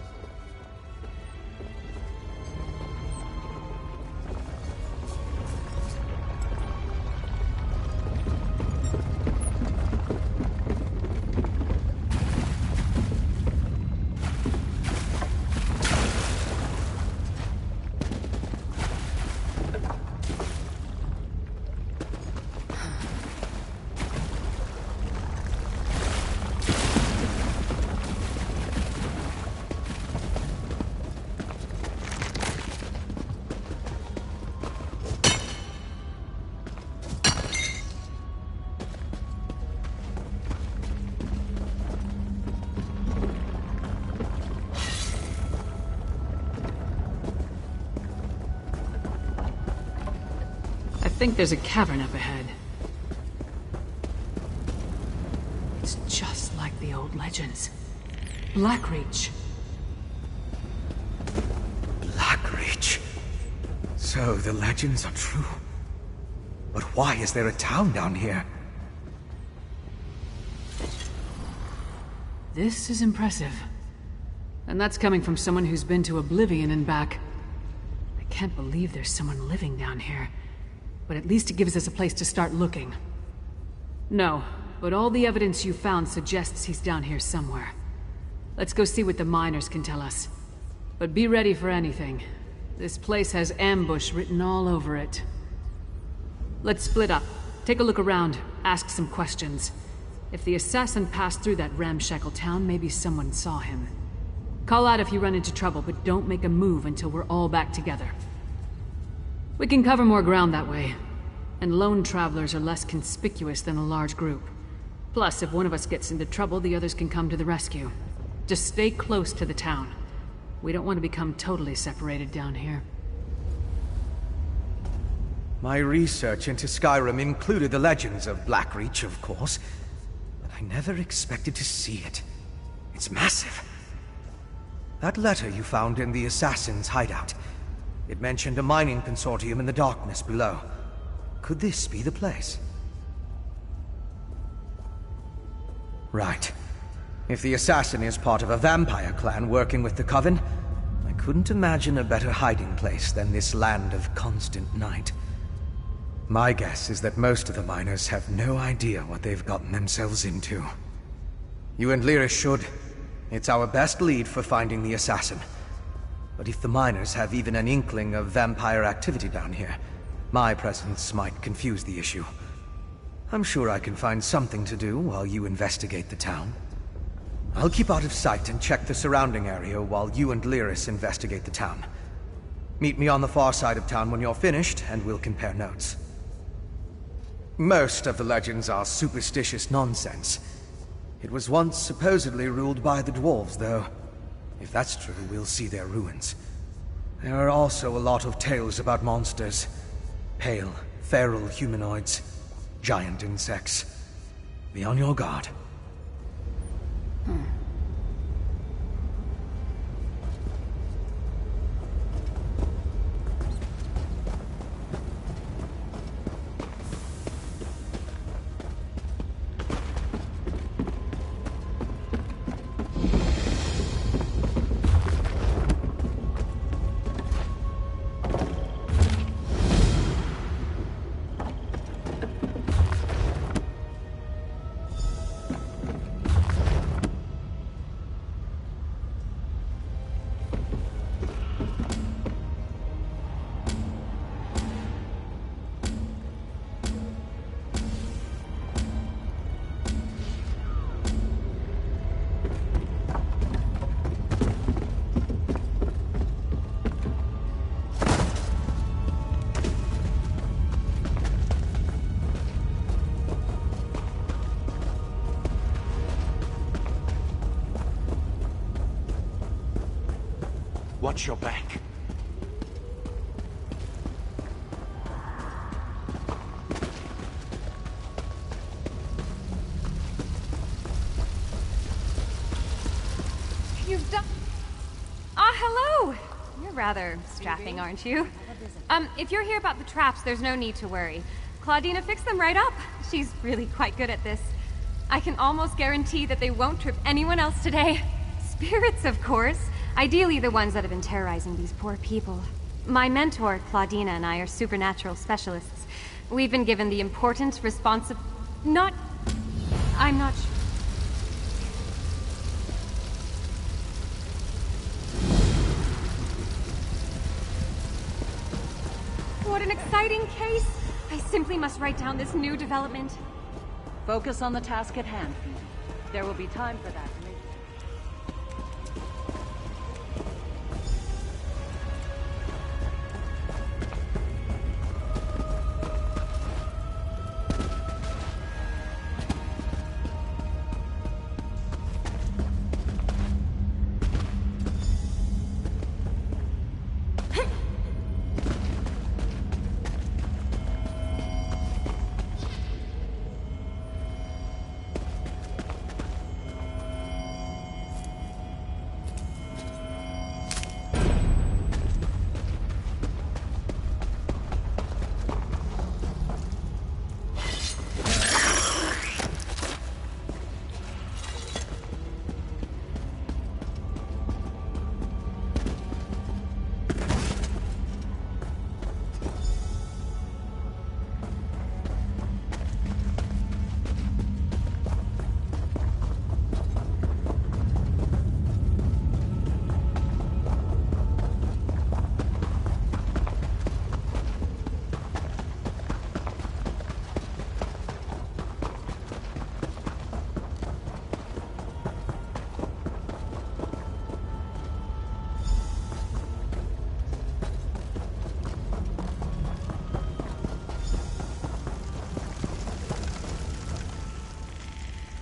I think there's a cavern up ahead. It's just like the old legends. Blackreach. Blackreach? So the legends are true. But why is there a town down here? This is impressive. And that's coming from someone who's been to Oblivion and back. I can't believe there's someone living down here. But at least it gives us a place to start looking. No, but all the evidence you found suggests he's down here somewhere. Let's go see what the miners can tell us. But be ready for anything. This place has ambush written all over it. Let's split up. Take a look around, ask some questions. If the assassin passed through that ramshackle town, maybe someone saw him. Call out if you run into trouble, but don't make a move until we're all back together. We can cover more ground that way, and lone travelers are less conspicuous than a large group. Plus, if one of us gets into trouble, the others can come to the rescue. Just stay close to the town. We don't want to become totally separated down here. My research into Skyrim included the legends of Blackreach, of course, but I never expected to see it. It's massive. That letter you found in the assassin's hideout, it mentioned a mining consortium in the darkness below. Could this be the place? Right. If the assassin is part of a vampire clan working with the Coven, I couldn't imagine a better hiding place than this land of constant night. My guess is that most of the miners have no idea what they've gotten themselves into. You and Lyra should. It's our best lead for finding the assassin. But if the miners have even an inkling of vampire activity down here, my presence might confuse the issue. I'm sure I can find something to do while you investigate the town. I'll keep out of sight and check the surrounding area while you and Lyris investigate the town. Meet me on the far side of town when you're finished, and we'll compare notes. Most of the legends are superstitious nonsense. It was once supposedly ruled by the dwarves, though. If that's true, we'll see their ruins. There are also a lot of tales about monsters. Pale, feral humanoids, giant insects. Be on your guard. Watch your back. rather strapping, aren't you? If you're here about the traps, there's no need to worry. Claudina fixed them right up. She's really quite good at this. I can almost guarantee that they won't trip anyone else today. Spirits, of course. Ideally, the ones that have been terrorizing these poor people. My mentor, Claudina, and I are supernatural specialists. We've been given the important I'm not sure. What an exciting case! I simply must write down this new development. Focus on the task at hand, Phoebe. There will be time for that later.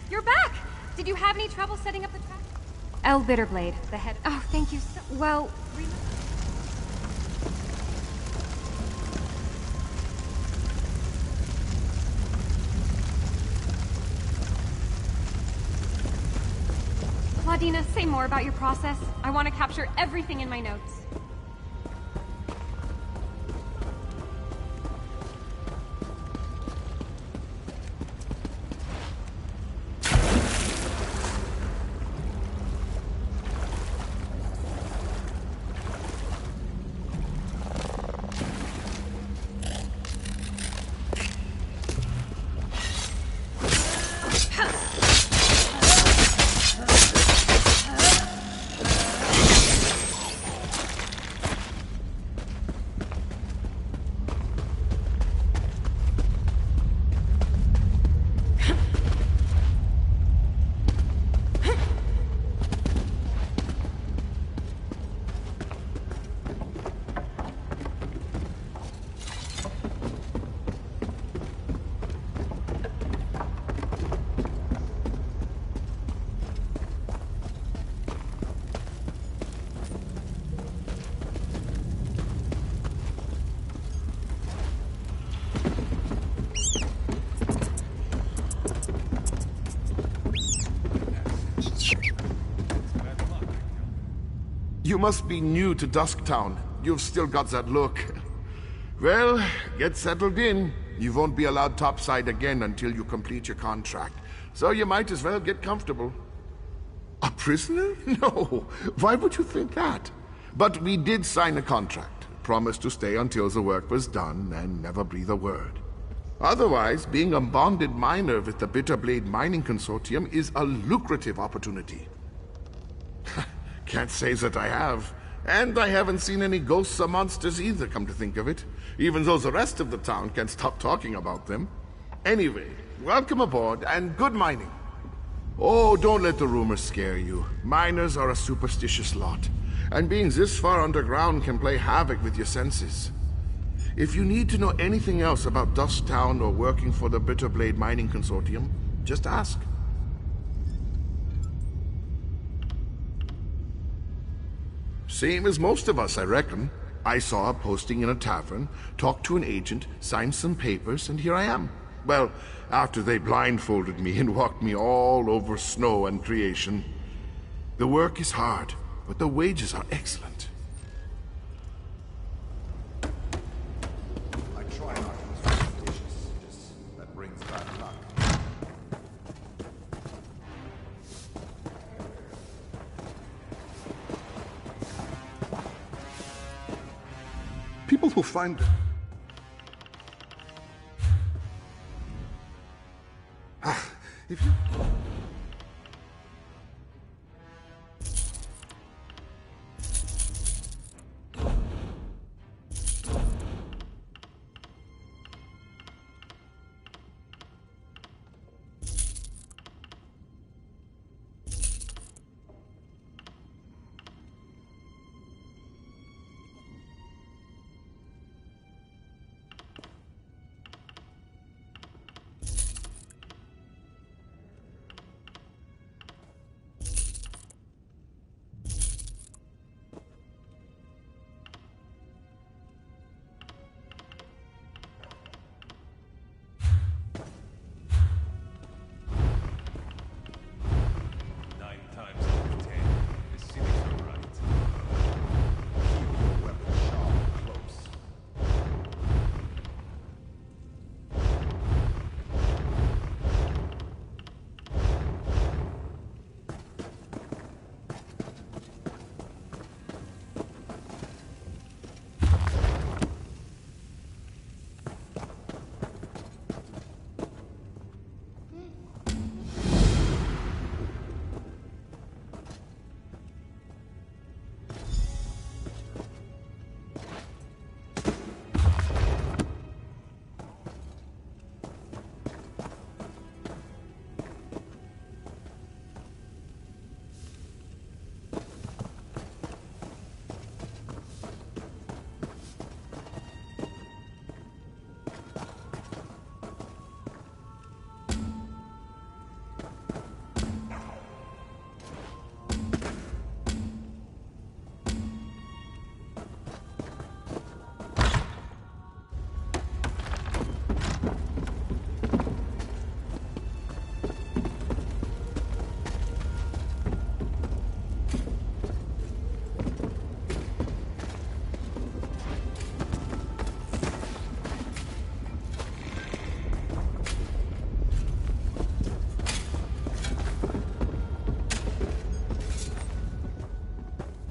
You're back! Did you have any trouble setting up the trap? El Bitterblade, the head. Oh, thank you so. Well. Claudina, say more about your process. I want to capture everything in my notes. You must be new to Dusktown. You've still got that look. Well, get settled in. You won't be allowed topside again until you complete your contract. So you might as well get comfortable. A prisoner? No. Why would you think that? But we did sign a contract. Promised to stay until the work was done and never breathe a word. Otherwise, being a bonded miner with the Bitterblade Mining Consortium is a lucrative opportunity. Can't say that I have. And I haven't seen any ghosts or monsters either, come to think of it. Even though the rest of the town can't stop talking about them. Anyway, welcome aboard, and good mining. Oh, don't let the rumors scare you. Miners are a superstitious lot. And being this far underground can play havoc with your senses. If you need to know anything else about Dusktown or working for the Bitterblade Mining Consortium, just ask. Same as most of us, I reckon. I saw a posting in a tavern, talked to an agent, signed some papers, and here I am. Well, after they blindfolded me and walked me all over snow and creation. The work is hard, but the wages are excellent. to find... If you...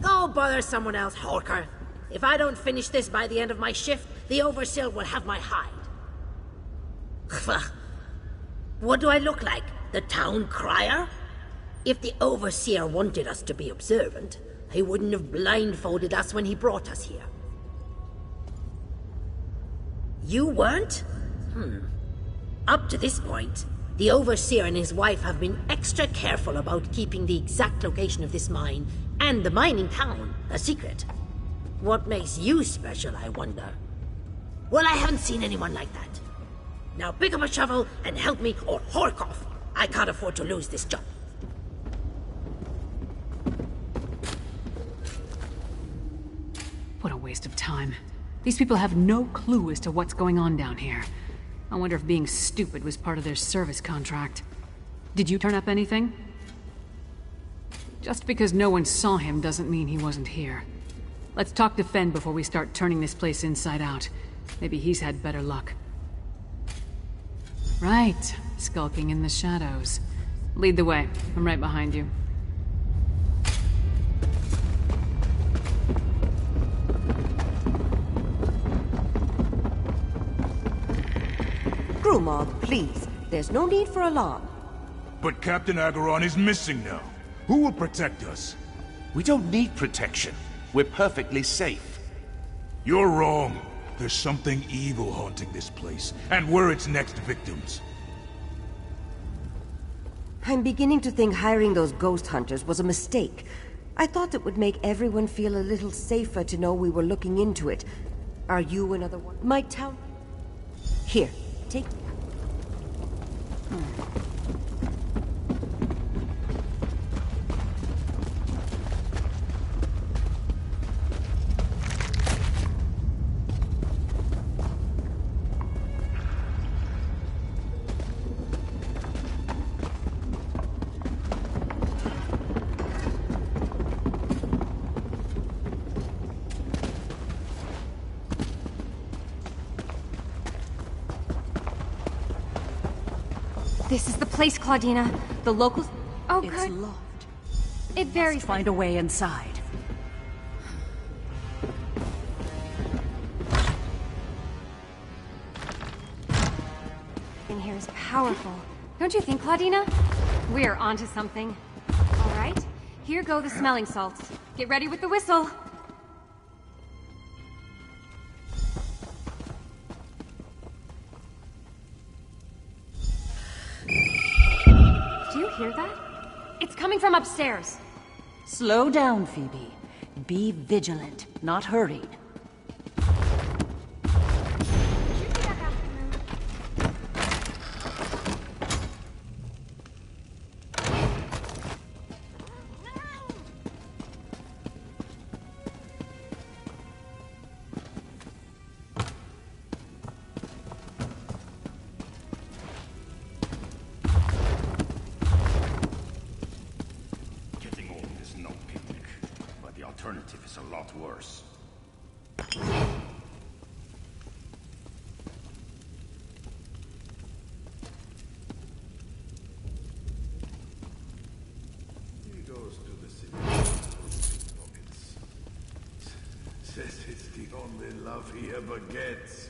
Go bother someone else, Horker. If I don't finish this by the end of my shift, the Overseer will have my hide. What do I look like? The town crier? If the Overseer wanted us to be observant, he wouldn't have blindfolded us when he brought us here. You weren't? Up to this point, the Overseer and his wife have been extra careful about keeping the exact location of this mine and the mining town a secret. What makes you special, I wonder? Well, I haven't seen anyone like that. Now pick up a shovel and help me or hork off. I can't afford to lose this job. What a waste of time. These people have no clue as to what's going on down here. I wonder if being stupid was part of their service contract. Did you turn up anything? Just because no one saw him doesn't mean he wasn't here. Let's talk to Fen before we start turning this place inside out. Maybe he's had better luck. Right, skulking in the shadows. Lead the way. I'm right behind you. Grumog, please. There's no need for alarm. But Captain Agaron is missing now. Who will protect us? We don't need protection. We're perfectly safe. You're wrong. There's something evil haunting this place, and we're its next victims. I'm beginning to think hiring those ghost hunters was a mistake. I thought it would make everyone feel a little safer to know we were looking into it. Are you another one? My town... Here, take... This is the place, Claudina. The locals... Oh, It's good. locked. It varies. Must find a way inside. in here is powerful. Don't you think, Claudina? We're onto something. All right, here go the smelling salts. Get ready with the whistle. Do you hear that? It's coming from upstairs. Slow down, Phoebe. Be vigilant, not hurried. Getting old is no picnic, but the alternative is a lot worse. He goes to the city. Says it's the only love he ever gets.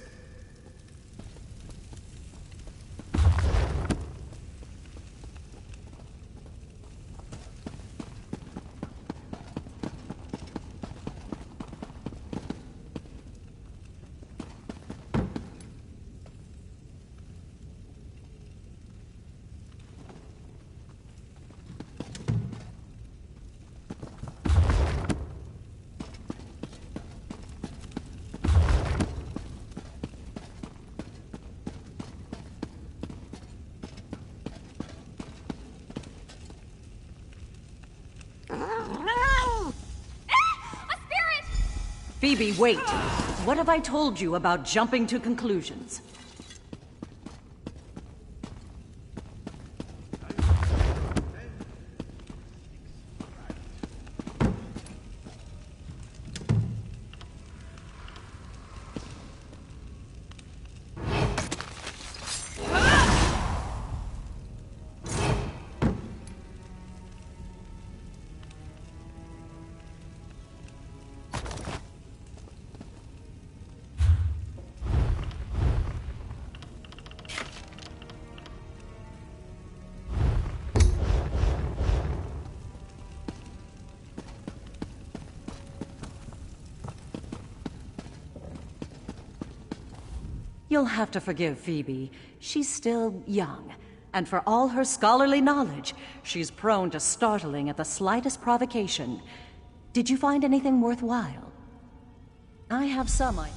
Phoebe, wait. What have I told you about jumping to conclusions? You'll have to forgive Phoebe. She's still young, and for all her scholarly knowledge, she's prone to startling at the slightest provocation. Did you find anything worthwhile? I have some ideas.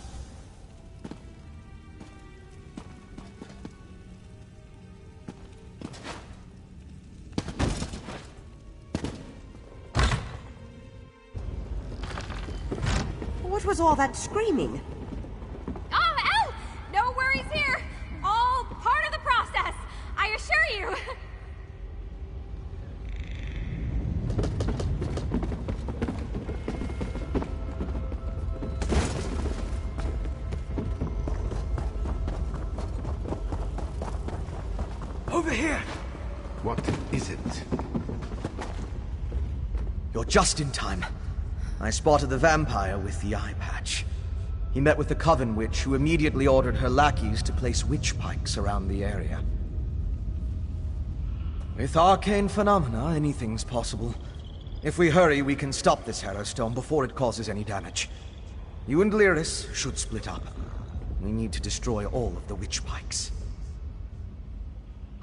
What was all that screaming? No worries here. All part of the process. I assure you. Over here! What is it? You're just in time. I spotted the vampire with the eye patch. He met with the Coven Witch, who immediately ordered her lackeys to place witch pikes around the area. With arcane phenomena, anything's possible. If we hurry, we can stop this Harrowstone before it causes any damage. You and Lyris should split up. We need to destroy all of the witch pikes.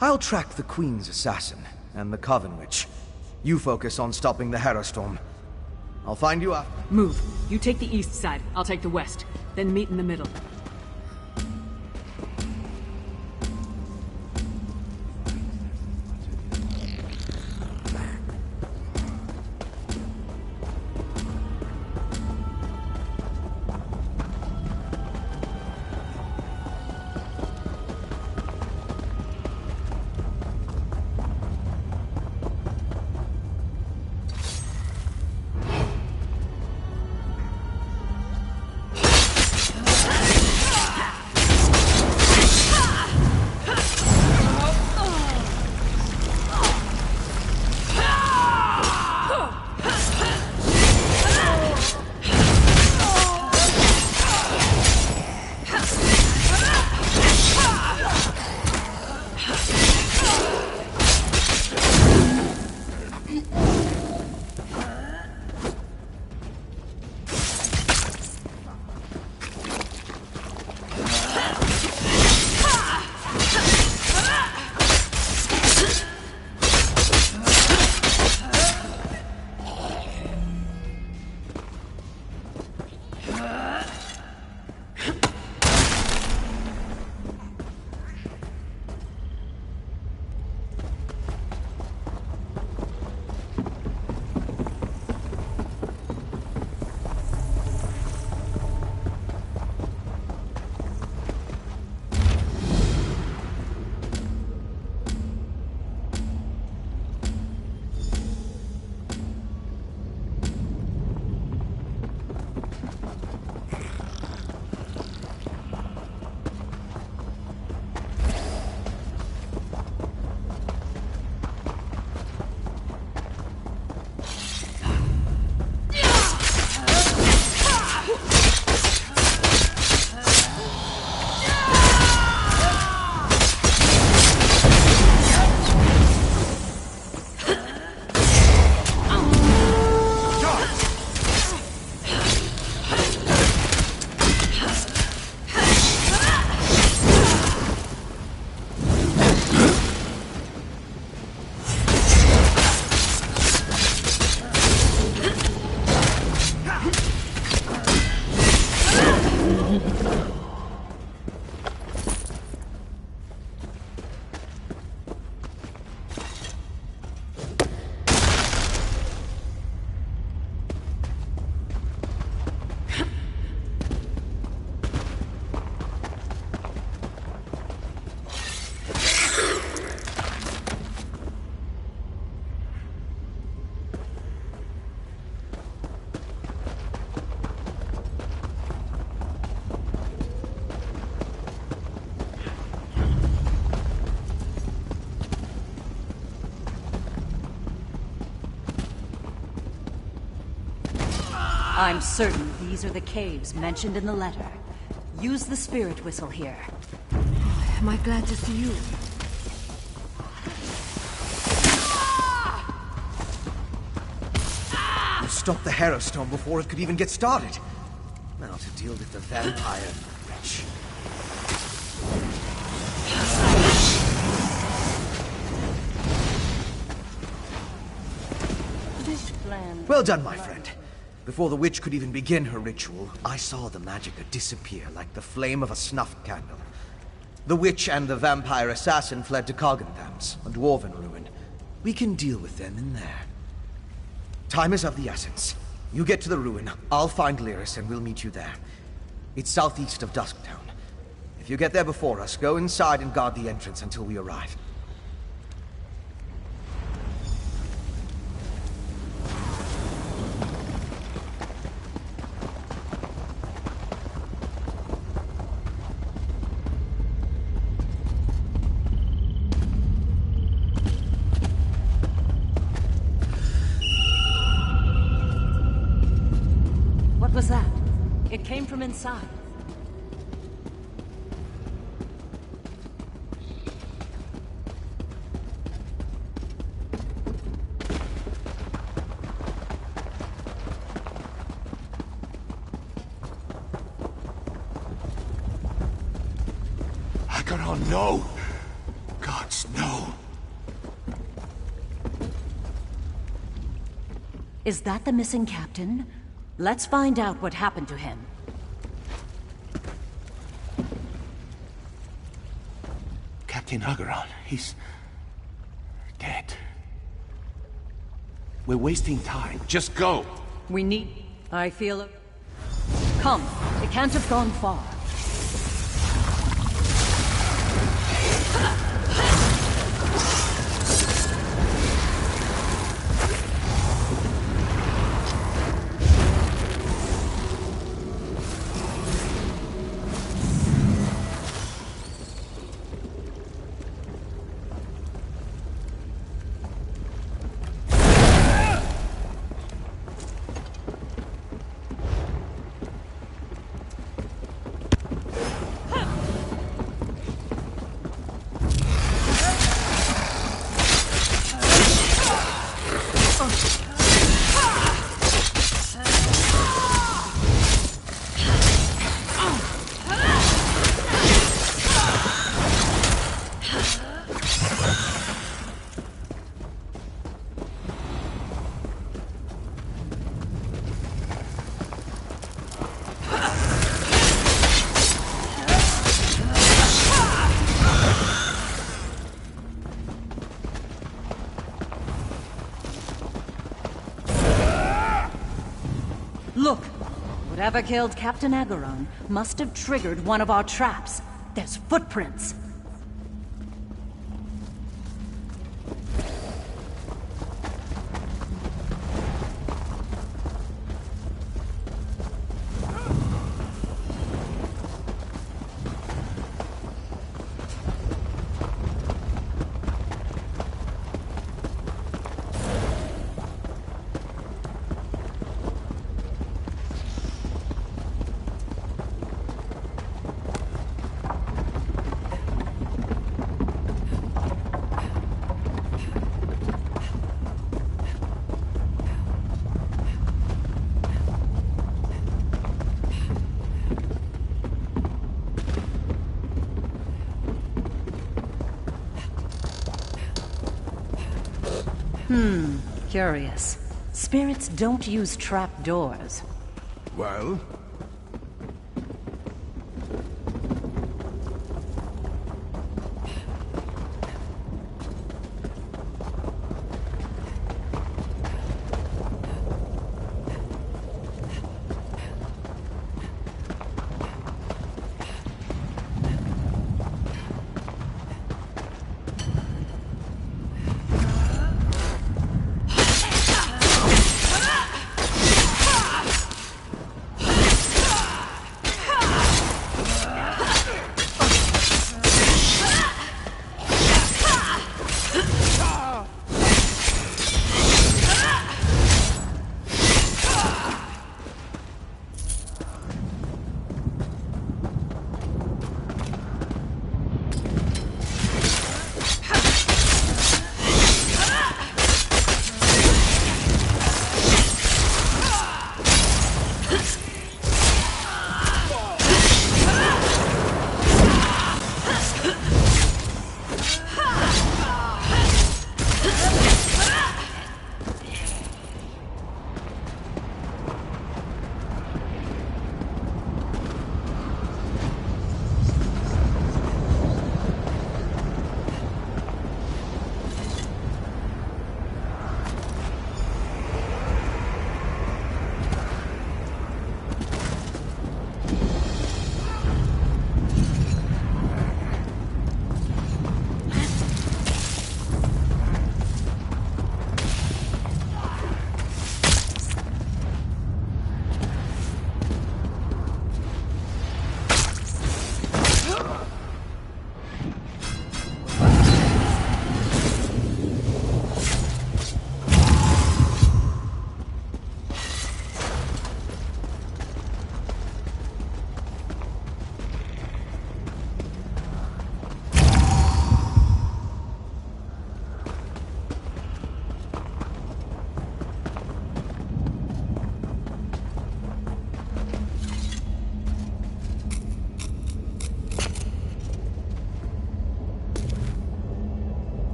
I'll track the Queen's assassin and the Coven Witch. You focus on stopping the Harrowstorm. I'll find you after. Move. You take the east side, I'll take the west. Then meet in the middle. I'm certain these are the caves mentioned in the letter. Use the spirit whistle here. Am I glad to see you? You stopped the Harrow Storm before it could even get started. Now to deal with the vampire wretch. This plan... Well done, my friend. Before the witch could even begin her ritual, I saw the magicka disappear like the flame of a snuffed candle. The witch and the vampire assassin fled to Cogentham's, a dwarven ruin. We can deal with them in there. Time is of the essence. You get to the ruin, I'll find Lyris and we'll meet you there. It's southeast of Dusktown. If you get there before us, go inside and guard the entrance until we arrive. What was that? It came from inside. Agaron, no! Gods, no! Is that the missing captain? Let's find out what happened to him. Captain Agaron, he's... dead. We're wasting time. Just go! We need... I feel it. Come, it can't have gone far. Look! Whatever killed Captain Agaron must have triggered one of our traps. There's footprints. Curious. Spirits don't use trap doors. Well?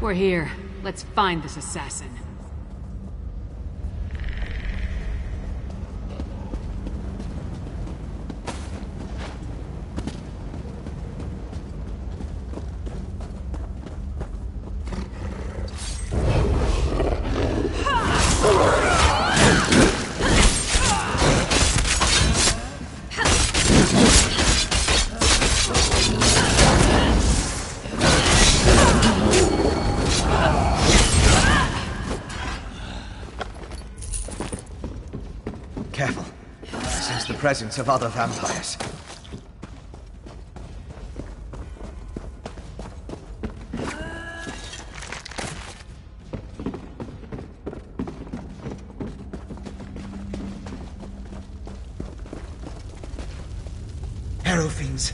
We're here. Let's find this assassin. Careful. I sense the presence of other vampires. Harrow fiends.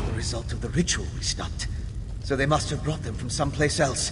The result of the ritual we stopped. So they must have brought them from someplace else.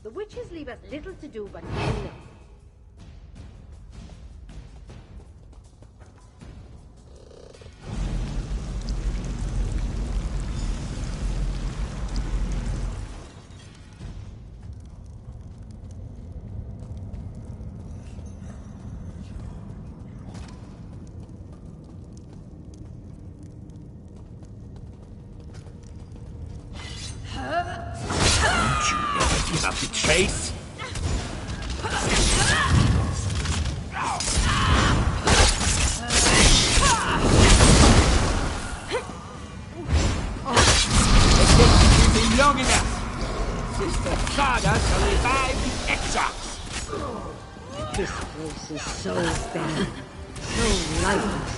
The witches leave us little to do but clean up. You have to chase? Long enough. Sister Saga shall revive the exarchs. This place is so bad, so lifeless.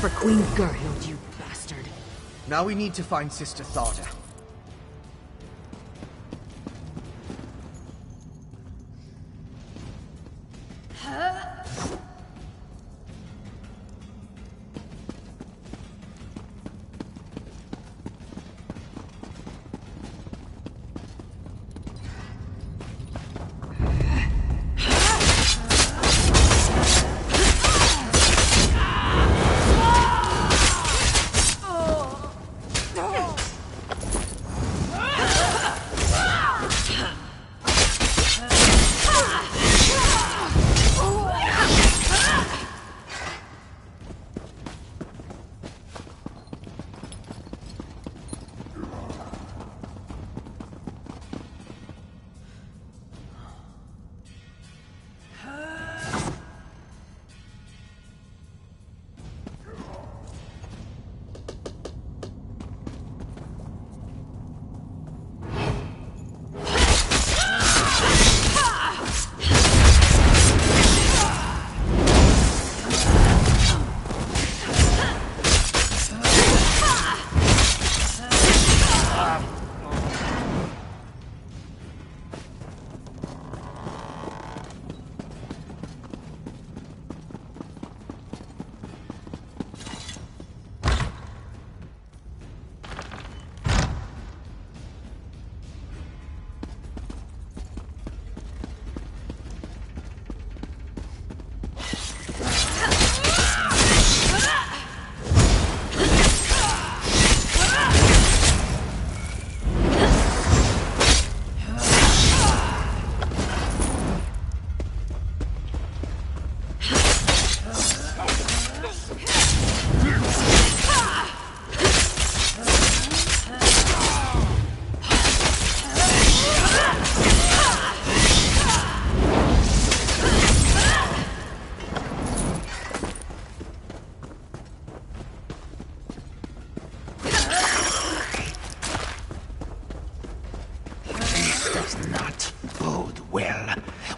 For Queen Gerhild, you bastard. Now we need to find Sister Tharda.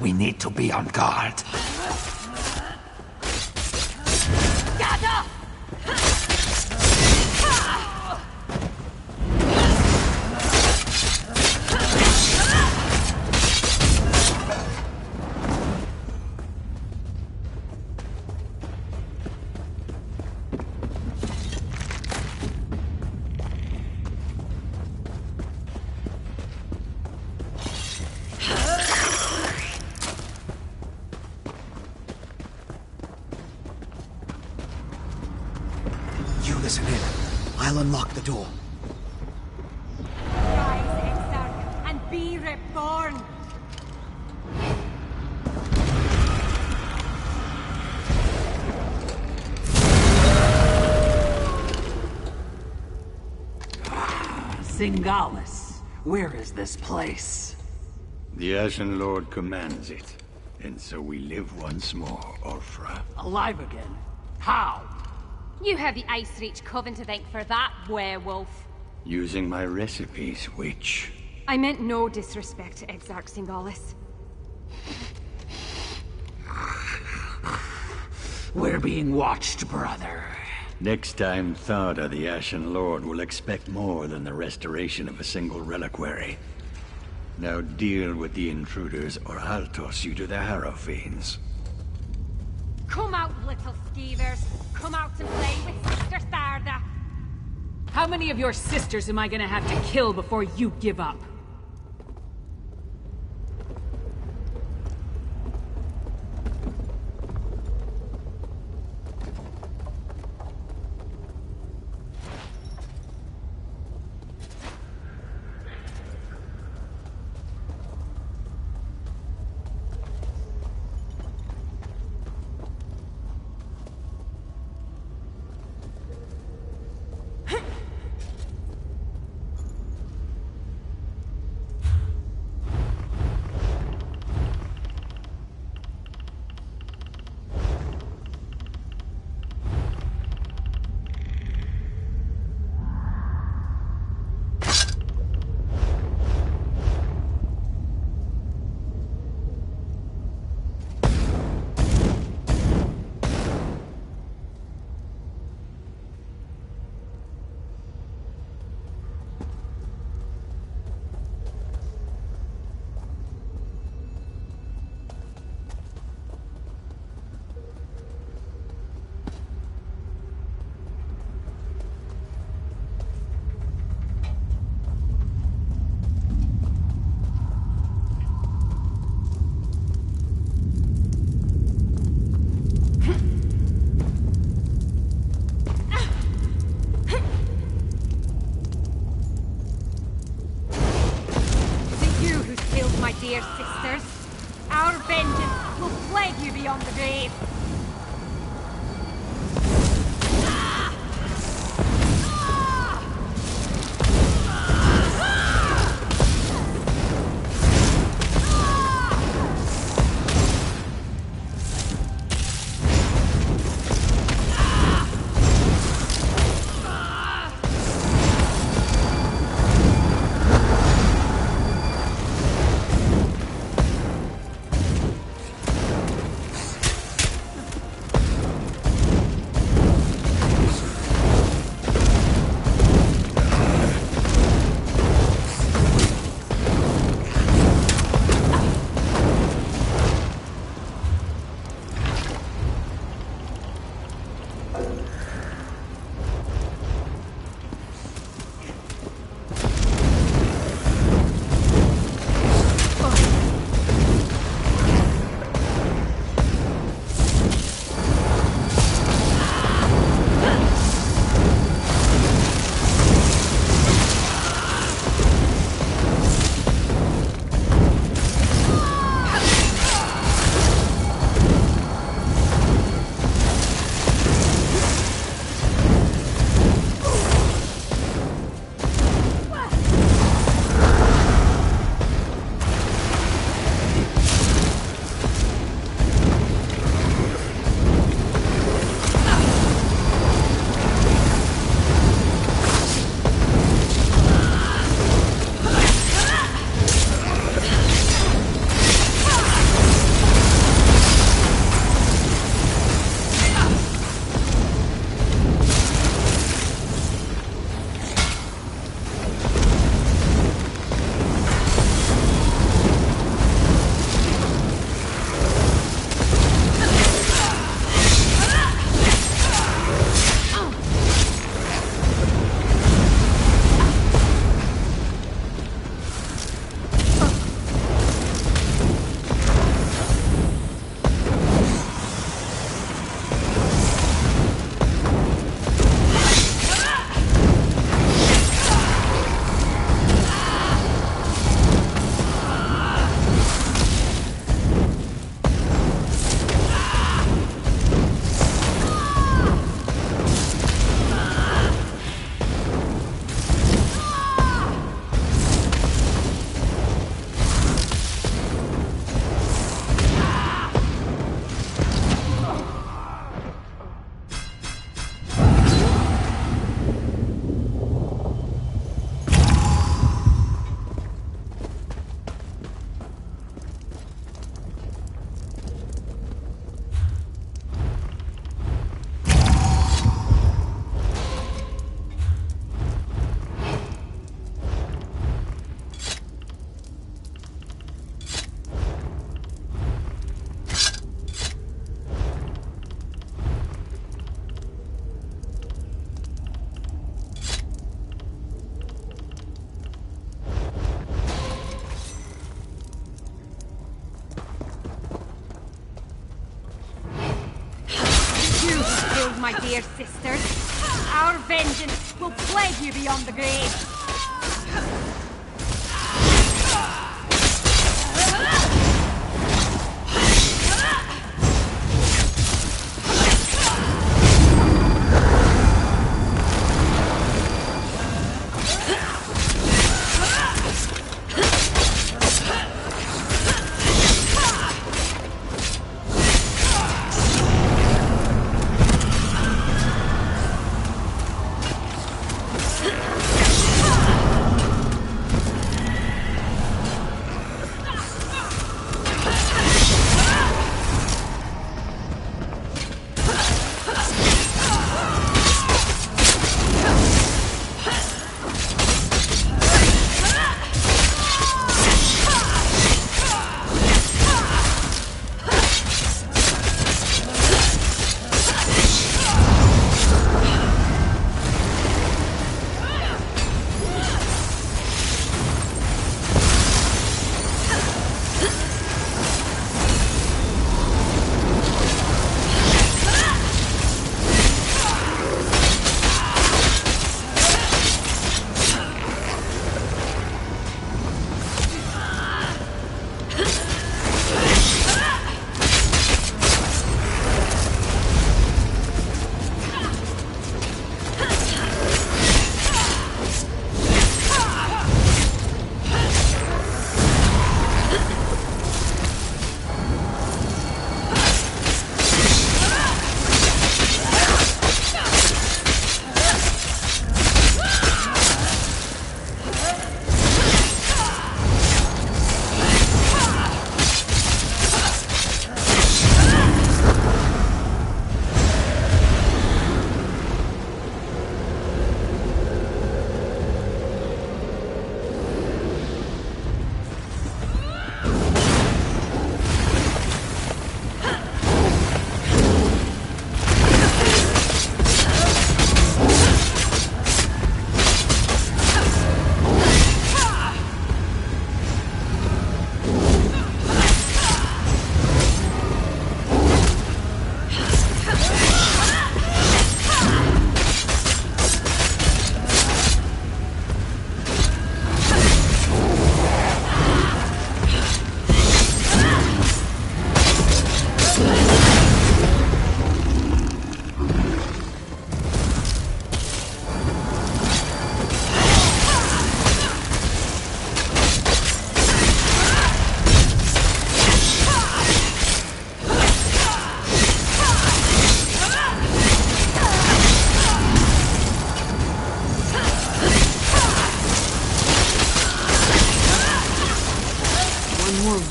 We need to be on guard. Gather! You listen in. I'll unlock the door. Rise, Exarch, and be reborn! Singalis, where is this place? The Ashen Lord commands it, and so we live once more, Ulfra. Alive again? How? You have the Ice Reach Coven to thank for that, werewolf. Using my recipes, witch. I meant no disrespect to Exarch Singalis. We're being watched, brother. Next time, Thada, the Ashen Lord, will expect more than the restoration of a single reliquary. Now deal with the intruders, or I'll toss you to the Harrow Fiends. Come out, little skeevers. Come out and play with Sister Tharda. How many of your sisters am I gonna have to kill before you give up? Dear sisters, our vengeance will plague you beyond the grave. my dear sisters. Our vengeance will plague you beyond the grave.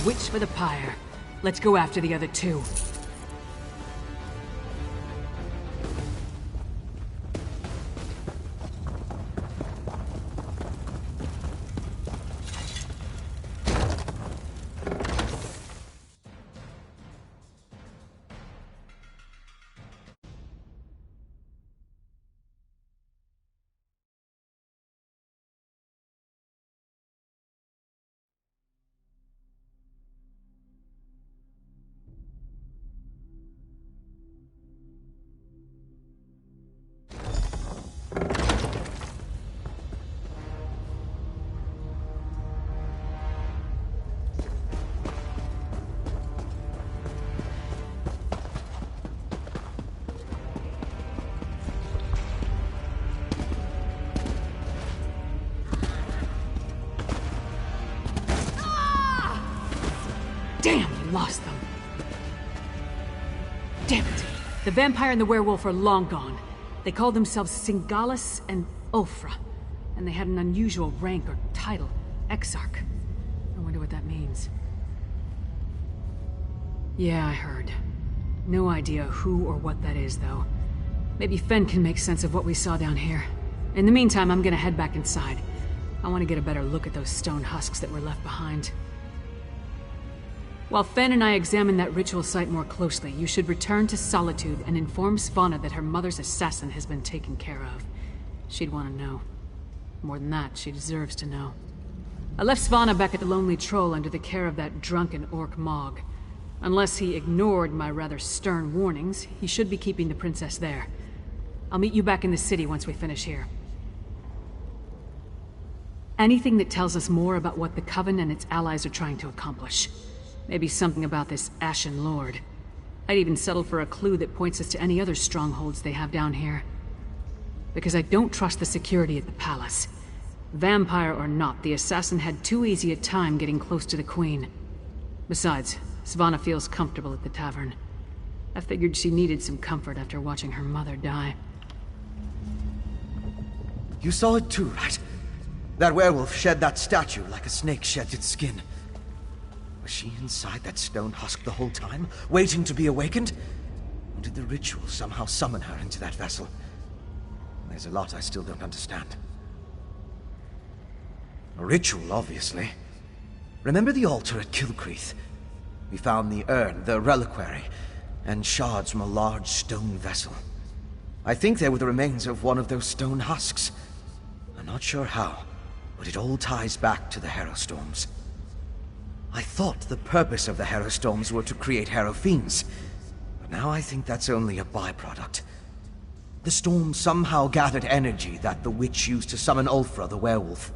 Witch for the pyre. Let's go after the other two. Damn, we lost them. Damn it. The vampire and the werewolf are long gone. They called themselves Singalis and Ulfra, and they had an unusual rank or title, Exarch. I wonder what that means. Yeah, I heard. No idea who or what that is, though. Maybe Fen can make sense of what we saw down here. In the meantime, I'm gonna head back inside. I want to get a better look at those stone husks that were left behind. While Fen and I examine that ritual site more closely, you should return to Solitude and inform Svanna that her mother's assassin has been taken care of. She'd want to know. More than that, she deserves to know. I left Svanna back at the Lonely Troll under the care of that drunken orc Mog. Unless he ignored my rather stern warnings, he should be keeping the princess there. I'll meet you back in the city once we finish here. Anything that tells us more about what the Coven and its allies are trying to accomplish. Maybe something about this Ashen Lord. I'd even settle for a clue that points us to any other strongholds they have down here. Because I don't trust the security at the palace. Vampire or not, the assassin had too easy a time getting close to the Queen. Besides, Svanna feels comfortable at the tavern. I figured she needed some comfort after watching her mother die. You saw it too, right? That werewolf shed that statue like a snake sheds its skin. Was she inside that stone husk the whole time, waiting to be awakened? Or did the ritual somehow summon her into that vessel? There's a lot I still don't understand. A ritual, obviously. Remember the altar at Kilcreath? We found the urn, the reliquary, and shards from a large stone vessel. I think they were the remains of one of those stone husks. I'm not sure how, but it all ties back to the Harrowstorms. I thought the purpose of the Harrowstorms were to create Harrowfiends, but now I think that's only a byproduct. The storm somehow gathered energy that the witch used to summon Ulfra the werewolf.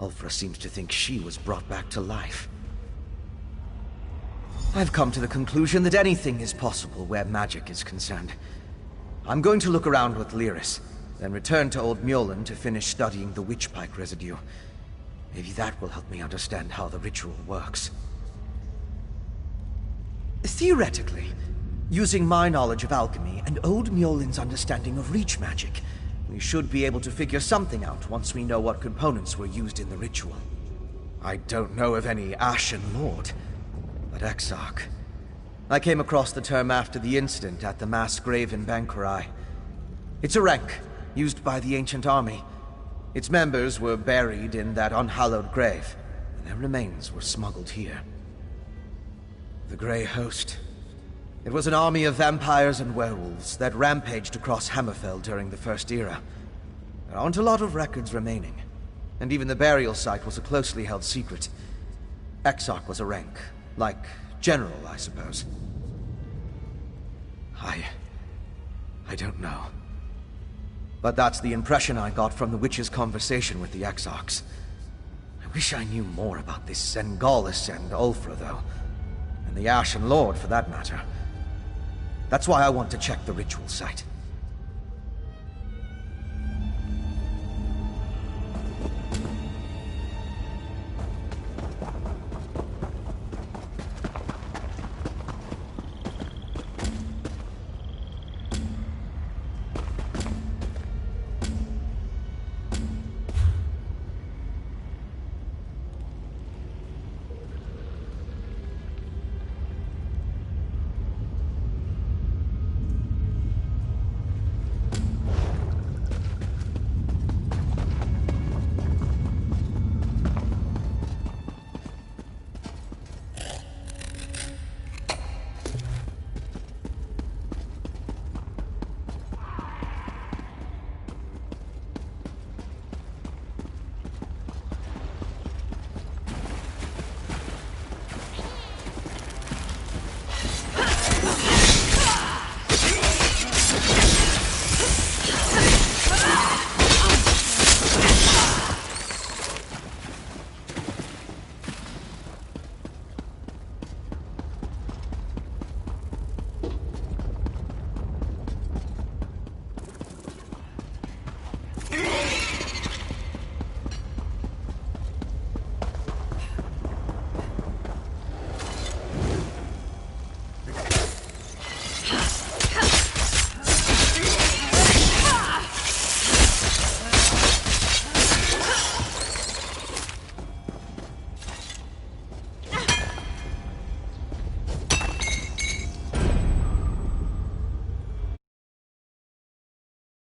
Ulfra seems to think she was brought back to life. I've come to the conclusion that anything is possible where magic is concerned. I'm going to look around with Lyris, then return to Old Mjolnir to finish studying the witchpike residue. Maybe that will help me understand how the ritual works. Theoretically, using my knowledge of alchemy and Old Mjolin's understanding of reach magic, we should be able to figure something out once we know what components were used in the ritual. I don't know of any Ashen Lord, but Exarch. I came across the term after the incident at the mass grave in Bankurai. It's a rank, used by the ancient army. Its members were buried in that unhallowed grave, and their remains were smuggled here. The Grey Host. It was an army of vampires and werewolves that rampaged across Hammerfell during the First Era. There aren't a lot of records remaining, and even the burial site was a closely held secret. Exarch was a rank, like General, I suppose. I don't know. But that's the impression I got from the witch's conversation with the Exarchs. I wish I knew more about this Sengalis and Ulfra, though. And the Ashen Lord, for that matter. That's why I want to check the ritual site.